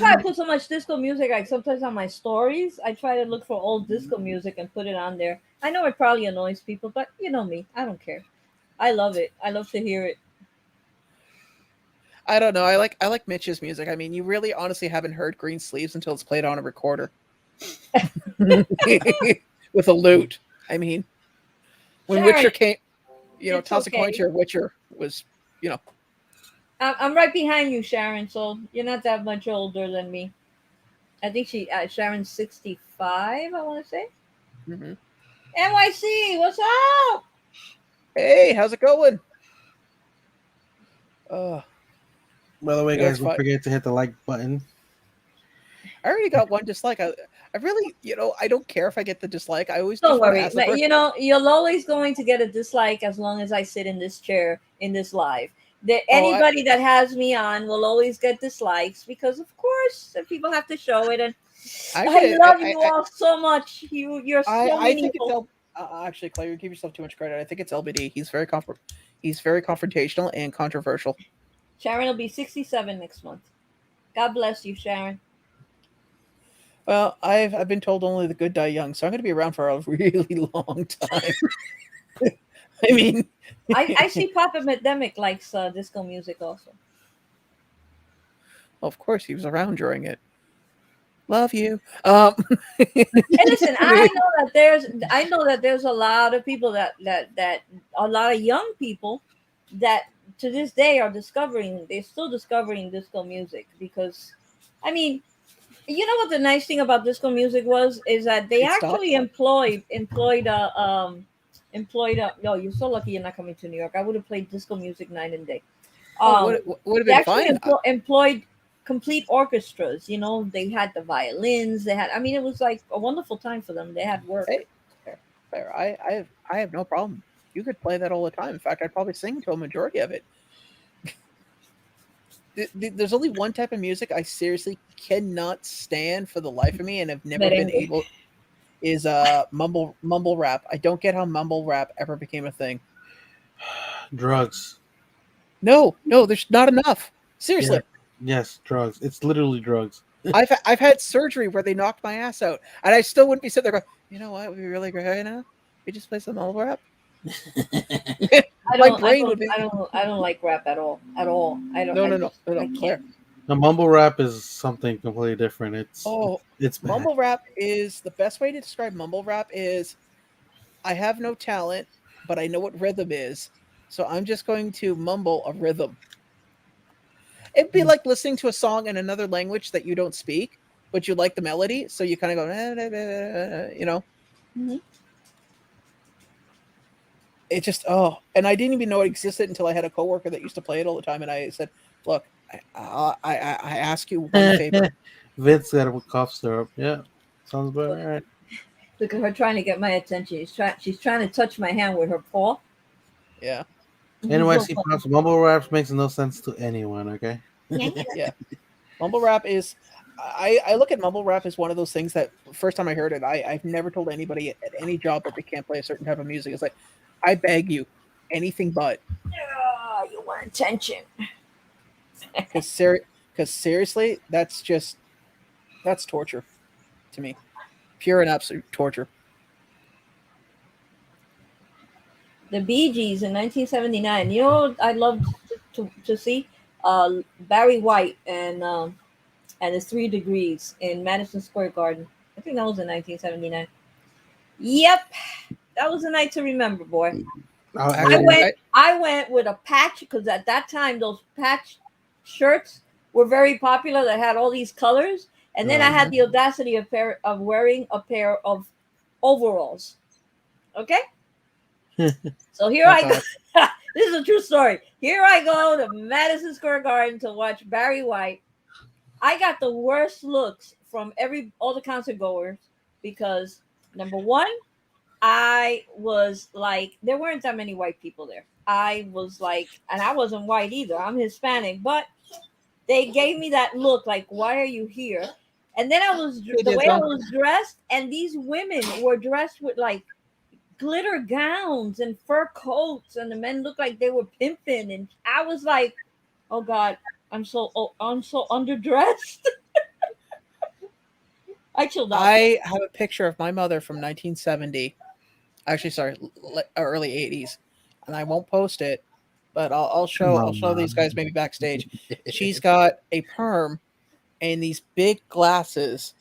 [SPEAKER 2] why I put so much disco music. Like sometimes on my stories, I try to look for old disco music and put it on there. I know it probably annoys people, but you know me, I don't care. I love it. I love to hear it.
[SPEAKER 1] I don't know. I like Mitch's music. I mean, you really honestly haven't heard Green Sleeves until it's played on a recorder. With a lute. I mean, when
[SPEAKER 2] Sharon,
[SPEAKER 1] Witcher came,
[SPEAKER 2] it's
[SPEAKER 1] toss a coin
[SPEAKER 2] okay.
[SPEAKER 1] to your Witcher was,
[SPEAKER 2] I'm right behind you, Sharon. So you're not that much older than me. I think Sharon's 65. I want to say.
[SPEAKER 1] mhm.
[SPEAKER 2] NYC, what's up?
[SPEAKER 1] Hey, how's it going?
[SPEAKER 3] By the way,
[SPEAKER 1] You know,
[SPEAKER 3] guys,
[SPEAKER 1] it's
[SPEAKER 3] don't
[SPEAKER 1] fun.
[SPEAKER 3] forget to hit the like button.
[SPEAKER 1] I already got one dislike. I really, I don't care if I get the dislike. I always
[SPEAKER 2] Don't
[SPEAKER 1] just want to
[SPEAKER 2] worry.
[SPEAKER 1] ask the person.
[SPEAKER 2] You're always going to get a dislike as long as I sit in this chair in this live.
[SPEAKER 1] Oh,
[SPEAKER 2] Anybody that has me on will always get dislikes because, of course, people have to show it. And I love you all so much. You're so
[SPEAKER 1] I think it's
[SPEAKER 2] meaningful.
[SPEAKER 1] actually, Claire, you give yourself too much credit. I think it's LBD. He's very confrontational and controversial.
[SPEAKER 2] Sharon will be 67 next month. God bless you, Sharon.
[SPEAKER 1] Well, I've been told only the good die young, so I'm going to be around for a really long time. I mean,
[SPEAKER 2] I see Papa Medemic likes disco music also.
[SPEAKER 1] well, of course, he was around during it. Love you.
[SPEAKER 2] And listen, I know that there's a lot of people that a lot of young people that to this day are they're still discovering disco music because, I mean, you know what the nice thing about disco music is that they
[SPEAKER 1] It stopped.
[SPEAKER 2] actually no, you're so lucky you're not coming to New York. I would have played disco music night and day.
[SPEAKER 1] Would have
[SPEAKER 2] They
[SPEAKER 1] been
[SPEAKER 2] actually
[SPEAKER 1] fine.
[SPEAKER 2] employed complete orchestras. They had the violins. They had. I mean, it was like a wonderful time for them. They had work.
[SPEAKER 1] Hey, player. I have no problem. You could play that all the time. In fact, I'd probably sing to a majority of it. There's only one type of music I seriously cannot stand for the life of me, and have never been
[SPEAKER 2] Merengue.
[SPEAKER 1] able. Is mumble rap. I don't get how mumble rap ever became a thing.
[SPEAKER 3] Drugs.
[SPEAKER 1] No, there's not enough. Seriously.
[SPEAKER 3] Yeah. Yes, drugs. It's literally drugs.
[SPEAKER 1] I've had surgery where they knocked my ass out, and I still wouldn't be sitting there going, you know what would be really great right now? We just play some mumble rap. My brain would be
[SPEAKER 2] I don't like rap at all. At all. I don't.
[SPEAKER 1] no,
[SPEAKER 2] I
[SPEAKER 1] Claire.
[SPEAKER 2] can't.
[SPEAKER 3] The mumble rap is something completely different. It's bad.
[SPEAKER 1] Mumble rap is the best way to describe mumble rap is I have no talent, but I know what rhythm is, so I'm just going to mumble a rhythm. It'd be like listening to a song in another language that you don't speak, but you like the melody, so you kind of go, you know.
[SPEAKER 2] Mhm.
[SPEAKER 1] It just and I didn't even know it existed until I had a coworker that used to play it all the time, and I said, "Look, I ask you one favor."
[SPEAKER 3] Vince got a cough syrup. Yeah, sounds about right.
[SPEAKER 2] Look at her trying to get my attention. She's trying to touch my hand with her paw.
[SPEAKER 1] Yeah,
[SPEAKER 3] NYC Pops mumble raps makes no sense to anyone. Okay.
[SPEAKER 1] yeah. Mumble rap is. I look at mumble rap as one of those things that first time I heard it, I've never told anybody at any job that they can't play a certain type of music. It's like, I beg you, anything but.
[SPEAKER 2] You want attention.
[SPEAKER 1] Because seriously, that's torture to me, pure and absolute torture.
[SPEAKER 2] The Bee Gees in 1979. You know what I'd love to see? Barry White and his 3 Degrees in Madison Square Garden. I think that was in 1979. Yep, that was a night to remember, boy. I went with a patch because at that time those patch shirts were very popular that had all these colors, and then I had the audacity of wearing a pair of overalls. Okay, so here I go. This is a true story. Here I go to Madison Square Garden to watch Barry White. I got the worst looks from all the concert goers because number one, I was like, there weren't that many white people there. I was like, and I wasn't white either. I'm Hispanic, but they gave me that look like, why are you here? And then I was dressed, and these women were dressed with like glitter gowns and fur coats, and the men looked like they were pimping. And I was like, oh God, I'm so underdressed. I chilled out.
[SPEAKER 1] I have a picture of my mother from 1970. Actually, sorry, early 80s, and I won't post it, but I'll show these guys maybe backstage. She's got a perm and these big glasses,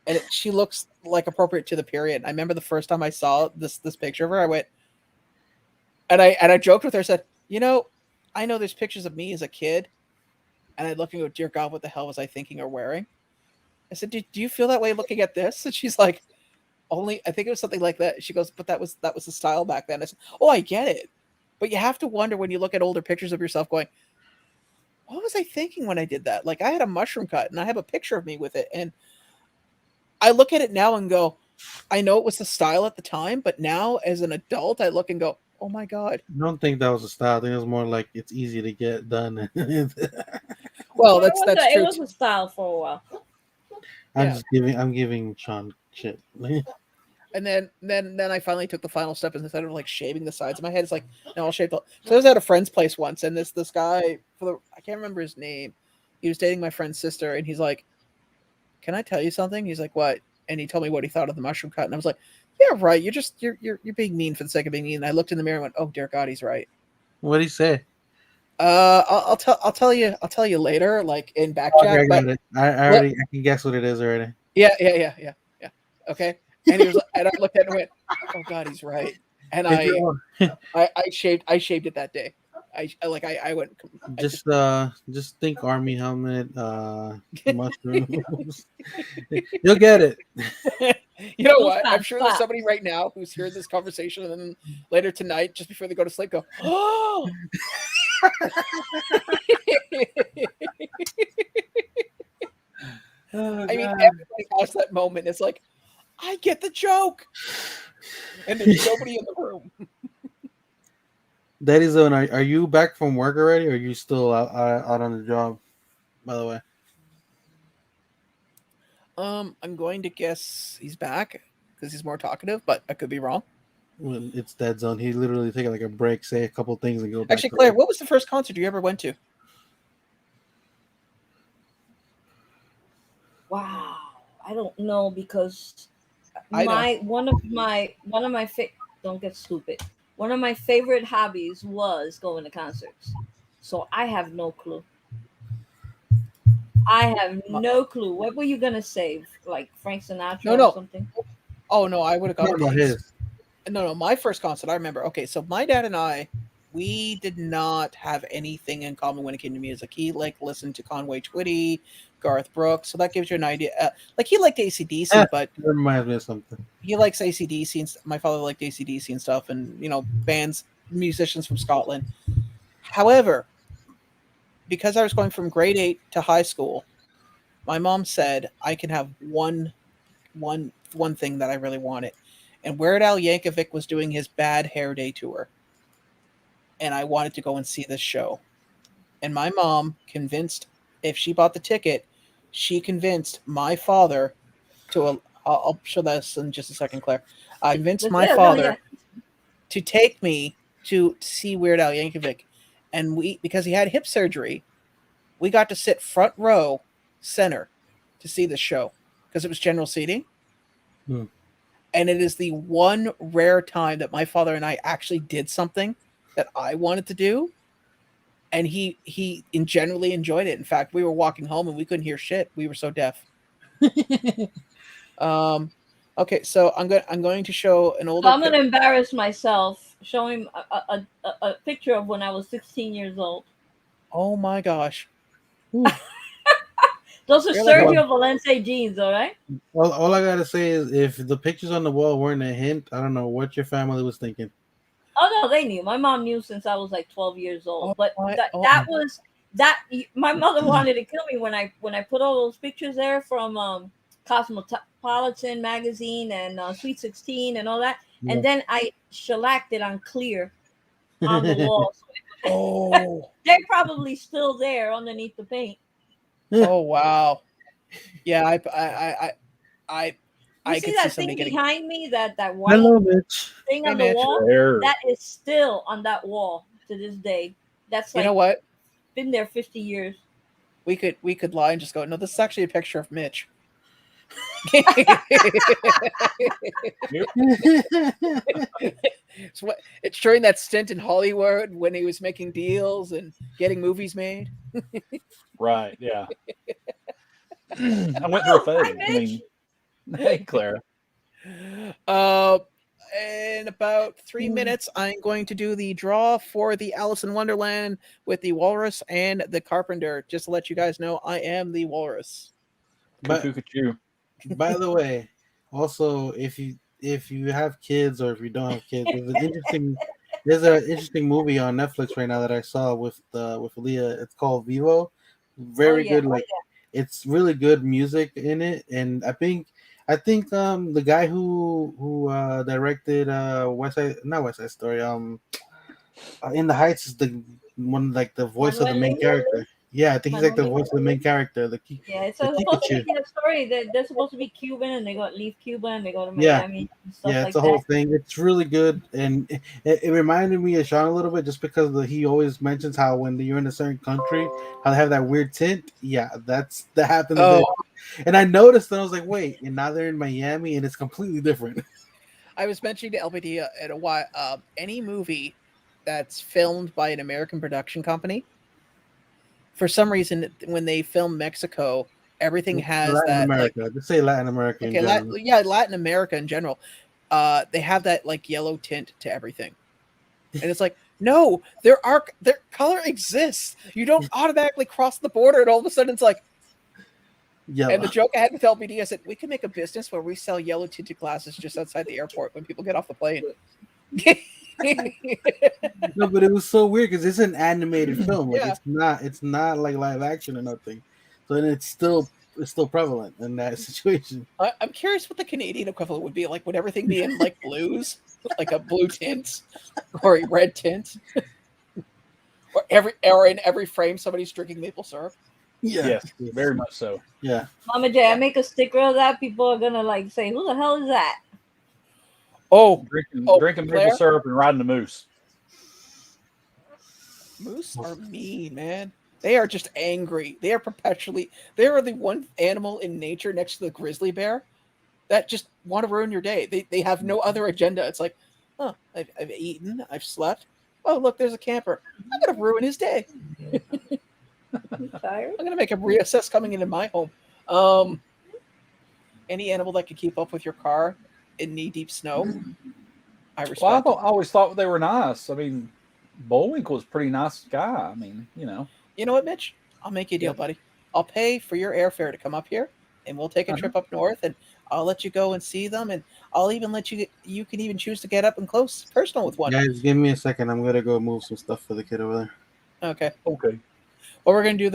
[SPEAKER 1] and she looks like appropriate to the period. I remember the first time I saw this picture of her, I went, and I joked with her, said, you know, I know there's pictures of me as a kid, and I look and go, dear God, what the hell was I thinking or wearing? I said, do you feel that way looking at this? And she's like, I think it was something like that. She goes, but that was the style back then. I said, oh, I get it. But you have to wonder when you look at older pictures of yourself going, what was I thinking when I did that? Like I had a mushroom cut and I have a picture of me with it. And I look at it now and go, I know it was the style at the time, but now as an adult, I look and go, oh my God.
[SPEAKER 3] I don't think that was a style. I think it was more like it's easy to get done.
[SPEAKER 1] Well, that's true.
[SPEAKER 2] It was a style for a while.
[SPEAKER 3] I'm giving Sean shit.
[SPEAKER 1] And then I finally took the final step instead of like shaving the sides of my head. It's like, no, I'll shave the. So I was at a friend's place once, and this guy I can't remember his name. He was dating my friend's sister, and he's like, "Can I tell you something?" He's like, "What?" And he told me what he thought of the mushroom cut, and I was like, "Yeah, right. You're being mean for the sake of being mean." And I looked in the mirror and went, "Oh dear God, he's right."
[SPEAKER 3] What did he say?
[SPEAKER 1] I'll tell you later, like in back chat.
[SPEAKER 3] I got it. I can guess what it is already.
[SPEAKER 1] Yeah. Okay. And he was, and I looked at it and went, "Oh God, he's right." And I shaved it that day. I went.
[SPEAKER 3] Just think army helmet, mushrooms. You'll get it.
[SPEAKER 1] You know what? I'm sure there's somebody right now who's heard this conversation, and then later tonight, just before they go to sleep, go, "Oh." I mean, everybody has that moment. It's like, I get the joke. and there's nobody in the room.
[SPEAKER 3] Daddy Zone, are you back from work already, or are you still out on the job? By the way,
[SPEAKER 1] I'm going to guess he's back because he's more talkative, but I could be wrong.
[SPEAKER 3] well, it's Dead Zone. He literally take like a break, say a couple things, and go back
[SPEAKER 1] Actually,
[SPEAKER 3] to
[SPEAKER 1] Claire,
[SPEAKER 3] work.
[SPEAKER 1] what was the first concert you ever went to?
[SPEAKER 2] Wow, I don't know because
[SPEAKER 1] I know.
[SPEAKER 2] one of my don't get stupid. One of my favorite hobbies was going to concerts. So I have no clue. I have
[SPEAKER 1] My-
[SPEAKER 2] no clue. What were you gonna say? Like Frank Sinatra or
[SPEAKER 1] no.
[SPEAKER 2] something?
[SPEAKER 1] Oh no, I would have
[SPEAKER 3] Talking
[SPEAKER 1] gone
[SPEAKER 3] about
[SPEAKER 1] to.
[SPEAKER 3] his.
[SPEAKER 1] No. My first concert, I remember. Okay, so my dad and I, we did not have anything in common when it came to music. He listened to Conway Twitty, Garth Brooks, so that gives you an idea. Like he liked ACDC, but
[SPEAKER 3] That reminds me of something.
[SPEAKER 1] he likes ACDC, and my father liked ACDC and stuff, and bands, musicians from Scotland. However, because I was going from grade 8 to high school, my mom said I can have one thing that I really wanted. And Weird Al Yankovic was doing his Bad Hair Day tour. And I wanted to go and see this show. And my mom convinced, if she bought the ticket, she convinced my father to, I'll show this in just a second, Claire. I convinced my
[SPEAKER 2] Yeah, no, yeah.
[SPEAKER 1] father to take me to see Weird Al Yankovic. And because he had hip surgery, we got to sit front row center to see the show because it was general seating.
[SPEAKER 3] Hmm.
[SPEAKER 1] And it is the one rare time that my father and I actually did something that I wanted to do. And he generally enjoyed it. In fact, we were walking home and we couldn't hear shit. We were so deaf. Okay, so I'm going to show an
[SPEAKER 2] So
[SPEAKER 1] older
[SPEAKER 2] I'm gonna embarrass myself showing a picture of when I was 16 years old.
[SPEAKER 1] Oh my gosh.
[SPEAKER 2] Those are
[SPEAKER 1] You're like
[SPEAKER 2] Sergio Valente jeans, all right?
[SPEAKER 3] All I gotta say is, if the pictures on the wall weren't a hint, I don't know what your family was thinking.
[SPEAKER 2] Oh no, they knew. My mom knew since I was like 12 years old.
[SPEAKER 1] Oh
[SPEAKER 2] But
[SPEAKER 1] my, oh,
[SPEAKER 2] that was that. My mother wanted to kill me when I put all those pictures there from Cosmopolitan magazine and Sweet 16 and all that,
[SPEAKER 3] Yeah.
[SPEAKER 2] and then I shellacked it on clear on the wall.
[SPEAKER 1] oh,
[SPEAKER 2] They're probably still there underneath the paint.
[SPEAKER 1] oh wow. Yeah, I
[SPEAKER 2] You
[SPEAKER 1] I
[SPEAKER 2] see
[SPEAKER 1] could see
[SPEAKER 2] that thing
[SPEAKER 1] somebody getting.
[SPEAKER 2] behind me, that white
[SPEAKER 3] Hello, Mitch.
[SPEAKER 2] thing
[SPEAKER 1] Hey,
[SPEAKER 2] on the
[SPEAKER 1] Mitch.
[SPEAKER 2] wall?
[SPEAKER 4] There.
[SPEAKER 2] That is still on that wall to this day. That's
[SPEAKER 1] You know
[SPEAKER 2] like
[SPEAKER 1] what?
[SPEAKER 2] been there 50 years.
[SPEAKER 1] We could lie and just go, no, this is actually a picture of Mitch. It's during that stint in Hollywood when he was making deals and getting movies made.
[SPEAKER 4] Right. Yeah. I went through a
[SPEAKER 2] Hi,
[SPEAKER 4] phase. I
[SPEAKER 2] Mitch.
[SPEAKER 4] mean, hey, Clara.
[SPEAKER 1] In about 3 minutes, I'm going to do the draw for the Alice in Wonderland with the Walrus and the Carpenter. Just to let you guys know, I am the Walrus.
[SPEAKER 3] But
[SPEAKER 4] Cuckoo.
[SPEAKER 3] by the way, also, if you have kids, or if you don't have kids, there's an interesting movie on Netflix right now that I saw with Leah. It's called Vivo. Very
[SPEAKER 2] yeah.
[SPEAKER 3] good. Like, it's really good music in it, and I think the guy who directed not West Side Story, In the Heights, is the one, like the voice of the main character. Yeah, I think he's like the voice of the main character.
[SPEAKER 2] Yeah, it's
[SPEAKER 3] the
[SPEAKER 2] supposed to
[SPEAKER 3] Pikachu.
[SPEAKER 2] be a story that they're supposed to be Cuban and they leave Cuba and they go to
[SPEAKER 3] Yeah.
[SPEAKER 2] Miami and stuff
[SPEAKER 3] Yeah,
[SPEAKER 2] like
[SPEAKER 3] it's a
[SPEAKER 2] that.
[SPEAKER 3] whole thing. It's really good, and it reminded me of Sean a little bit, just because he always mentions how when you're in a certain country, how they have that weird tint. Yeah, that happens there. And I noticed, and I was like, wait, and now they're in Miami, and it's completely different.
[SPEAKER 1] I was mentioning to LBD at a while, any movie that's filmed by an American production company, for some reason, when they film Mexico, everything has
[SPEAKER 3] Latin
[SPEAKER 1] that
[SPEAKER 3] America. Just say Latin America in general.
[SPEAKER 1] Latin America in general. They have that like yellow tint to everything, and it's like, no, their color exists. You don't automatically cross the border, and all of a sudden it's like.
[SPEAKER 3] Yellow.
[SPEAKER 1] And the joke I had with LBD, I said, we can make a business where we sell yellow tinted glasses just outside the airport when people get off the plane.
[SPEAKER 3] No, but it was so weird because it's an animated film. Like,
[SPEAKER 1] Yeah.
[SPEAKER 3] it's not like live action or nothing. So then it's still still prevalent in that situation.
[SPEAKER 1] I'm curious what the Canadian equivalent would be. Like, would everything be in like blues, like a blue tint or a red tint, or in every frame somebody's drinking maple syrup?
[SPEAKER 3] Yeah.
[SPEAKER 4] Yes, very much so.
[SPEAKER 3] Yeah.
[SPEAKER 2] Mama J, I make a sticker of that. People are gonna like say, "Who the hell is that?"
[SPEAKER 1] Oh,
[SPEAKER 4] Drinking
[SPEAKER 1] Claire?
[SPEAKER 4] maple syrup and riding a moose.
[SPEAKER 1] Moose are mean, man. They are just angry. They are perpetually. They are the one animal in nature next to the grizzly bear that just want to ruin your day. They have no other agenda. It's like, oh, I've eaten, I've slept. Oh, look, there's a camper. I'm gonna ruin his day.
[SPEAKER 2] You tired?
[SPEAKER 1] I'm gonna make him reassess coming into my home. Any animal that can keep up with your car in knee-deep snow, I respect.
[SPEAKER 4] Well, I always thought they were nice. I mean, Bullwinkle's a pretty nice guy. I mean, you know.
[SPEAKER 1] You know what, Mitch? I'll make you a deal, buddy. I'll pay for your airfare to come up here, and we'll take a trip up north, and I'll let you go and see them, and I'll even let you. You can even choose to get up and close, personal with one.
[SPEAKER 3] Guys, give me a second. I'm gonna go move some stuff for the kid over there.
[SPEAKER 1] Okay.
[SPEAKER 4] Okay.
[SPEAKER 1] Well, we're gonna do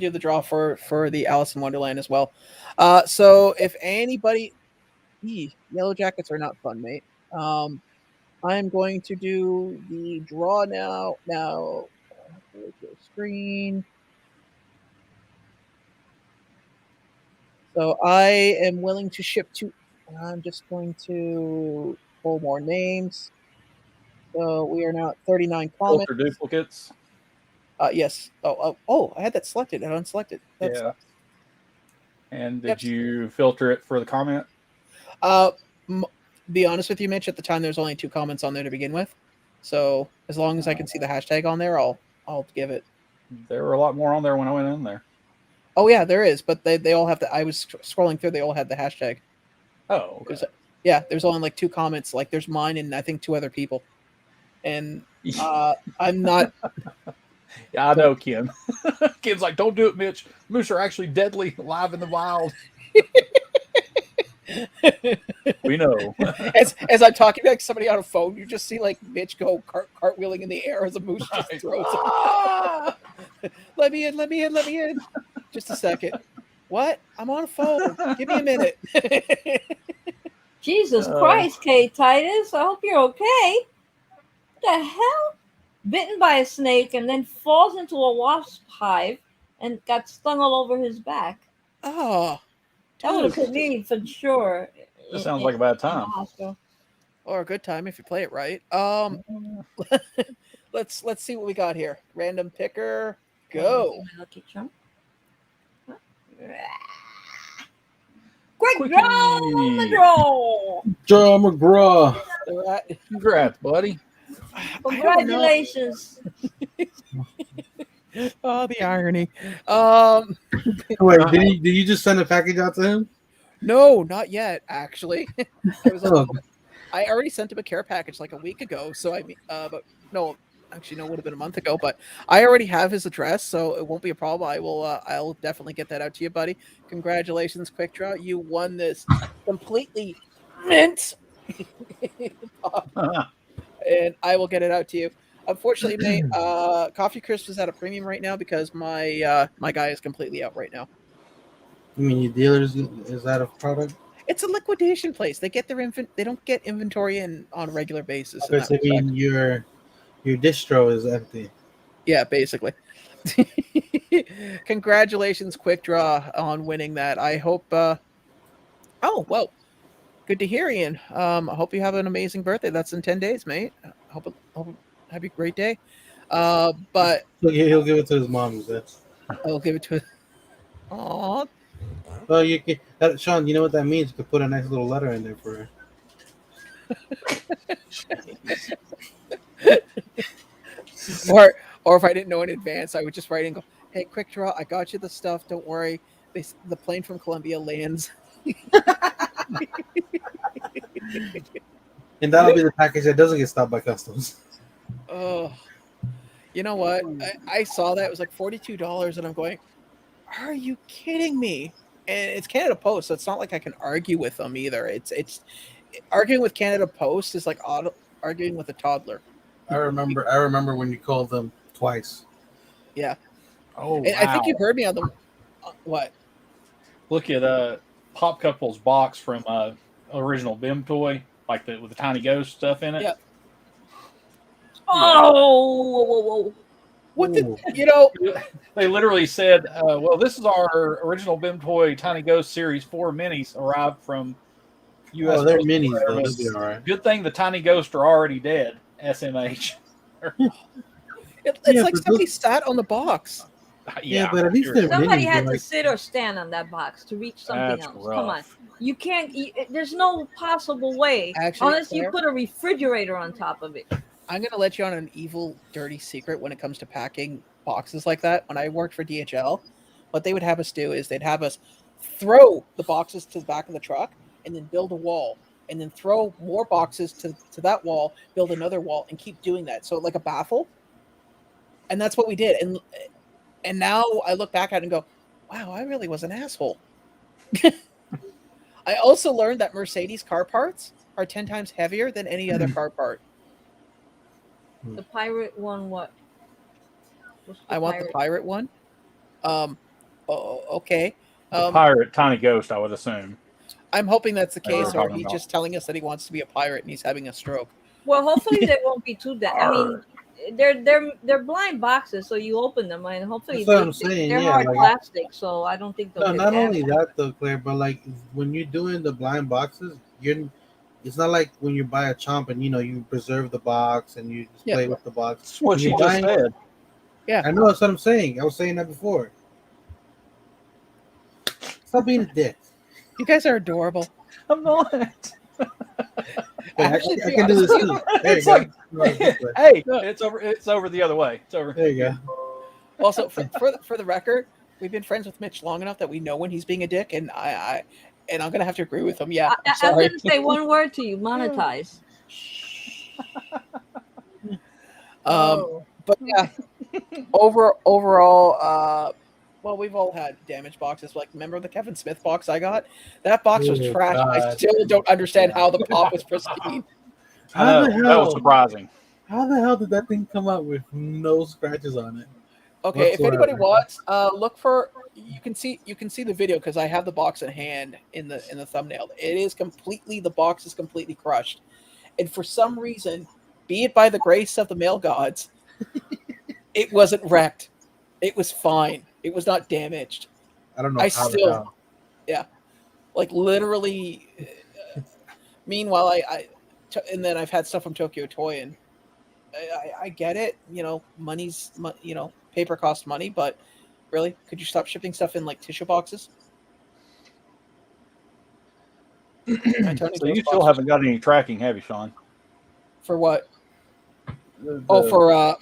[SPEAKER 1] the draw for the Alice in Wonderland as well. So if anybody, yellow jackets are not fun, mate. I'm going to do the draw now. Now, your screen. So I am willing to ship to. I'm just going to pull more names. So we are now at 39 comments.
[SPEAKER 4] Filter duplicates.
[SPEAKER 1] Yes. Oh! I had that selected and unselected. That's,
[SPEAKER 4] Yeah. And did you filter it for the comment?
[SPEAKER 1] Be honest with you, Mitch. At the time, there's only 2 comments on there to begin with. So as long as I can see the hashtag on there, I'll give it.
[SPEAKER 4] There were a lot more on there when I went in there.
[SPEAKER 1] Oh yeah, there is, but they all have the. I was scrolling through; they all had the hashtag.
[SPEAKER 4] Oh, okay.
[SPEAKER 1] There's only like 2 comments. Like there's mine and I think 2 other people, and I'm not.
[SPEAKER 4] Yeah, I know, Ken. Ken's like, don't do it, Mitch. Moose are actually deadly alive in the wild. We know.
[SPEAKER 1] As I'm talking to like somebody on a phone, you just see like Mitch go cartwheeling in the air as a moose just throws him. Let me in. Just a second. What? I'm on a phone. Give me a minute.
[SPEAKER 2] Jesus Christ, Kate Titus. I hope you're okay. What the hell? Bitten by a snake and then falls into a wasp hive and got stung all over his back.
[SPEAKER 1] Oh,
[SPEAKER 2] that would have put me for sure.
[SPEAKER 4] This sounds like a bad time.
[SPEAKER 1] Or a good time if you play it right. Let's see what we got here. Random picker, go.
[SPEAKER 2] Lucky charm. Quick draw!
[SPEAKER 3] Joe McGraw.
[SPEAKER 4] Congrats, buddy.
[SPEAKER 2] Congratulations.
[SPEAKER 1] Oh, the irony.
[SPEAKER 3] Wait, did you just send a package out to him?
[SPEAKER 1] No, not yet. Actually, I already sent him a care package like a week ago. So I mean, but no, actually, no, it would have been a month ago. But I already have his address, so it won't be a problem. I'll definitely get that out to you, buddy. Congratulations, Quick Draw. You won this completely mint. And I will get it out to you. Unfortunately, mate, Coffee Crisp is at a premium right now because my guy is completely out right now.
[SPEAKER 3] You mean your dealers is out of product?
[SPEAKER 1] It's a liquidation place. They get they don't get inventory in on a regular basis.
[SPEAKER 3] I mean your distro is empty.
[SPEAKER 1] Yeah, basically. Congratulations, Quick Draw, on winning that. I hope. Oh well, good to hear, Ian. I hope you have an amazing birthday. That's in 10 days, mate. I hope have a great day. But
[SPEAKER 3] he'll give it to his mom.
[SPEAKER 1] I'll give it to his. Aww.
[SPEAKER 3] Well, you can, Sean. You know what that means? You could put a nice little letter in there for
[SPEAKER 1] her. or if I didn't know in advance, I would just write and go, "Hey, Quick Draw, I got you the stuff. Don't worry. The plane from Colombia lands."
[SPEAKER 3] And that'll be the package that doesn't get stopped by customs.
[SPEAKER 1] Oh, you know what? I saw that it was like $42, and I'm going, "Are you kidding me?" And it's Canada Post, so it's not like I can argue with them either. It's arguing with Canada Post is like arguing with a toddler.
[SPEAKER 3] I remember when you called them twice.
[SPEAKER 1] Yeah.
[SPEAKER 4] Oh,
[SPEAKER 1] and
[SPEAKER 4] wow.
[SPEAKER 1] I think you've heard me on the what?
[SPEAKER 4] look at Pop Couple's box from original Bim toy, like with the tiny ghost stuff in it.
[SPEAKER 1] Yeah.
[SPEAKER 2] Oh, whoa, whoa.
[SPEAKER 1] What did
[SPEAKER 3] Ooh.
[SPEAKER 1] you know?
[SPEAKER 4] They literally said, "Well, this is our original Bim toy Tiny Ghost Series 4 minis arrived from U.S.
[SPEAKER 3] Oh, they're
[SPEAKER 4] Postal
[SPEAKER 3] minis though. They'll
[SPEAKER 4] Service.
[SPEAKER 3] be all right.
[SPEAKER 4] Good thing the Tiny Ghosts are already dead." SMH.
[SPEAKER 1] It's
[SPEAKER 3] Yeah,
[SPEAKER 1] like
[SPEAKER 3] but
[SPEAKER 1] somebody
[SPEAKER 3] those-
[SPEAKER 1] sat on the box.
[SPEAKER 3] Yeah, but at least
[SPEAKER 4] sure.
[SPEAKER 3] they're
[SPEAKER 2] Somebody
[SPEAKER 3] minis.
[SPEAKER 2] had
[SPEAKER 3] They're
[SPEAKER 2] to sit or stand on that box to reach something
[SPEAKER 4] That's
[SPEAKER 2] else. Come on.
[SPEAKER 4] rough.
[SPEAKER 2] You can't eat, there's no possible way
[SPEAKER 1] Actually,
[SPEAKER 2] unless you
[SPEAKER 1] Claire,
[SPEAKER 2] put a refrigerator on top of it.
[SPEAKER 1] I'm gonna let you on an evil, dirty secret when it comes to packing boxes like that. When I worked for DHL, what they would have us do is they'd have us throw the boxes to the back of the truck and then build a wall, and then throw more boxes to that wall, build another wall, and keep doing that. So like a baffle. And that's what we did. And now I look back at it and go, wow, I really was an asshole. I also learned that Mercedes car parts are 10 times heavier than any other car part.
[SPEAKER 2] The pirate one, what? What's the
[SPEAKER 1] I want the pirate one. Okay.
[SPEAKER 4] Pirate Tiny Ghost, I would assume.
[SPEAKER 1] I'm hoping that's the
[SPEAKER 4] That's what
[SPEAKER 1] case,
[SPEAKER 4] we're
[SPEAKER 1] or
[SPEAKER 4] talking
[SPEAKER 1] he's
[SPEAKER 4] about.
[SPEAKER 1] just telling us that he wants to be a pirate and he's having a stroke.
[SPEAKER 2] Well, hopefully they won't be too that. I mean, they're blind boxes, so you open them and hopefully
[SPEAKER 3] That's what I'm saying,
[SPEAKER 2] they're
[SPEAKER 3] yeah,
[SPEAKER 2] hard
[SPEAKER 3] like-
[SPEAKER 2] plastic, so I don't think they'll
[SPEAKER 3] No,
[SPEAKER 2] get
[SPEAKER 3] not only
[SPEAKER 2] damaged.
[SPEAKER 3] that though, Claire, but like when you're doing the blind boxes, it's not like when you buy a chomp and you preserve the box and you just
[SPEAKER 1] Yeah.
[SPEAKER 3] play with the box.
[SPEAKER 4] That's what
[SPEAKER 3] When
[SPEAKER 4] she
[SPEAKER 3] you're
[SPEAKER 4] just
[SPEAKER 3] buying-
[SPEAKER 4] said.
[SPEAKER 3] I know that's what I'm saying. I was saying that before. Stop being a dick.
[SPEAKER 1] You guys are adorable.
[SPEAKER 4] I'm not.
[SPEAKER 3] Hey,
[SPEAKER 1] Actually, to
[SPEAKER 3] I
[SPEAKER 1] be
[SPEAKER 3] can do
[SPEAKER 1] honest
[SPEAKER 3] this
[SPEAKER 1] with
[SPEAKER 3] too.
[SPEAKER 1] you,
[SPEAKER 3] There
[SPEAKER 4] It's
[SPEAKER 3] you
[SPEAKER 4] like-
[SPEAKER 3] go. No, this way.
[SPEAKER 4] Hey, it's over the other way. It's over.
[SPEAKER 3] There you go.
[SPEAKER 1] Also, for the record, we've been friends with Mitch long enough that we know when he's being a dick, and I'm gonna have to agree with him. Yeah, I'm
[SPEAKER 2] I was
[SPEAKER 1] sorry.
[SPEAKER 2] gonna say one word to you: monetize. Oh.
[SPEAKER 1] But yeah, overall, well, we've all had damaged boxes. Like, remember the Kevin Smith box I got? That box was
[SPEAKER 3] Oh,
[SPEAKER 1] trash. I
[SPEAKER 3] God.
[SPEAKER 1] still don't understand how the pop was pristine.
[SPEAKER 4] I know,
[SPEAKER 3] How the
[SPEAKER 4] that was
[SPEAKER 3] hell?
[SPEAKER 4] surprising.
[SPEAKER 3] How the hell did that thing come out with no scratches on it?
[SPEAKER 1] Okay, if anybody
[SPEAKER 3] Whatsoever.
[SPEAKER 1] wants, look for you can see the video because I have the box in hand in the thumbnail. It is the box is completely crushed, and for some reason, be it by the grace of the male gods, it wasn't wrecked. It was fine. It was not damaged.
[SPEAKER 3] I don't know.
[SPEAKER 1] I
[SPEAKER 3] how the
[SPEAKER 1] still-
[SPEAKER 3] hell.
[SPEAKER 1] Like literally. Meanwhile, and then I've had stuff from Tokyo Toy, and I get it. Paper costs money, but really, could you stop shipping stuff in like tissue boxes? My Tony's
[SPEAKER 4] So you
[SPEAKER 1] response
[SPEAKER 4] still haven't got any tracking, have you, Sean?
[SPEAKER 1] for what?
[SPEAKER 4] The-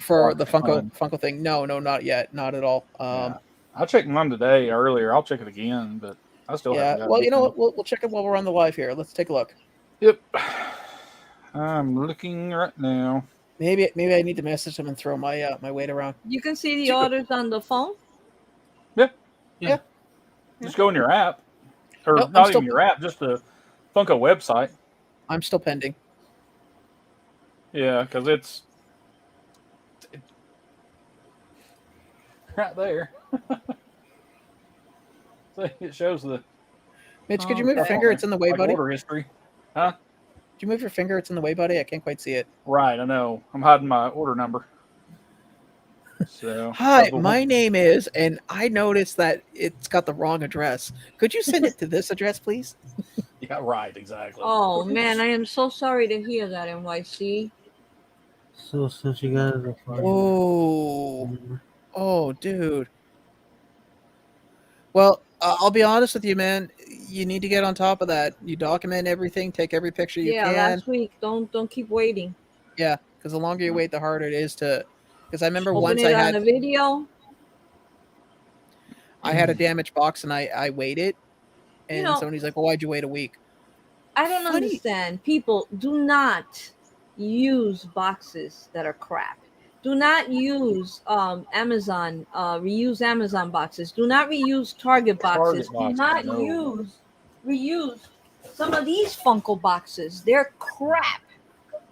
[SPEAKER 1] For the
[SPEAKER 4] Funko.
[SPEAKER 1] Funko thing. No, not yet, not at all.
[SPEAKER 4] Yeah. I checked mine today earlier. I'll check it again, but I still
[SPEAKER 1] Yeah.
[SPEAKER 4] haven't got
[SPEAKER 1] Well, you know
[SPEAKER 4] anything.
[SPEAKER 1] what? We'll check it while we're on the live here. Let's take a look.
[SPEAKER 4] Yep. I'm looking right now.
[SPEAKER 1] Maybe I need to message them and throw my my weight around.
[SPEAKER 2] You can see the
[SPEAKER 1] Sure.
[SPEAKER 2] orders on the phone.
[SPEAKER 4] Just go in your app. Or
[SPEAKER 1] Nope, I'm
[SPEAKER 4] not
[SPEAKER 1] still-
[SPEAKER 4] even your app, just the Funko website.
[SPEAKER 1] I'm still pending.
[SPEAKER 4] Yeah, because it's right there. So it shows the
[SPEAKER 1] Mitch, could you move your
[SPEAKER 2] Okay.
[SPEAKER 1] finger? It's in the way,
[SPEAKER 4] like,
[SPEAKER 1] buddy.
[SPEAKER 4] order history.
[SPEAKER 1] Could you move your finger? It's in the way, buddy. I can't quite see it.
[SPEAKER 4] Right, I know. I'm hiding my order number. So
[SPEAKER 1] Hi, my name is, and I noticed that it's got the wrong address. Could you send it to this address, please?
[SPEAKER 4] Yeah, right, exactly.
[SPEAKER 2] Oh man, I am so sorry to hear that, NYC.
[SPEAKER 3] So since you guys are fine.
[SPEAKER 1] Oh, dude. Well, I'll be honest with you, man. You need to get on top of that. You document everything, take every picture you
[SPEAKER 2] Yeah,
[SPEAKER 1] can.
[SPEAKER 2] last week. Don't keep waiting.
[SPEAKER 1] Yeah, because the longer you wait, the harder it is to. Because I remember
[SPEAKER 2] Open
[SPEAKER 1] once
[SPEAKER 2] it
[SPEAKER 1] I
[SPEAKER 2] on the video.
[SPEAKER 1] had a damaged box and I waited, and
[SPEAKER 2] You know-
[SPEAKER 1] somebody's like, "Well, why'd you wait a week?"
[SPEAKER 2] I don't
[SPEAKER 1] Funny.
[SPEAKER 2] understand. People do not use boxes that are crap. Do not use Amazon, reuse Amazon boxes. Do not reuse Target boxes.
[SPEAKER 4] boxes,
[SPEAKER 2] Do not
[SPEAKER 4] no.
[SPEAKER 2] reuse some of these Funko boxes. They're crap.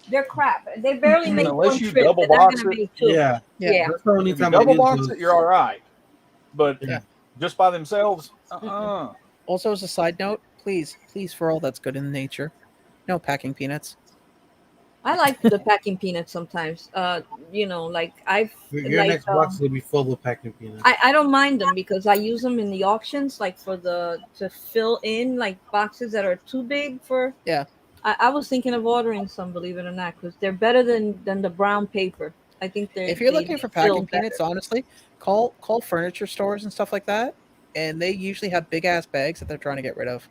[SPEAKER 2] They're crap. They barely make
[SPEAKER 4] Unless
[SPEAKER 2] one
[SPEAKER 4] you
[SPEAKER 2] trip.
[SPEAKER 4] double
[SPEAKER 2] They're not
[SPEAKER 4] box
[SPEAKER 2] gonna
[SPEAKER 4] it.
[SPEAKER 2] make two.
[SPEAKER 3] Yeah,
[SPEAKER 2] Yeah.
[SPEAKER 3] that's the only
[SPEAKER 4] If you
[SPEAKER 3] time I
[SPEAKER 4] double
[SPEAKER 3] use
[SPEAKER 4] box
[SPEAKER 3] those.
[SPEAKER 4] it, you're all right. But
[SPEAKER 1] Yeah.
[SPEAKER 4] just by themselves,
[SPEAKER 1] Also, as a side note, please, for all that's good in nature, no packing peanuts.
[SPEAKER 2] I like the packing peanuts sometimes. Like I've
[SPEAKER 3] Your
[SPEAKER 2] like
[SPEAKER 3] next box will be full of packing peanuts.
[SPEAKER 2] I don't mind them because I use them in the auctions, like to fill in like boxes that are too big for.
[SPEAKER 1] Yeah.
[SPEAKER 2] I was thinking of ordering some, believe it or not, because they're better than the brown paper. I think
[SPEAKER 1] If you're
[SPEAKER 2] they
[SPEAKER 1] looking for
[SPEAKER 2] fill
[SPEAKER 1] packing
[SPEAKER 2] better.
[SPEAKER 1] peanuts, honestly, call furniture stores and stuff like that, and they usually have big ass bags that they're trying to get rid of.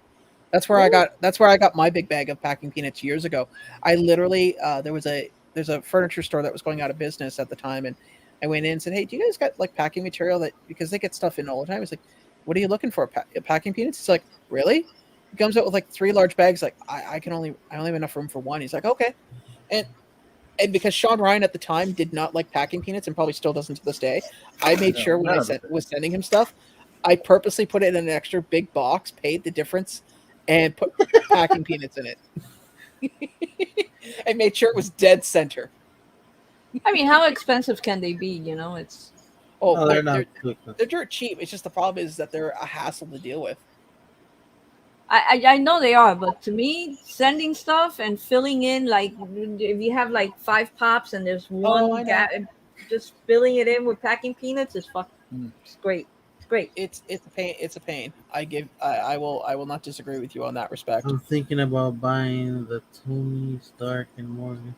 [SPEAKER 1] That's where
[SPEAKER 2] Really?
[SPEAKER 1] I got my big bag of packing peanuts years ago. I literally there's a furniture store that was going out of business at the time, and I went in and said, "Hey, do you guys got like packing material that because they get stuff in all the time?" He's like, "What are you looking for? Packing peanuts?" It's like, "Really?" He comes out with like 3 large bags. Like, I only have enough room for one. He's like, "Okay," and because Sean Ryan at the time did not like packing peanuts and probably still doesn't to this day, I made sure when
[SPEAKER 4] none
[SPEAKER 1] I
[SPEAKER 4] of us do.
[SPEAKER 1] was sending him stuff, I purposely put it in an extra big box, paid the difference, and put packing peanuts in it. I made sure it was dead center.
[SPEAKER 2] I mean, how expensive can they be? It's
[SPEAKER 1] Oh,
[SPEAKER 3] No, they're not too
[SPEAKER 1] they're
[SPEAKER 3] expensive.
[SPEAKER 1] dirt cheap. It's just the problem is that they're a hassle to deal with.
[SPEAKER 2] I know they are, but to me, sending stuff and filling in like if you have like 5 pops and there's
[SPEAKER 1] Oh,
[SPEAKER 2] one
[SPEAKER 1] I know.
[SPEAKER 2] gap, just filling it in with packing peanuts is fuck.
[SPEAKER 4] Mm.
[SPEAKER 2] It's great. It's great.
[SPEAKER 1] It's a pain. It's a pain. I will not disagree with you on that respect.
[SPEAKER 3] I'm thinking about buying the Tony Stark and Morgan.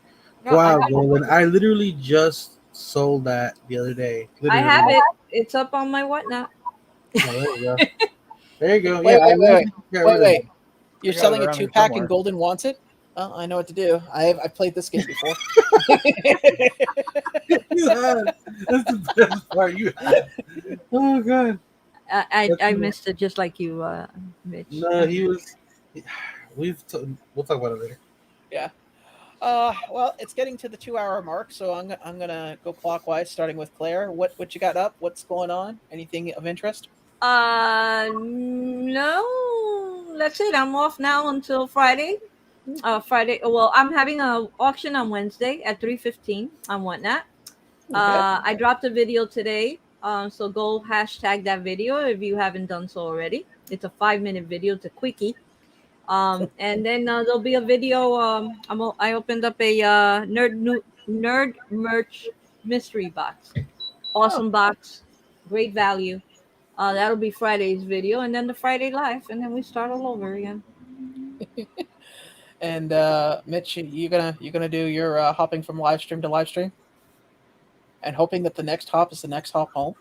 [SPEAKER 2] No,
[SPEAKER 3] Wow, Golden! I literally just sold that the other day.
[SPEAKER 2] I
[SPEAKER 3] Literally.
[SPEAKER 2] have it. It's up on my whatnot.
[SPEAKER 3] Oh, there you go. There you go.
[SPEAKER 1] Wait,
[SPEAKER 3] Yeah, I
[SPEAKER 1] wait, wait,
[SPEAKER 3] literally got rid of
[SPEAKER 1] wait.
[SPEAKER 3] it.
[SPEAKER 1] You're
[SPEAKER 4] I got it
[SPEAKER 1] selling a
[SPEAKER 4] around here
[SPEAKER 1] 2-pack
[SPEAKER 4] somewhere.
[SPEAKER 1] and Golden wants it? Well, I know what to do. I've played this game before.
[SPEAKER 3] You had. That's the best part. You had. Oh god.
[SPEAKER 2] I missed it just like you, Mitch.
[SPEAKER 3] No, he was. We'll talk about it later.
[SPEAKER 1] Yeah. Well, it's getting to the 2-hour mark, so I'm gonna go clockwise, starting with Claire. What you got up? What's going on? Anything of interest?
[SPEAKER 2] No, that's it. I'm off now until Friday. Friday. Well, I'm having a auction on Wednesday at 3:15 on Whatnot.
[SPEAKER 1] Okay.
[SPEAKER 2] I dropped a video today. So go hashtag that video if you haven't done so already. It's a 5-minute video. It's a quickie. And then there'll be a video. I opened up a nerd merch mystery box. Awesome box, great value. That'll be Friday's video, and then the Friday live, and then we start all over again.
[SPEAKER 1] And Mitch, you gonna do your hopping from live stream to live stream, and hoping that the next hop is the next hop home.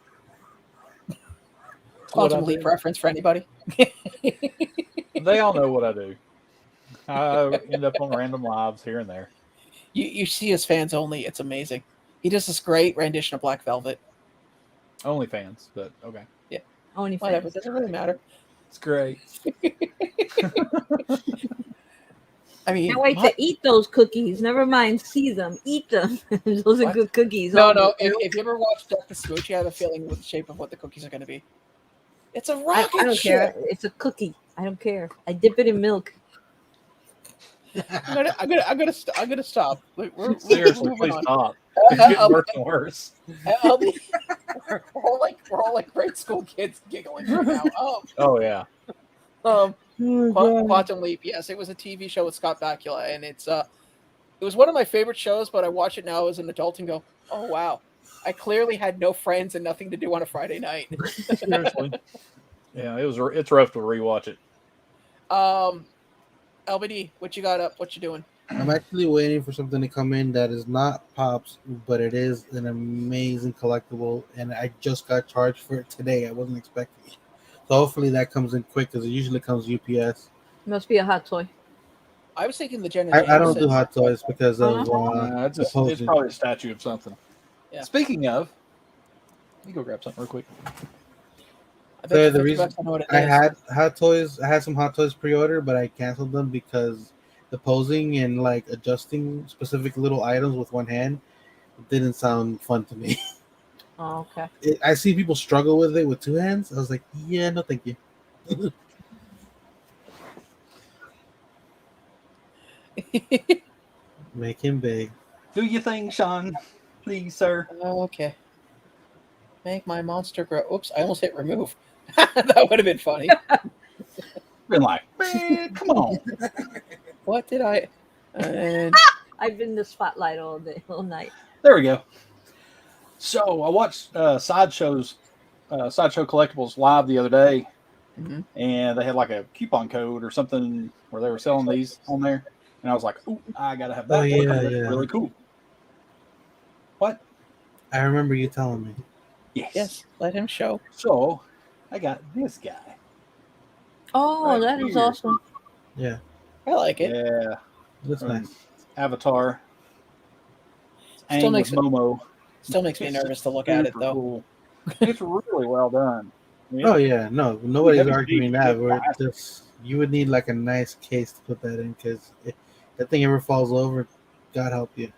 [SPEAKER 4] What I
[SPEAKER 1] Quantum leap
[SPEAKER 4] do.
[SPEAKER 1] reference for anybody.
[SPEAKER 4] They all know what I do. I end up on random lives here and there.
[SPEAKER 1] You see his fans only. It's amazing. He does this great rendition of Black Velvet.
[SPEAKER 4] Only fans, but okay.
[SPEAKER 2] Only
[SPEAKER 1] Whatever,
[SPEAKER 2] fans.
[SPEAKER 1] doesn't really matter.
[SPEAKER 4] It's great.
[SPEAKER 1] I mean,
[SPEAKER 2] Can't wait to eat those cookies. Never mind, see them, eat them. Those are
[SPEAKER 1] What?
[SPEAKER 2] good cookies.
[SPEAKER 1] No,
[SPEAKER 2] Oh,
[SPEAKER 1] no.
[SPEAKER 2] you know?
[SPEAKER 1] If you ever watch Death to Smooch, you have a feeling with the shape of what the cookies are going to be. It's a
[SPEAKER 2] I
[SPEAKER 1] rocket
[SPEAKER 2] don't
[SPEAKER 1] ship.
[SPEAKER 2] care. It's a cookie. I don't care. I dip it in milk.
[SPEAKER 1] I'm gonna stop. We're
[SPEAKER 4] Seriously,
[SPEAKER 1] moving
[SPEAKER 4] please
[SPEAKER 1] on.
[SPEAKER 4] stop. It's getting worse and worse.
[SPEAKER 1] We're all like grade school kids giggling right now.
[SPEAKER 4] Oh yeah.
[SPEAKER 1] Quantum Leap. Yes, it was a TV show with Scott Bakula, and it was one of my favorite shows. But I watch it now as an adult and go, oh wow, I clearly had no friends and nothing to do on a Friday night.
[SPEAKER 4] Seriously. Yeah, it's rough to rewatch it.
[SPEAKER 1] LBD, what you got up? What you doing?
[SPEAKER 3] I'm actually waiting for something to come in that is not Pops, but it is an amazing collectible, and I just got charged for it today. I wasn't expecting it. So hopefully that comes in quick because it usually comes UPS.
[SPEAKER 2] Must be a hot toy.
[SPEAKER 1] I was thinking the Jenna
[SPEAKER 3] I don't do
[SPEAKER 1] Jameson.
[SPEAKER 3] hot toys because of
[SPEAKER 4] It's
[SPEAKER 3] postage.
[SPEAKER 4] probably a statue of something.
[SPEAKER 1] Yeah.
[SPEAKER 4] Speaking of, let me go grab something real quick.
[SPEAKER 1] I bet
[SPEAKER 3] So
[SPEAKER 1] you
[SPEAKER 3] the
[SPEAKER 1] 50
[SPEAKER 3] reason
[SPEAKER 1] bucks I know what it
[SPEAKER 3] I
[SPEAKER 1] is.
[SPEAKER 3] had hot toys, I had some hot toys pre-order, but I canceled them because the posing and like adjusting specific little items with one hand didn't sound fun to me.
[SPEAKER 2] Oh, okay.
[SPEAKER 3] I see people struggle with it with two hands. I was like, yeah, no, thank you. Make him big.
[SPEAKER 4] Do your thing, Sean. Please, sir.
[SPEAKER 1] Okay. Make my monster grow. Oops, I almost hit remove. That would have been funny.
[SPEAKER 4] Been like, man, come on.
[SPEAKER 1] What did I? And
[SPEAKER 2] I've been in the spotlight all day, all night.
[SPEAKER 4] There we go. So I watched Sideshow Collectibles live the other day,
[SPEAKER 1] Mhm.
[SPEAKER 4] and they had like a coupon code or something where they were selling these on there, and I was like, "Ooh, I gotta have that
[SPEAKER 3] Oh,
[SPEAKER 4] one.
[SPEAKER 3] yeah,
[SPEAKER 4] That's
[SPEAKER 3] yeah.
[SPEAKER 4] really cool." What?
[SPEAKER 3] I remember you telling me.
[SPEAKER 1] yes, let him show.
[SPEAKER 4] So I got this guy.
[SPEAKER 2] Oh,
[SPEAKER 4] Right
[SPEAKER 2] that is
[SPEAKER 4] here.
[SPEAKER 2] awesome.
[SPEAKER 3] Yeah,
[SPEAKER 1] I like it.
[SPEAKER 4] Yeah,
[SPEAKER 3] looks
[SPEAKER 4] um,
[SPEAKER 3] nice.
[SPEAKER 4] Avatar.
[SPEAKER 1] Still
[SPEAKER 4] Aang
[SPEAKER 1] makes
[SPEAKER 4] with
[SPEAKER 1] it.
[SPEAKER 4] Momo.
[SPEAKER 1] Still makes me
[SPEAKER 4] It's
[SPEAKER 1] nervous to look at it
[SPEAKER 4] super
[SPEAKER 1] though.
[SPEAKER 4] cool. It's really well done. I mean,
[SPEAKER 3] Oh yeah, no, nobody's
[SPEAKER 4] heavy
[SPEAKER 3] arguing
[SPEAKER 4] duty,
[SPEAKER 3] that.
[SPEAKER 4] it's
[SPEAKER 3] We're
[SPEAKER 4] plastic.
[SPEAKER 3] just you would need like a nice case to put that in because if that thing ever falls over, God help you.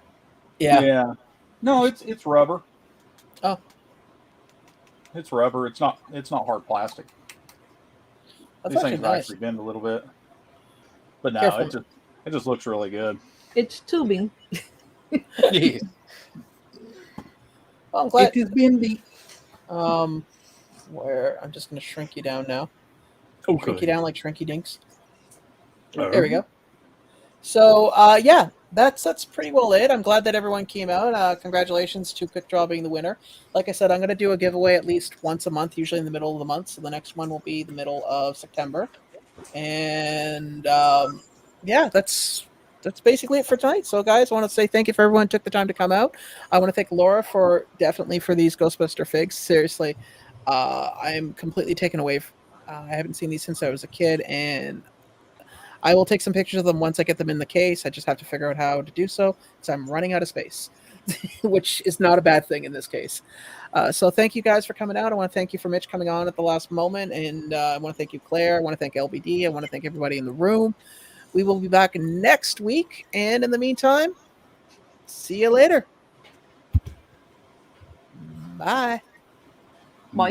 [SPEAKER 1] Yeah.
[SPEAKER 4] No, it's rubber.
[SPEAKER 1] Oh,
[SPEAKER 4] It's rubber. It's not hard plastic.
[SPEAKER 1] that's
[SPEAKER 4] These
[SPEAKER 1] actually
[SPEAKER 4] things
[SPEAKER 1] nice.
[SPEAKER 4] actually bend a little bit, but no,
[SPEAKER 1] Careful.
[SPEAKER 4] it just looks really good.
[SPEAKER 2] It's tubing.
[SPEAKER 4] Yes,
[SPEAKER 1] Well, I'm glad.
[SPEAKER 4] it is bendy.
[SPEAKER 1] Where I'm just gonna shrink you down now.
[SPEAKER 4] Okay.
[SPEAKER 1] Shrink you down like Shrinky Dinks.
[SPEAKER 4] Oh.
[SPEAKER 1] There we go. So yeah, that's pretty well it. I'm glad that everyone came out. Congratulations to Quick Draw being the winner. Like I said, I'm going to do a giveaway at least once a month, usually in the middle of the month. So the next one will be the middle of September. And yeah, that's basically it for tonight. So guys, I want to say thank you for everyone who took the time to come out. I want to thank Laura for these Ghostbuster figs. Seriously, I am completely taken away. I haven't seen these since I was a kid, and I will take some pictures of them once I get them in the case. I just have to figure out how to do so because I'm running out of space, which is not a bad thing in this case. So thank you guys for coming out. I want to thank you for Mitch coming on at the last moment. And I want to thank you, Claire. I want to thank LBD. I want to thank everybody in the room. We will be back next week. And in the meantime, see you later. Bye.
[SPEAKER 2] Bye.